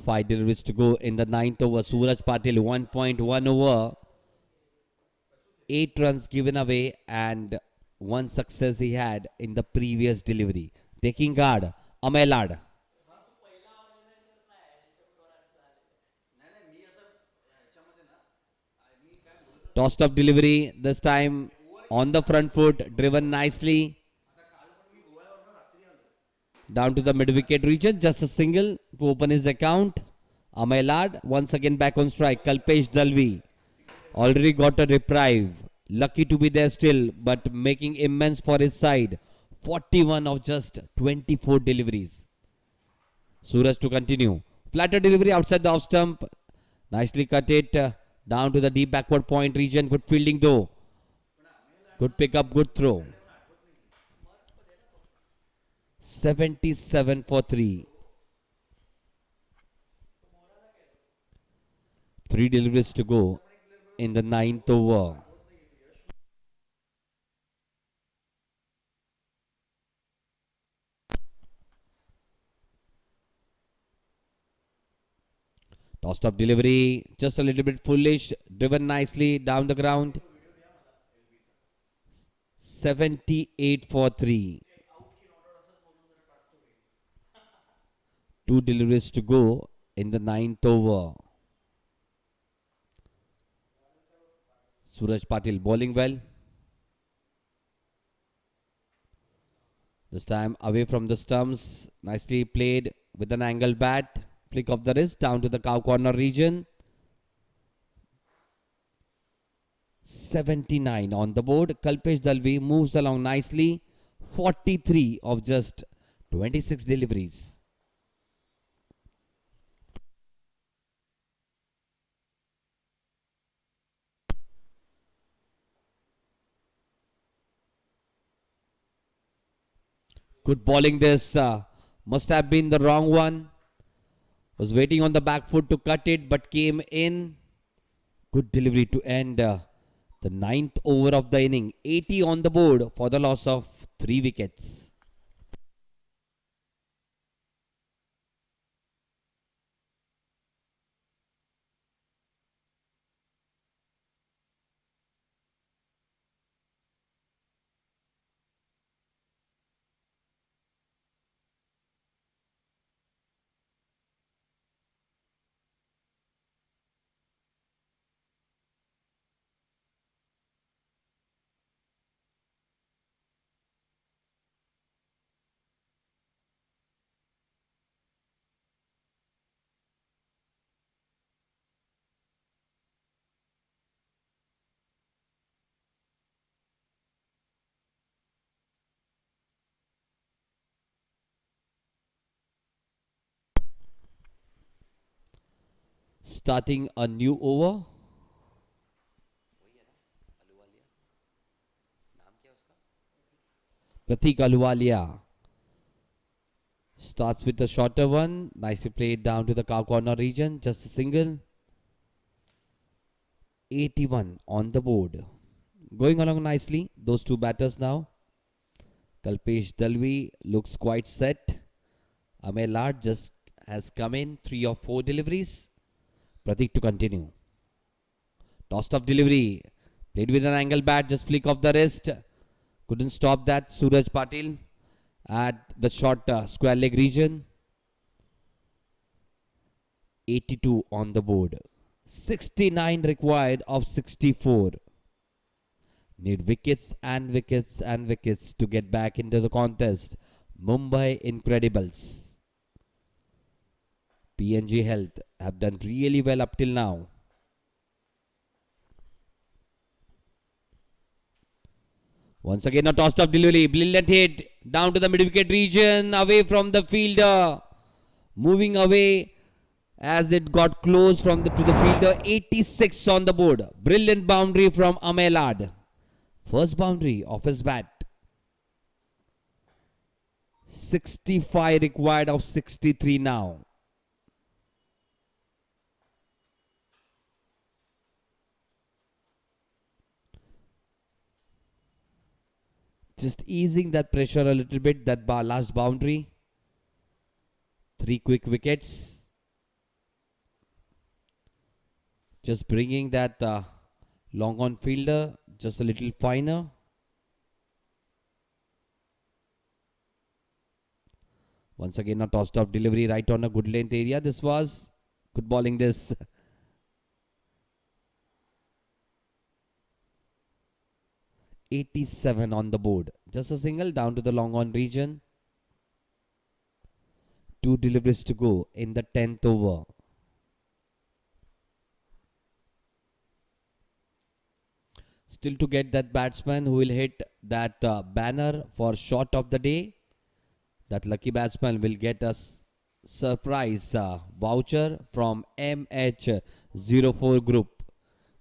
Five deliveries to go in the 9th over. Suraj Patil 1.1 over. 8 runs given away and 1 success he had in the previous delivery. Taking guard, Amay Lad. Tossed up delivery, this time on the front foot, driven nicely. Down to the mid-wicket region, just a single to open his account. Amay Lad once again back on strike. Kalpesh Dalvi already got a reprieve. Lucky to be there still, but making immense for his side. 41 of just 24 deliveries. Suraj to continue. Flatter delivery outside the off stump. Nicely cut it down to the deep backward point region. Good fielding though. Good pick up, good throw. 77 for 3. Three deliveries to go in the ninth over. Tossed up delivery, just a little bit foolish, driven nicely down the ground. 78 for 3. Two deliveries to go in the ninth over. Suraj Patil bowling well. This time away from the stumps. Nicely played with an angle bat. Flick of the wrist down to the cow corner region. 79 on the board. Kalpesh Dalvi moves along nicely. 43 of just 26 deliveries. Good bowling this. Must have been the wrong one. Was waiting on the back foot to cut it but came in. Good delivery to end the ninth over of the inning. 80 on the board for the loss of 3 wickets. Starting a new over. Pratik Aluwalia starts with a shorter one. Nicely played down to the cow corner region. Just a single. 81 on the board. Going along nicely. Those two batters now. Kalpesh Dalvi looks quite set. Amel Lard just has come in. 3 or 4 deliveries. Pratik to continue. Tossed up delivery. Played with an angle bat. Just flick of the wrist. Couldn't stop that. Suraj Patil at the short square leg region. 82 on the board. 69 required of 64. Need wickets and wickets and wickets to get back into the contest. Mumbai Incredibles. PNG Health have done really well up till now. Once again a tossed up delivery. Brilliant hit down to the mid wicket region. Away from the fielder. Moving away as it got close from to the fielder. 86 on the board. Brilliant boundary from Amelad. First boundary of his bat. 65 required of 63 now. Just easing that pressure a little bit. That last boundary. 3 quick wickets. Just bringing that long on fielder just a little finer. Once again a tossed off delivery right on a good length area. This was good bowling this. 87 on the board. Just a single down to the long on region. 2 deliveries to go in the 10th over. Still to get that batsman who will hit that banner for shot of the day. That lucky batsman will get us surprise voucher from MH04 group.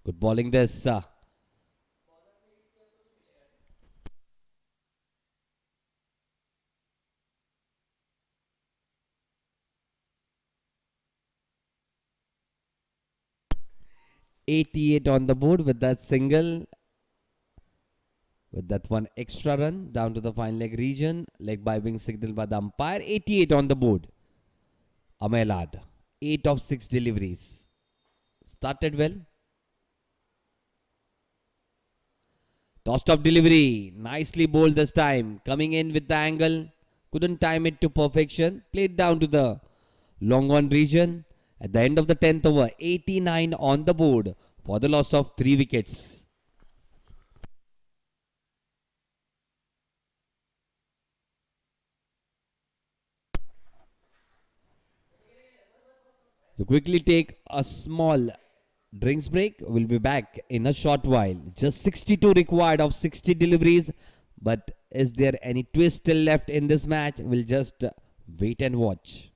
Good bowling this. 88 on the board with that single, with that one extra run down to the fine leg region. Leg by being signaled by the umpire. 88 on the board. Amelad, 8 of 6 deliveries. Started well. Tossed up delivery. Nicely bowled this time. Coming in with the angle. Couldn't time it to perfection. Played down to the long on region. At the end of the 10th over, 89 on the board for the loss of 3 wickets. To quickly take a small drinks break. We'll be back in a short while. Just 62 required of 60 deliveries. But is there any twist still left in this match? We'll just wait and watch.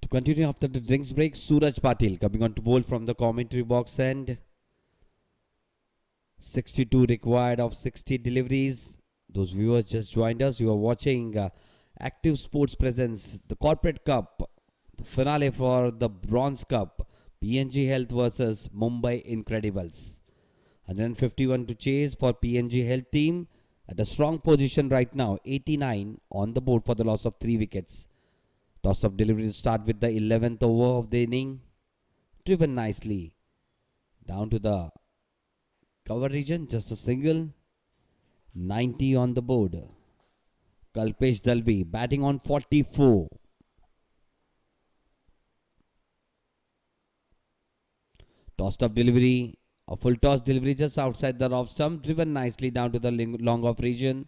To continue after the drinks break, Suraj Patil coming on to bowl from the commentary box and 62 required of 60 deliveries. Those viewers just joined us. You are watching Active Sports Presents, the Corporate Cup, the finale for the Bronze Cup, PNG Health versus Mumbai Incredibles. 151 to chase for PNG Health team at a strong position right now. 89 on the board for the loss of 3 wickets. Toss of delivery to start with the 11th over of the inning. Driven nicely down to the cover region. Just a single. 90 on the board. Kalpesh Dalvi batting on 44. Tossed up delivery. A full toss delivery just outside the off stump. Driven nicely down to the long off region.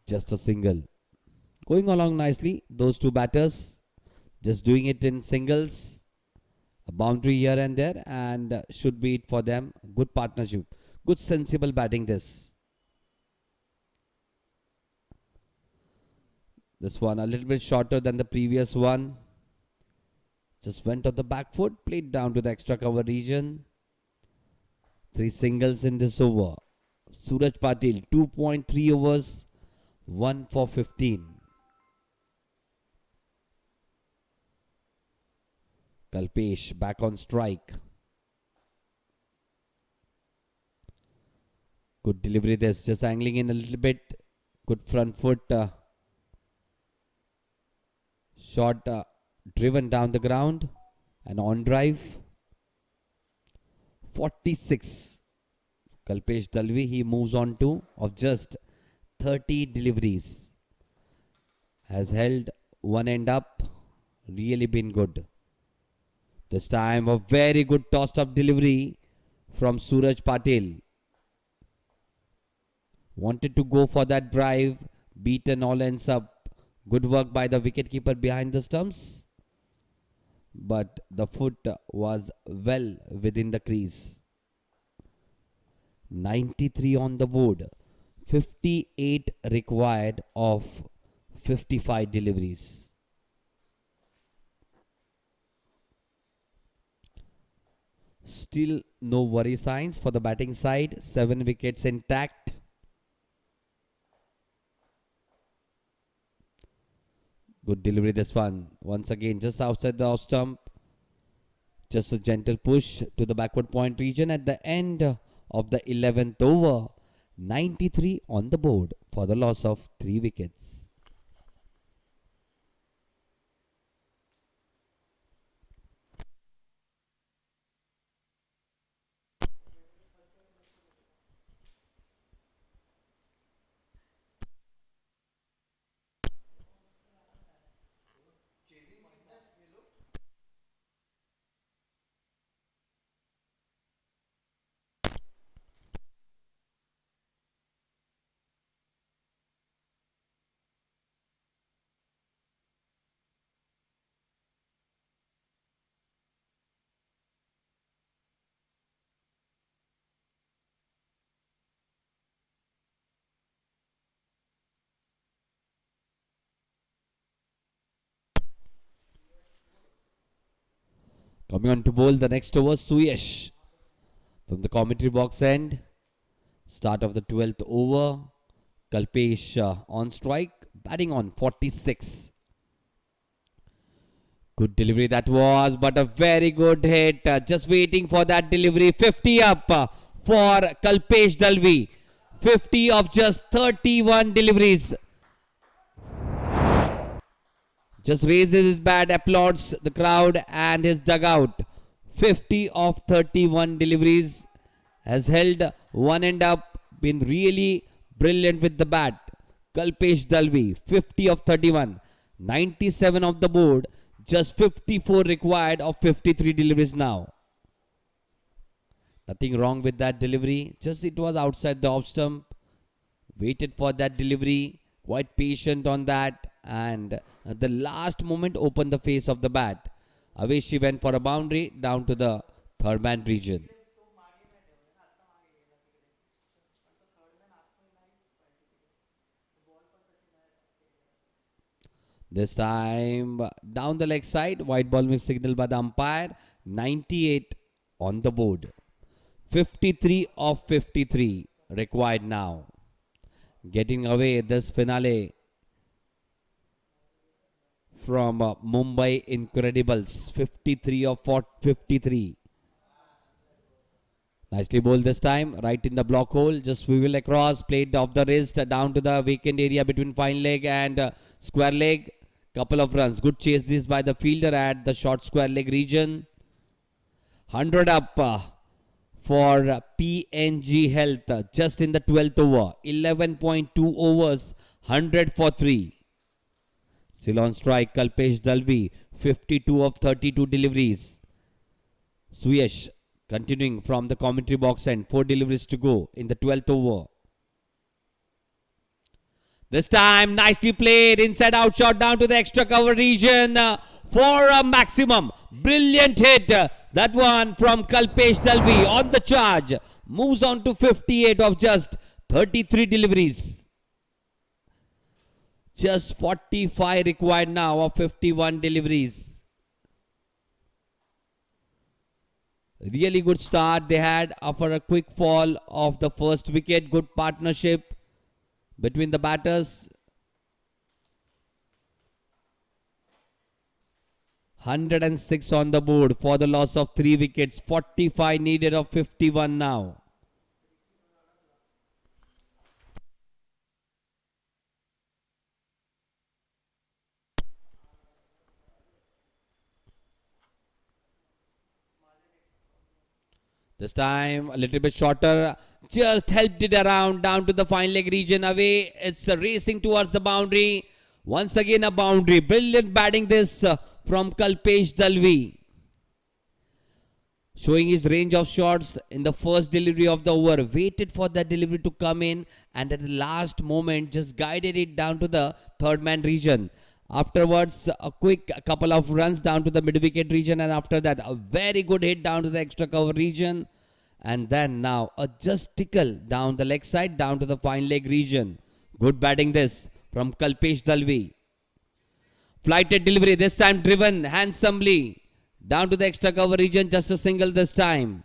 Just a single. Going along nicely. Those two batters just doing it in singles. A boundary here and there, and should be it for them. Good partnership. Good sensible batting this. This one a little bit shorter than the previous one. Just went on the back foot, played down to the extra cover region. 3 singles in this over. Suraj Patil, 2.3 overs, 1 for 15. Kalpesh back on strike. Good delivery this, just angling in a little bit. Good front foot. Shot driven down the ground and on drive. 46. Kalpesh Dalvi, he moves on to of just 30 deliveries. Has held one end up. Really been good. This time a very good tossed up delivery from Suraj Patil. Wanted to go for that drive. Beaten all ends up. Good work by the wicketkeeper behind the stumps. But the foot was well within the crease. 93 on the board. 58 required of 55 deliveries. Still no worry signs for the batting side. 7 wickets intact. Good delivery this one. Once again just outside the off stump. Just a gentle push to the backward point region at the end of the 11th over. 93 on the board for the loss of 3 wickets. Coming on to bowl the next over, Suyesh from the commentary box end. Start of the 12th over. Kalpesh on strike, batting on 46. Good delivery that was, but a very good hit. Just waiting for that delivery. 50 up for Kalpesh Dalvi. 50 of just 31 deliveries. Just raises his bat, applauds the crowd and his dugout. 50 of 31 deliveries. Has held one end up. Been really brilliant with the bat. Kalpesh Dalvi, 50 of 31. 97 of the board. Just 54 required of 53 deliveries now. Nothing wrong with that delivery. Just it was outside the off stump. Waited for that delivery. Quite patient on that. And at the last moment opened the face of the bat. Away she went for a boundary down to the third man region. This time down the leg side, white ball mix signal by the umpire. 98 on the board. 53 of 53 required now. Getting away this finale from Mumbai Incredibles. 53 of 53. Nicely bowled this time, right in the block hole. Just swivel across, played off the wrist, down to the vacant area between fine leg and square leg. Couple of runs. Good chase this by the fielder at the short square leg region. 100 up for PNG Health just in the 12th over. 11.2 overs, 100 for 3. Still on strike, Kalpesh Dalvi. 52 of 32 deliveries. Suyesh continuing from the commentary box end. 4 deliveries to go in the 12th over. This time nicely played, inside out shot down to the extra cover region. for a maximum. Brilliant hit. That one from Kalpesh Dalvi on the charge. Moves on to 58 of just 33 deliveries. Just 45 required now of 51 deliveries. Really good start they had after a quick fall of the first wicket. Good partnership between the batters. 106 on the board for the loss of 3 wickets. 45 needed of 51 now. This time a little bit shorter. Just helped it around down to the fine leg region. Away. It's racing towards the boundary. Once again a boundary. Brilliant batting this from Kalpesh Dalvi. Showing his range of shots in the first delivery of the over. Waited for that delivery to come in and at the last moment just guided it down to the third man region. Afterwards, a quick couple of runs down to the mid-wicket region, and after that, a very good hit down to the extra cover region. And then now, a just tickle down the leg side, down to the fine leg region. Good batting this from Kalpesh Dalvi. Flighted delivery, this time driven handsomely down to the extra cover region, just a single this time.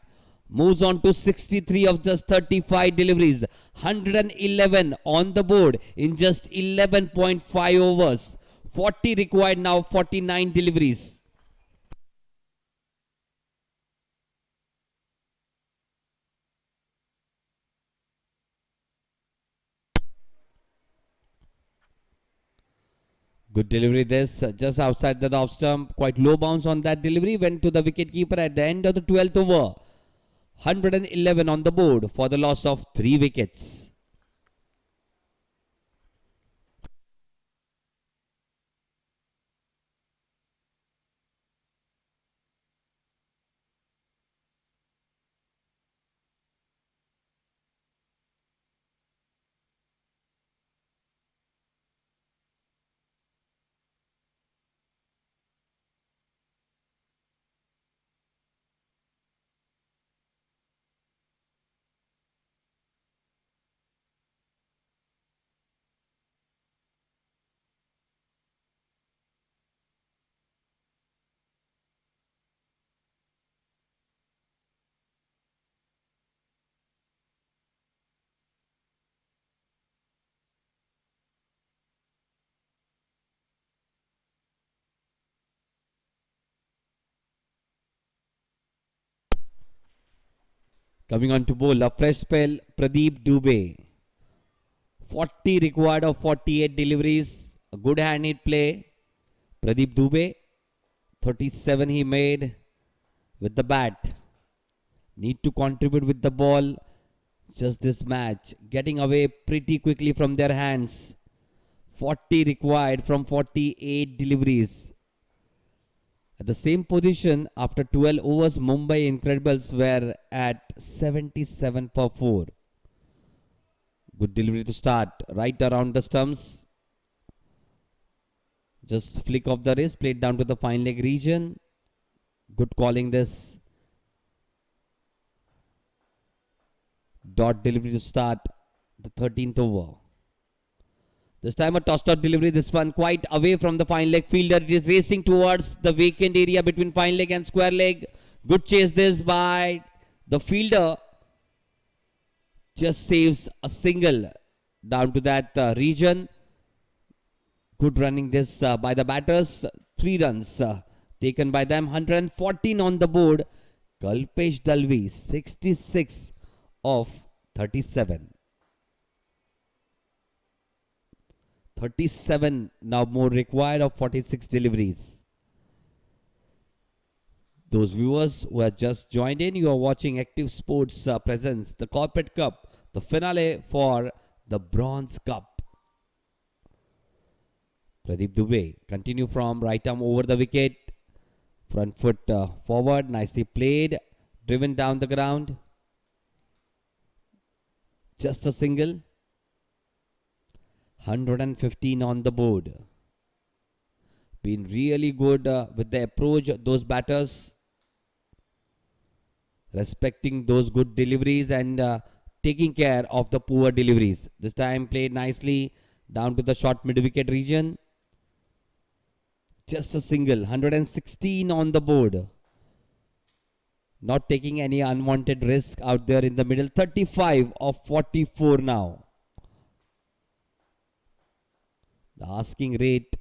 Moves on to 63 of just 35 deliveries. 111 on the board in just 11.5 overs. 40 required now, 49 deliveries. Good delivery this, just outside the off stump. Quite low bounce on that delivery. Went to the wicket keeper at the end of the 12th over. 111 on the board for the loss of 3 wickets. Coming on to bowl, a fresh spell, Pradeep Dubey. 40 required of 48 deliveries. A good hand hit play. Pradeep Dubey, 37 he made with the bat. Need to contribute with the ball. Just this match. Getting away pretty quickly from their hands. 40 required from 48 deliveries. At the same position, after 12 overs, Mumbai Incredibles were at 77 for 4. Good delivery to start, right around the stumps. Just flick of the wrist, played down to the fine leg region. Good calling this. Dot delivery to start the 13th over. This time a tossed-out delivery, this one quite away from the fine leg fielder. It is racing towards the vacant area between fine leg and square leg. Good chase this by the fielder. Just saves a single down to that region. Good running this by the batters. 3 runs taken by them. 114 on the board. Kalpesh Dalvi, 66 of 37. 37 now more required of 46 deliveries. Those viewers who have just joined in, you are watching Active Sports presents the Corporate Cup, the finale for the Bronze Cup. Pradeep Dubey continue from right arm over the wicket. Front foot forward, nicely played, driven down the ground. Just a single. 115 on the board. Been really good with the approach, those batters, respecting those good deliveries and taking care of the poor deliveries. This time played nicely down to the short mid-wicket region. Just a single, 116 on the board. Not taking any unwanted risk out there in the middle. 35 of 44 now. The asking rate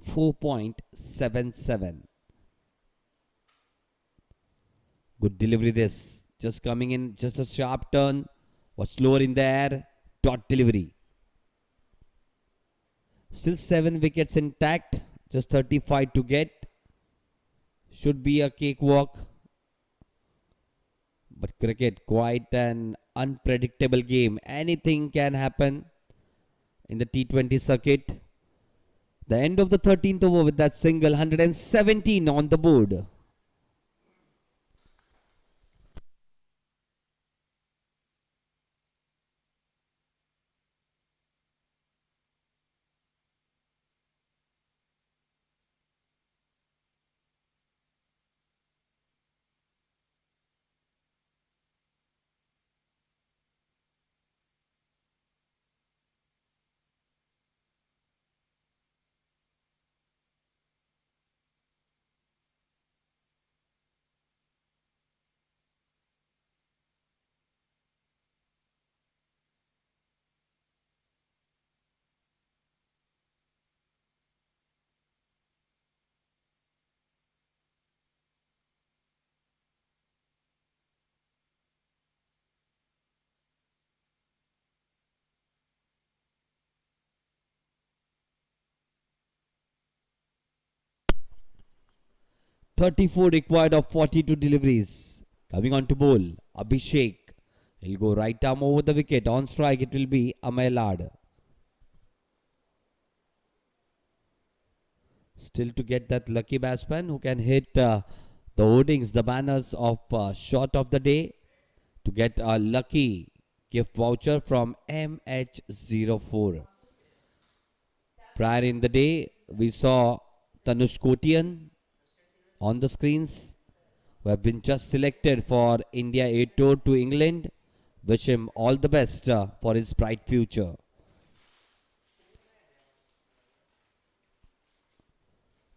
4.77. Good delivery this. Just coming in, just a sharp turn. Was slower in the air. Dot delivery. Still 7 wickets intact. Just 35 to get. Should be a cakewalk. But cricket, quite an unpredictable game. Anything can happen in the T20 circuit. The end of the 13th over with that single, 117 on the board. .34 required of 42 deliveries. Coming on to bowl, Abhishek. He'll go right arm over the wicket. On strike, it will be Amelad. Still to get that lucky batsman who can hit the hoardings, the banners of shot of the day to get a lucky gift voucher from MH04. Prior in the day, we saw Tanush Kotian on the screens, who have been just selected for India A tour to England. Wish him all the best for his bright future.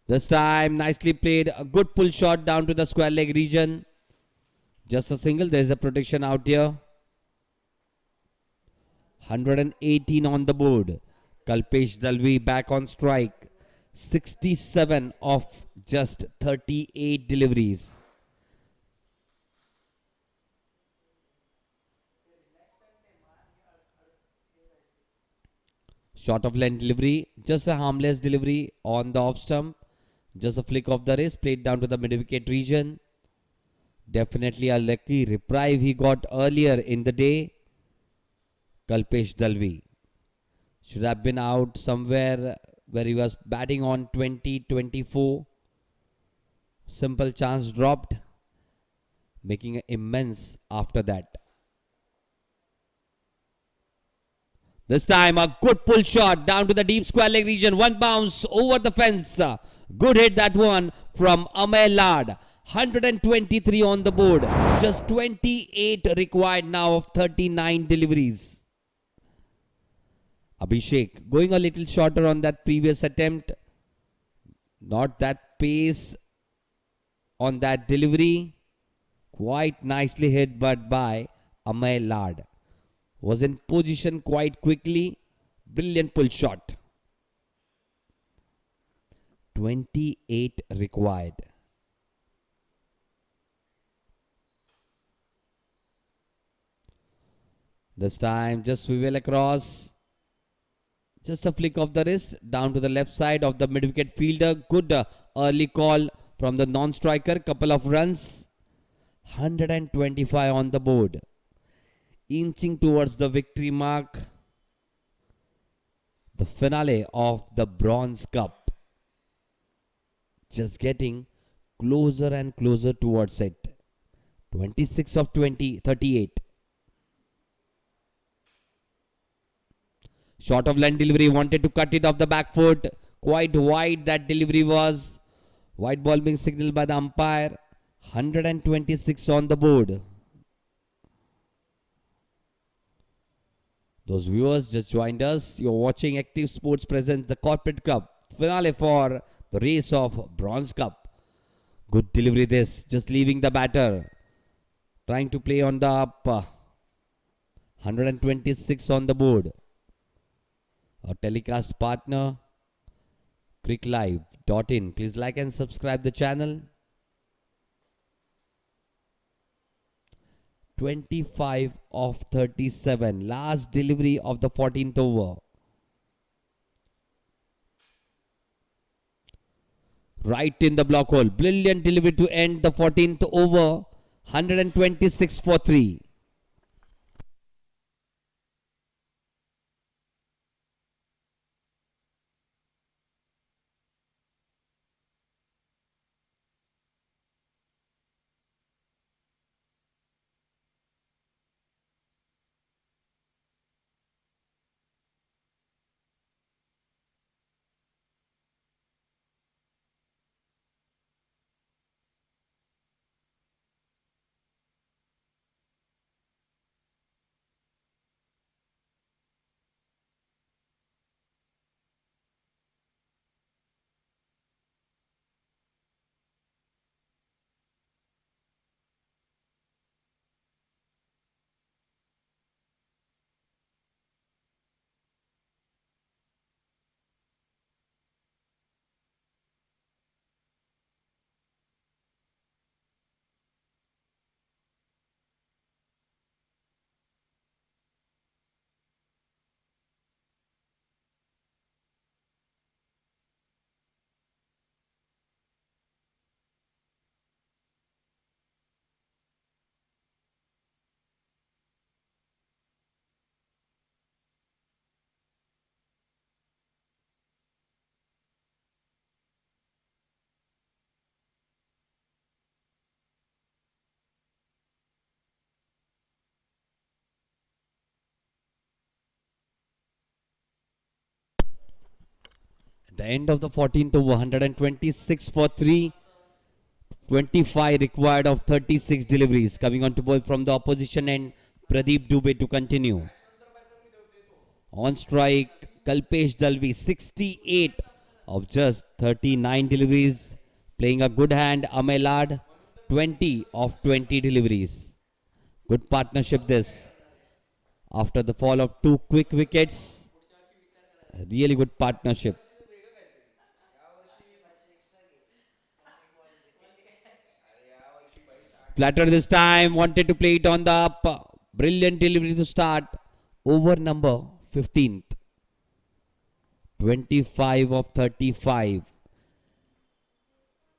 This time nicely played, a good pull shot down to the square leg region. Just a single, there is a protection out here. 118 on the board. Kalpesh Dalvi back on strike. 67 of just 38 deliveries. Short of length delivery, just a harmless delivery on the off stump. Just a flick of the wrist, played down to the mid-wicket region. Definitely a lucky reprieve he got earlier in the day. Kalpesh Dalvi should have been out somewhere where he was batting on 20-24. Simple chance dropped, making an immense after that. This time a good pull shot down to the deep square leg region. One bounce over the fence. Good hit that one from Amay Lad. 123 on the board. Just 28 required now of 39 deliveries. Abhishek going a little shorter on that previous attempt. Not that pace on that delivery. Quite nicely hit but by Amay Lad. Was in position quite quickly. Brilliant pull shot. 28 required. This time just swivel across. Just a flick of the wrist down to the left side of the mid-wicket fielder. Good early call from the non-striker. Couple of runs. 125 on the board. Inching towards the victory mark. The finale of the Bronze Cup. Just getting closer and closer towards it. 26 of 38. Short of line delivery, wanted to cut it off the back foot. Quite wide that delivery was. White ball being signaled by the umpire. 126 on the board. Those viewers just joined us. You're watching Active Sports presents the Corporate Cup finale for the race of Bronze Cup. Good delivery this. Just leaving the batter. Trying to play on the up. 126 on the board. Our telecast partner, cricklive.in. Please like and subscribe the channel. 25 of 37. Last delivery of the 14th over. Right in the block hole. Brilliant delivery to end the 14th over. 126 for 3. The end of the 14th over. 126 for 3. 25 required of 36 deliveries. Coming on to ball from the opposition end. Pradeep Dubey to continue. On strike, Kalpesh Dalvi. 68 of just 39 deliveries. Playing a good hand, Amelad. 20 of 20 deliveries. Good partnership this. After the fall of 2 quick wickets. Really good partnership. Flatter this time, wanted to play it on the up. Brilliant delivery to start. Over number 15th. 25 of 35.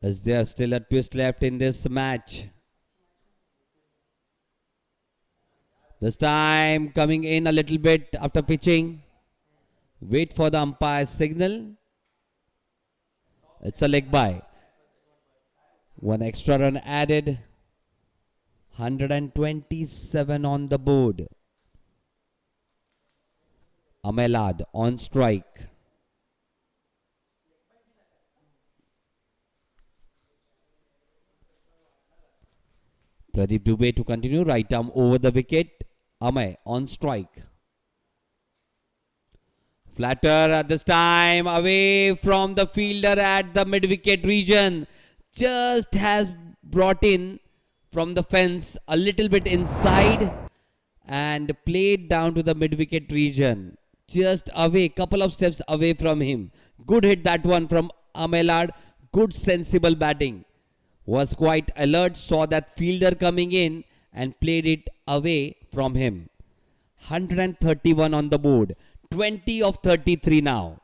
Is there still a twist left in this match? This time coming in a little bit after pitching. Wait for the umpire's signal. It's a leg by. One extra run added. 127 on the board. Amelad on strike. Pradeep Dubey to continue. Right arm over the wicket. Amay on strike. Flatter at this time away from the fielder at the mid-wicket region. Just has brought in from the fence a little bit inside and played down to the mid-wicket region. Just away, couple of steps away from him. Good hit that one from Amelad. Good sensible batting. Was quite alert, saw that fielder coming in and played it away from him. 131 on the board. 20 of 33 now.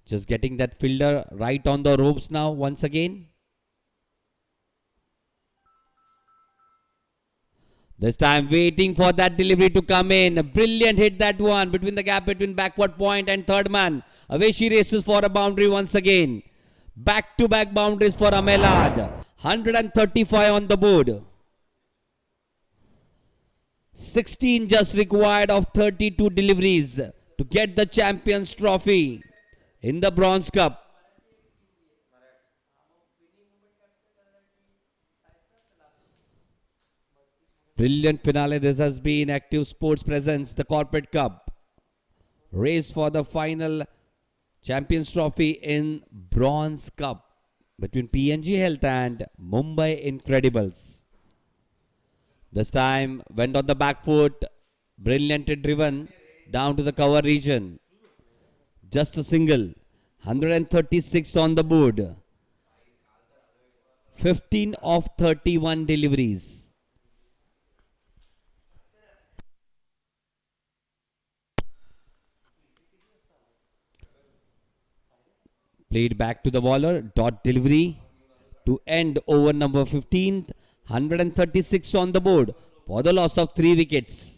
Just getting that fielder right on the ropes now once again. This time waiting for that delivery to come in. A brilliant hit that one between the gap between backward point and third man. Away she races for a boundary once again. Back-to-back boundaries for Amelad. 135 on the board. 16 just required of 32 deliveries. to get the Champions Trophy in the Bronze Cup. Brilliant finale. This has been Active Sports presents the Corporate Cup. Race for the final Champions Trophy in Bronze Cup between PNG Health and Mumbai Incredibles. This time went on the back foot, brilliantly driven down to the cover region. Just a single, 136 on the board. 15 of 31 deliveries. Played back to the bowler, dot delivery to end over number 15. 136 on the board for the loss of 3 wickets.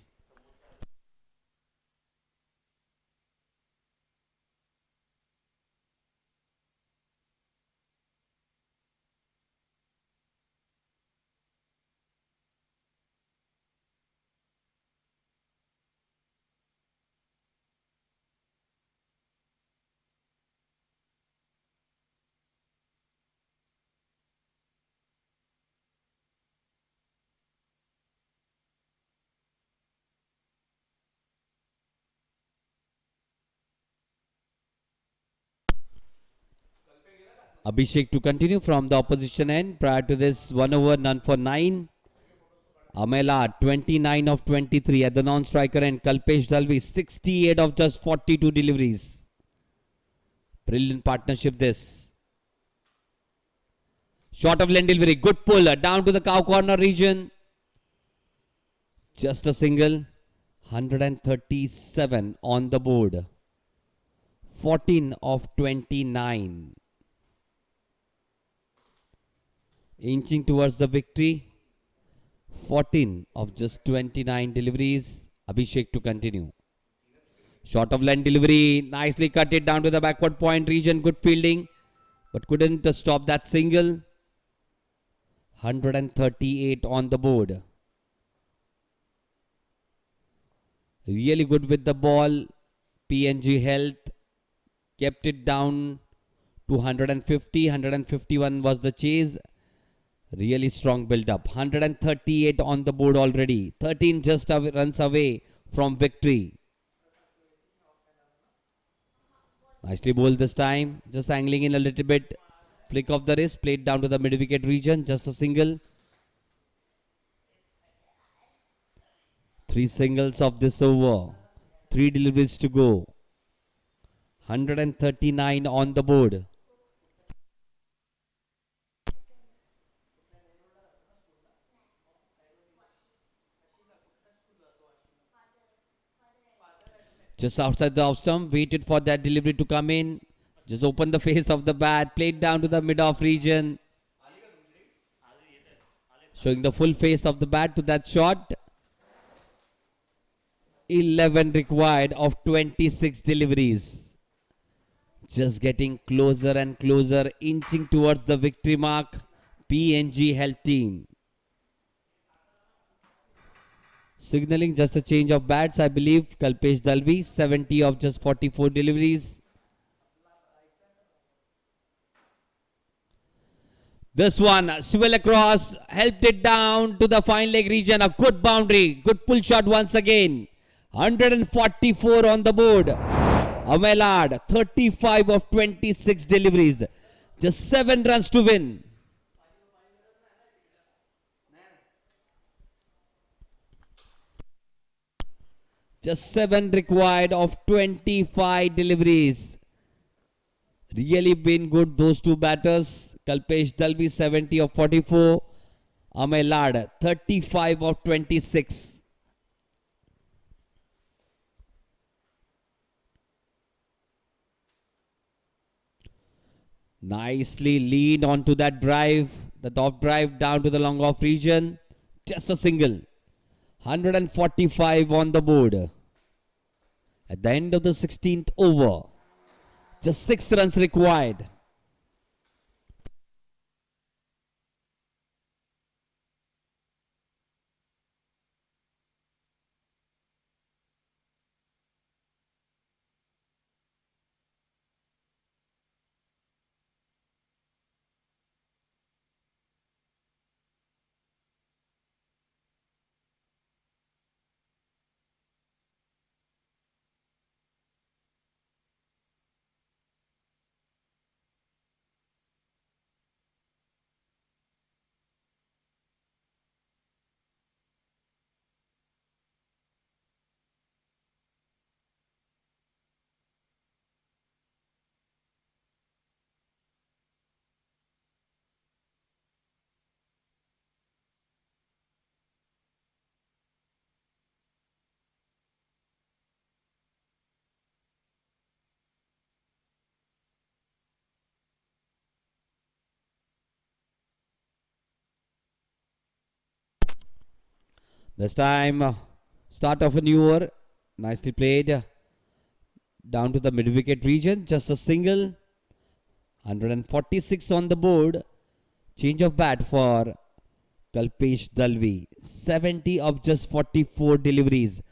Abhishek to continue from the opposition end. Prior to this, 1 over, none for 9. Amela 29 of 23 at the non-striker end. Kalpesh Dalvi 68 of just 42 deliveries. Brilliant partnership this. Short of lane delivery. Good pull down to the cow corner region. Just a single. 137 on the board. 14 of 29. Inching towards the victory. 14 of just 29 deliveries. Abhishek to continue. Short of line delivery. Nicely cut it down to the backward point region. Good fielding. But couldn't stop that single. 138 on the board. Really good with the ball. PNG Health kept it down to 150. 151 was the chase. Really strong build-up. 138 on the board already. 13 just runs away from victory. Nicely bowled this time. Just angling in a little bit. Flick of the wrist. Played down to the mid-wicket region. Just a single. 3 singles of this over. 3 deliveries to go. 139 on the board. Just outside the off stump, waited for that delivery to come in. Just opened the face of the bat, played down to the mid-off region. Showing the full face of the bat to that shot. 11 required of 26 deliveries. Just getting closer and closer, inching towards the victory mark. PNG Health team. Signaling just a change of bats, I believe. Kalpesh Dalvi, 70 of just 44 deliveries. This one, swivel across, helped it down to the fine leg region. A good boundary, good pull shot once again. 144 on the board. Amelard, 35 of 26 deliveries. Just 7 runs to win. Just 7 required of 25 deliveries. Really been good, those two batters. Kalpesh Dalvi 70 of 44. Amelard 35 of 26. Nicely leaned onto that drive. The top drive down to the long off region. Just a single. 145 on the board. At the end of the 16th over. Just 6 runs required. This time, start of a new over. Nicely played. Down to the mid wicket region. Just a single. 146 on the board. Change of bat for Kalpesh Dalvi. 70 of just 44 deliveries.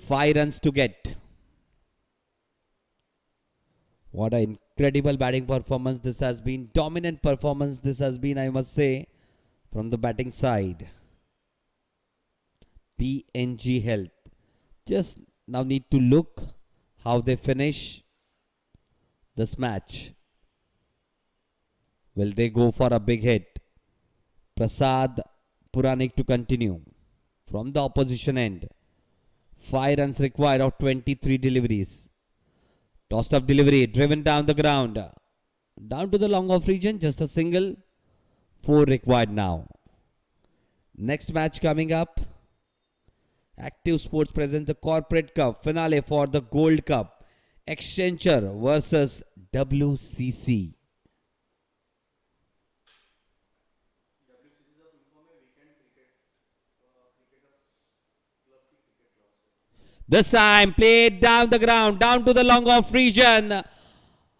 5 runs to get. What an incredible batting performance this has been. Dominant performance this has been, I must say, from the batting side. PNG Health. Just now need to look how they finish this match. Will they go for a big hit? Prasad Puranik to continue from the opposition end. 5 runs required of 23 deliveries. Tossed up delivery, driven down the ground. Down to the long off region, just a single. 4 required now. Next match coming up. Active Sports presents the Corporate Cup finale for the Gold Cup. Accenture versus WCC. This time played down the ground, down to the long off region.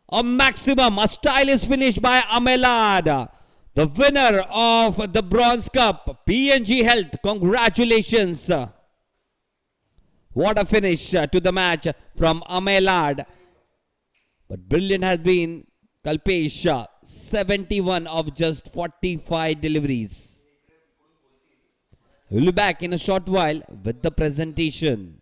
A maximum, a stylish finish by Amelad. The winner of the Bronze Cup, PNG Health. Congratulations. What a finish to the match from Amelad. But brilliant has been Kalpesh. 71 of just 45 deliveries. We'll be back in a short while with the presentation.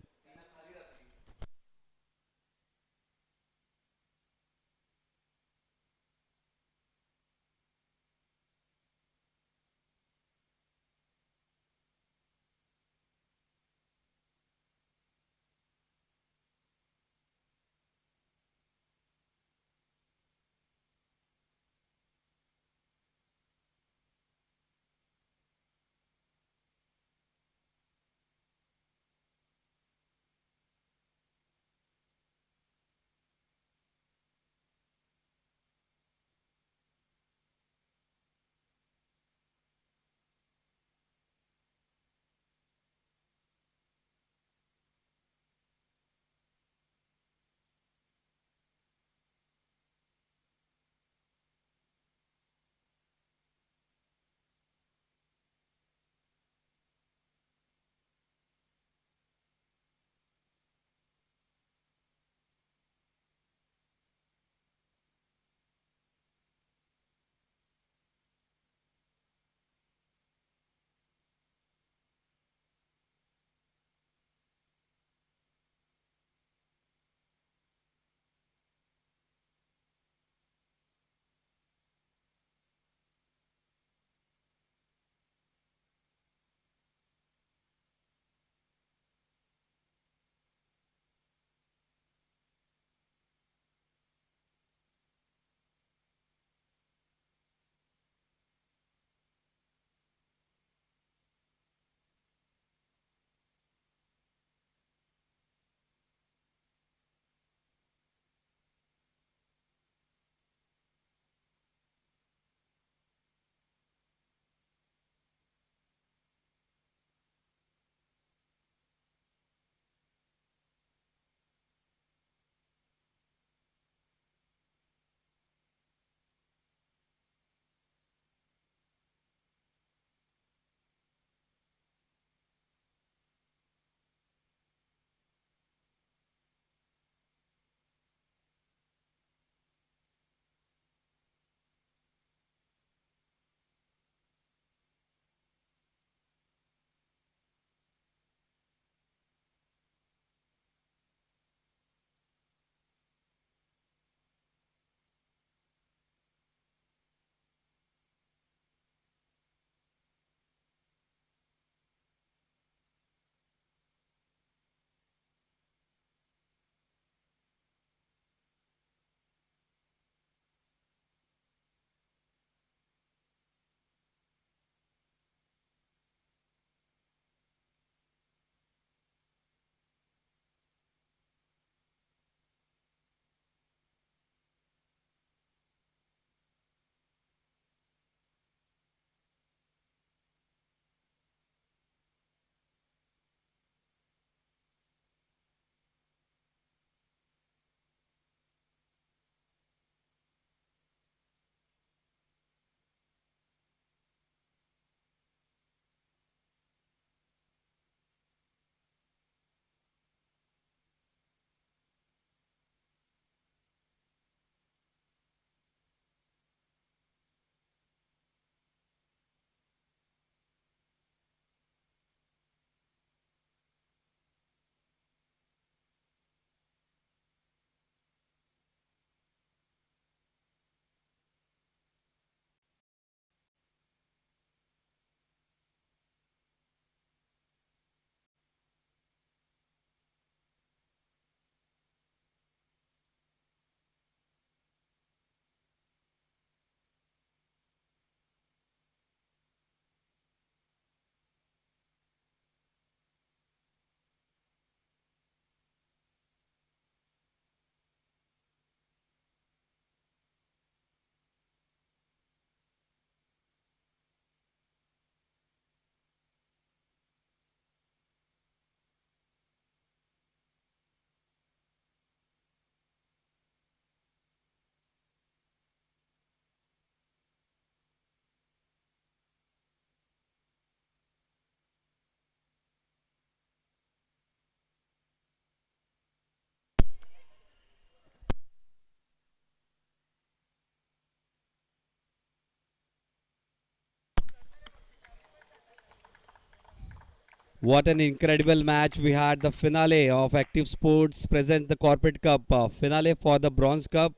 What an incredible match we had. The finale of Active Sports presents the Corporate Cup. Finale for the Bronze Cup.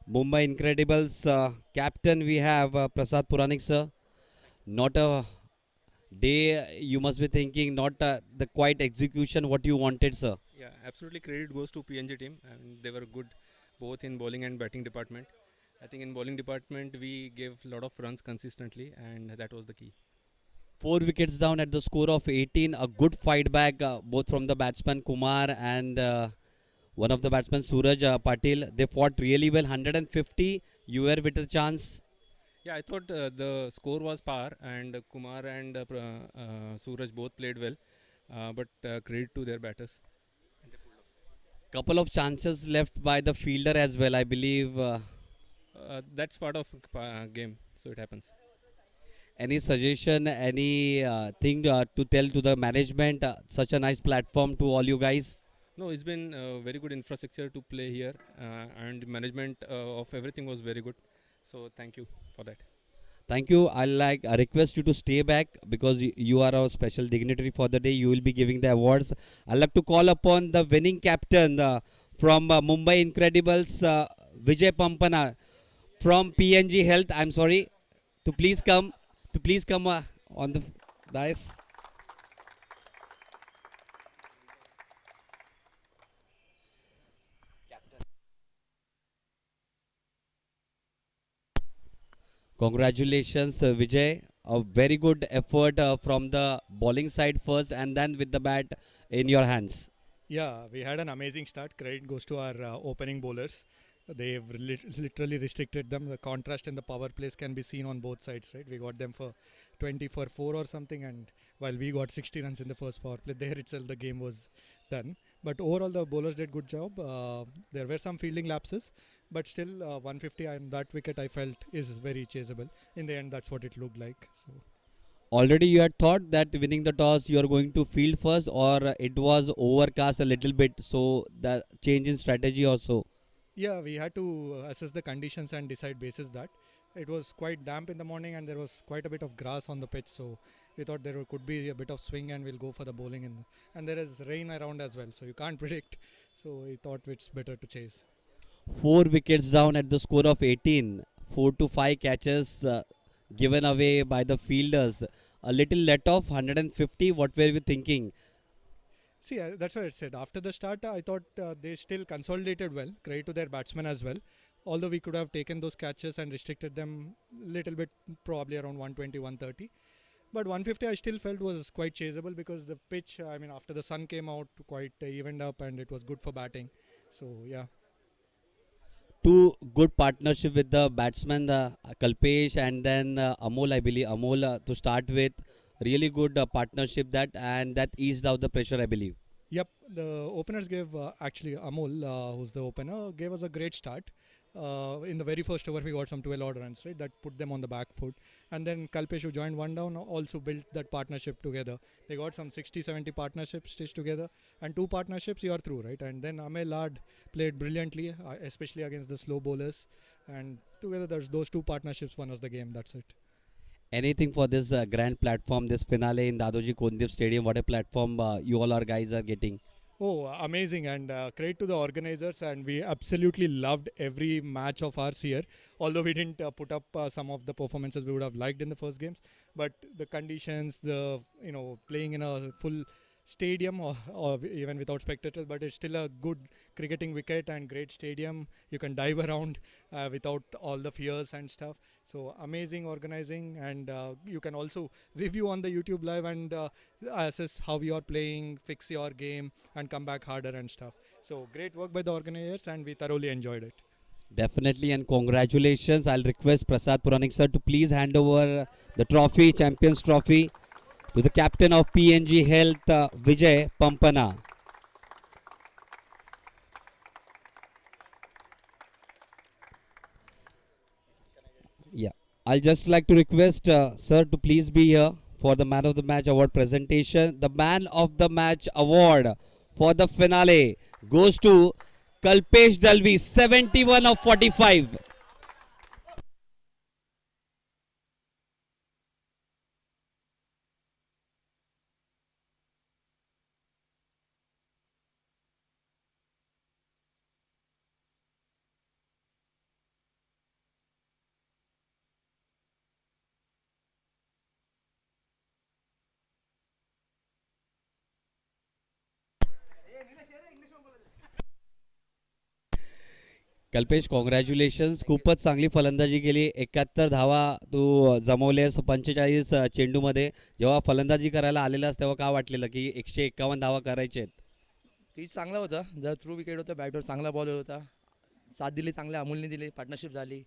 Mumbai Incredibles captain we have Prasad Puranik sir. Not a day you must be thinking, not the quite execution what you wanted sir. Yeah, absolutely. Credit goes to PNG team, and they were good both in bowling and batting department. I think in bowling department we gave a lot of runs consistently, and that was the key. 4 wickets down at the score of 18. A good fight back both from the batsman Kumar and one of the batsmen Suraj Patil. They fought really well. 150. You were with a chance. Yeah, I thought the score was par, and Kumar and Suraj both played well, but credit to their batters. Couple of chances left by the fielder as well, I believe. That's part of game, so it happens. Any suggestion, any thing to tell to the management? Such a nice platform to all you guys. No, it's been very good infrastructure to play here, and management of everything was very good. So thank you for that. Thank you. I request you to stay back because you are our special dignitary for the day. You will be giving the awards. I'd like to call upon the winning captain from Mumbai Incredibles, Vijay Pampana from PNG Health. I'm sorry to please come on the dais. Congratulations, Vijay. A very good effort from the bowling side first and then with the bat in your hands. Yeah, we had an amazing start. Credit goes to our opening bowlers. They've literally restricted them. The contrast in the power plays can be seen on both sides, right? We got them for 20 for 4 or something, and while we got 60 runs in the first power play, there itself the game was done. But overall, the bowlers did good job. There were some fielding lapses, but still 150 and that wicket I felt is very chaseable. In the end, that's what it looked like. So. Already you had thought that winning the toss you are going to field first, or it was overcast a little bit, so the change in strategy also. Yeah, we had to assess the conditions and decide basis that. It was quite damp in the morning and there was quite a bit of grass on the pitch, so we thought there could be a bit of swing and we'll go for the bowling. And there is rain around as well, so you can't predict. So we thought it's better to chase. 4 wickets down at the score of 18. 4 to 5 catches given away by the fielders. A little let off 150. What were you thinking? See, that's what I said. After the start, I thought they still consolidated well. Credit to their batsmen as well. Although we could have taken those catches and restricted them little bit, probably around 120, 130. But 150 I still felt was quite chaseable because the pitch, I mean, after the sun came out, quite evened up and it was good for batting. So, yeah. Two good partnership with the batsman, Kalpesh and then Amol, I believe. Amol to start with. Really good partnership that and that eased out the pressure, I believe. Yep, the openers gave actually Amol, who's the opener, gave us a great start. In the very first over, we got some 12 odd runs, right? That put them on the back foot. And then Kalpesh, who joined one down, also built that partnership together. They got some 60 70 partnerships stitched together. And two partnerships, you are through, right? And then Amel Lad played brilliantly, especially against the slow bowlers. And together, there's those two partnerships won us the game. That's it. Anything for this grand platform, this finale in Dadoji Kondev Stadium? What a platform you all our guys are getting. Oh, amazing, and credit to the organizers, and we absolutely loved every match of ours here. Although we didn't put up some of the performances we would have liked in the first games, but the conditions, the playing in a full stadium or even without spectators, but it's still a good cricketing wicket and great stadium. You can dive around without all the fears and stuff. So amazing organizing, and you can also review on the YouTube live and assess how you are playing, fix your game, and come back harder and stuff. So great work by the organizers, and we thoroughly enjoyed it. Definitely and congratulations. I'll request Prasad Puranik sir to please hand over the trophy, Champions Trophy, to the captain of PNG Health, Vijay Pampana. Yeah, I'll just like to request sir to please be here for the Man of the Match award presentation. The Man of the Match award for the finale goes to Kalpesh Dalvi, 71 of 45. Kalpesh congratulations, खूपच चांगली फलंदाजी केली. 71 धावा तू जमवलेस 45 चेंडूमध्ये. जेव्हा फलंदाजी करायला आलेलास तेव्हा काय वाटलेलं की 151 धावा करायचे आहेत? पिच चांगला होता, जर थ्रू विकेट होता, बॅटवर चांगला बॉल होता, साथ दिली, चांगल्या अमोलने दिली, पार्टनरशिप झाली.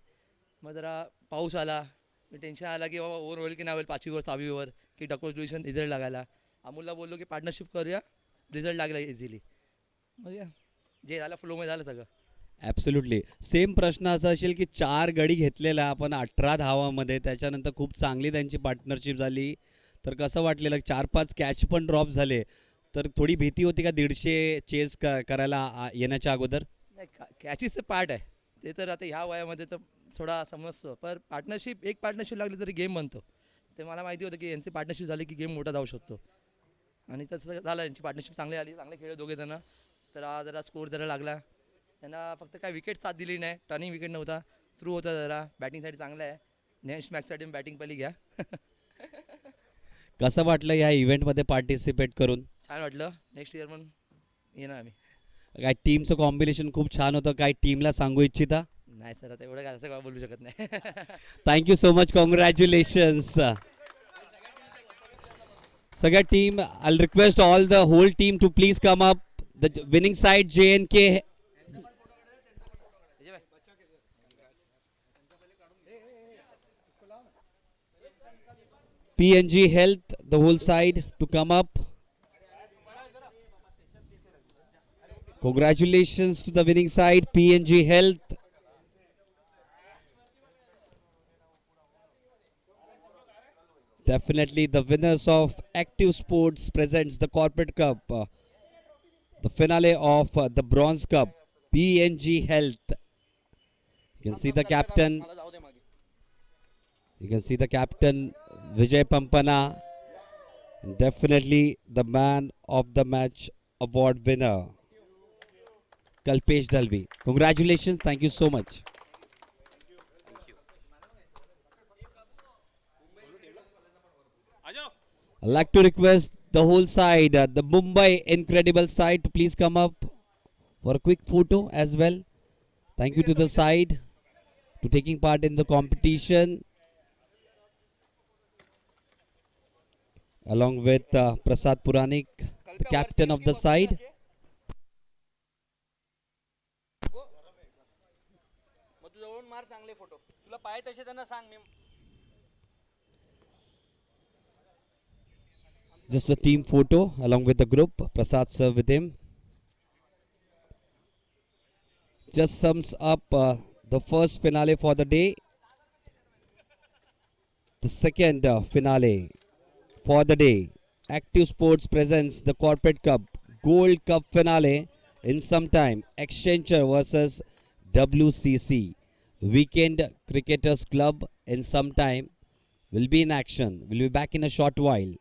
मग जरा पाऊस आला, टेन्शन आला की बाबा ओव्हर होईल की नाही होईल 5वी ओव्हर 6वी ओव्हर की डकवर्थ डिव्हिजन रिझल्ट लागायला. अमोलला बोललो की पार्टनरशिप करूया, रिझल्ट लागला इझिली. मग या जे झालं फ्लोमध्ये झालं सगळं. ॲब्सोल्युटली. सेम प्रश्न असा असेल की 4 गडी घेतलेला आपण 18 धावामध्ये, त्याच्यानंतर खूप चांगली त्यांची पार्टनरशिप झाली. तर कसं वाटलेलं? 4-5 कॅच पण ड्रॉप झाले, तर थोडी भीती होती का 150 चेस करायला येण्याच्या अगोदर? नाही, कॅचेसचं पार्ट आहे ते, तर आता ह्या वयामध्ये तर थोडा समजतो. पर पार्टनरशिप एक पार्टनरशिप लागली तरी गेम बनतो. ते मला माहिती होतं की यांची पार्टनरशिप झाली की गेम मोठा जाऊ शकतो, आणि तसं झालं. यांची पार्टनरशिप चांगली आली, चांगले खेळ दोघे जण. तर जरा स्कोर जरा लागला त्यांना. फक्त काय विकेट साथ दिली नाही, टर्निंग विकेट नव्हता, थ्रू होता. जरा बॅटिंगसाठी चांगलं आहे. नेक्स्ट मॅचसाठी बॅटिंग पहिली घ्या. कसं वाटलं या इव्हेंटमध्ये पार्टिसिपेट करून? छान वाटलं. नेक्स्ट इयर पण येणार आम्ही. काय टीमचं कॉम्बिनेशन खूप छान होतं, काय टीमला सांगू इच्छिता? नाही सर, आता एवढं काय असं काय बोलू शकत नाही. थँक्यू सो मच, कॉंग्रॅच्युलेशन्स सगळ्या team. I request all the whole team to please come up. The winning side JNK, PNG Health, the whole side to come up. Congratulations to the winning side, PNG Health. Definitely the winners of Active Sports presents the Corporate Cup, the finale of the Bronze Cup, PNG Health. You can see the captain. You can see the captain Vijay Pampana, and definitely the man of the match award winner Kalpesh Dalvi. Congratulations, thank you so much. I'd like to request the whole side, the Mumbai incredible side, to please come up for a quick photo as well. Thank you to the side to taking part in the competition, along with Prasad Puranik, the captain of the side. Just a team photo along with the group. Prasad sir with him. Just sums up the first finale for the day. The second finale for the day. Active Sports presents the Corporate Cup Gold Cup finale in some time. Accenture versus WCC. Weekend Cricketers Club in some time will be in action. We'll be back in a short while.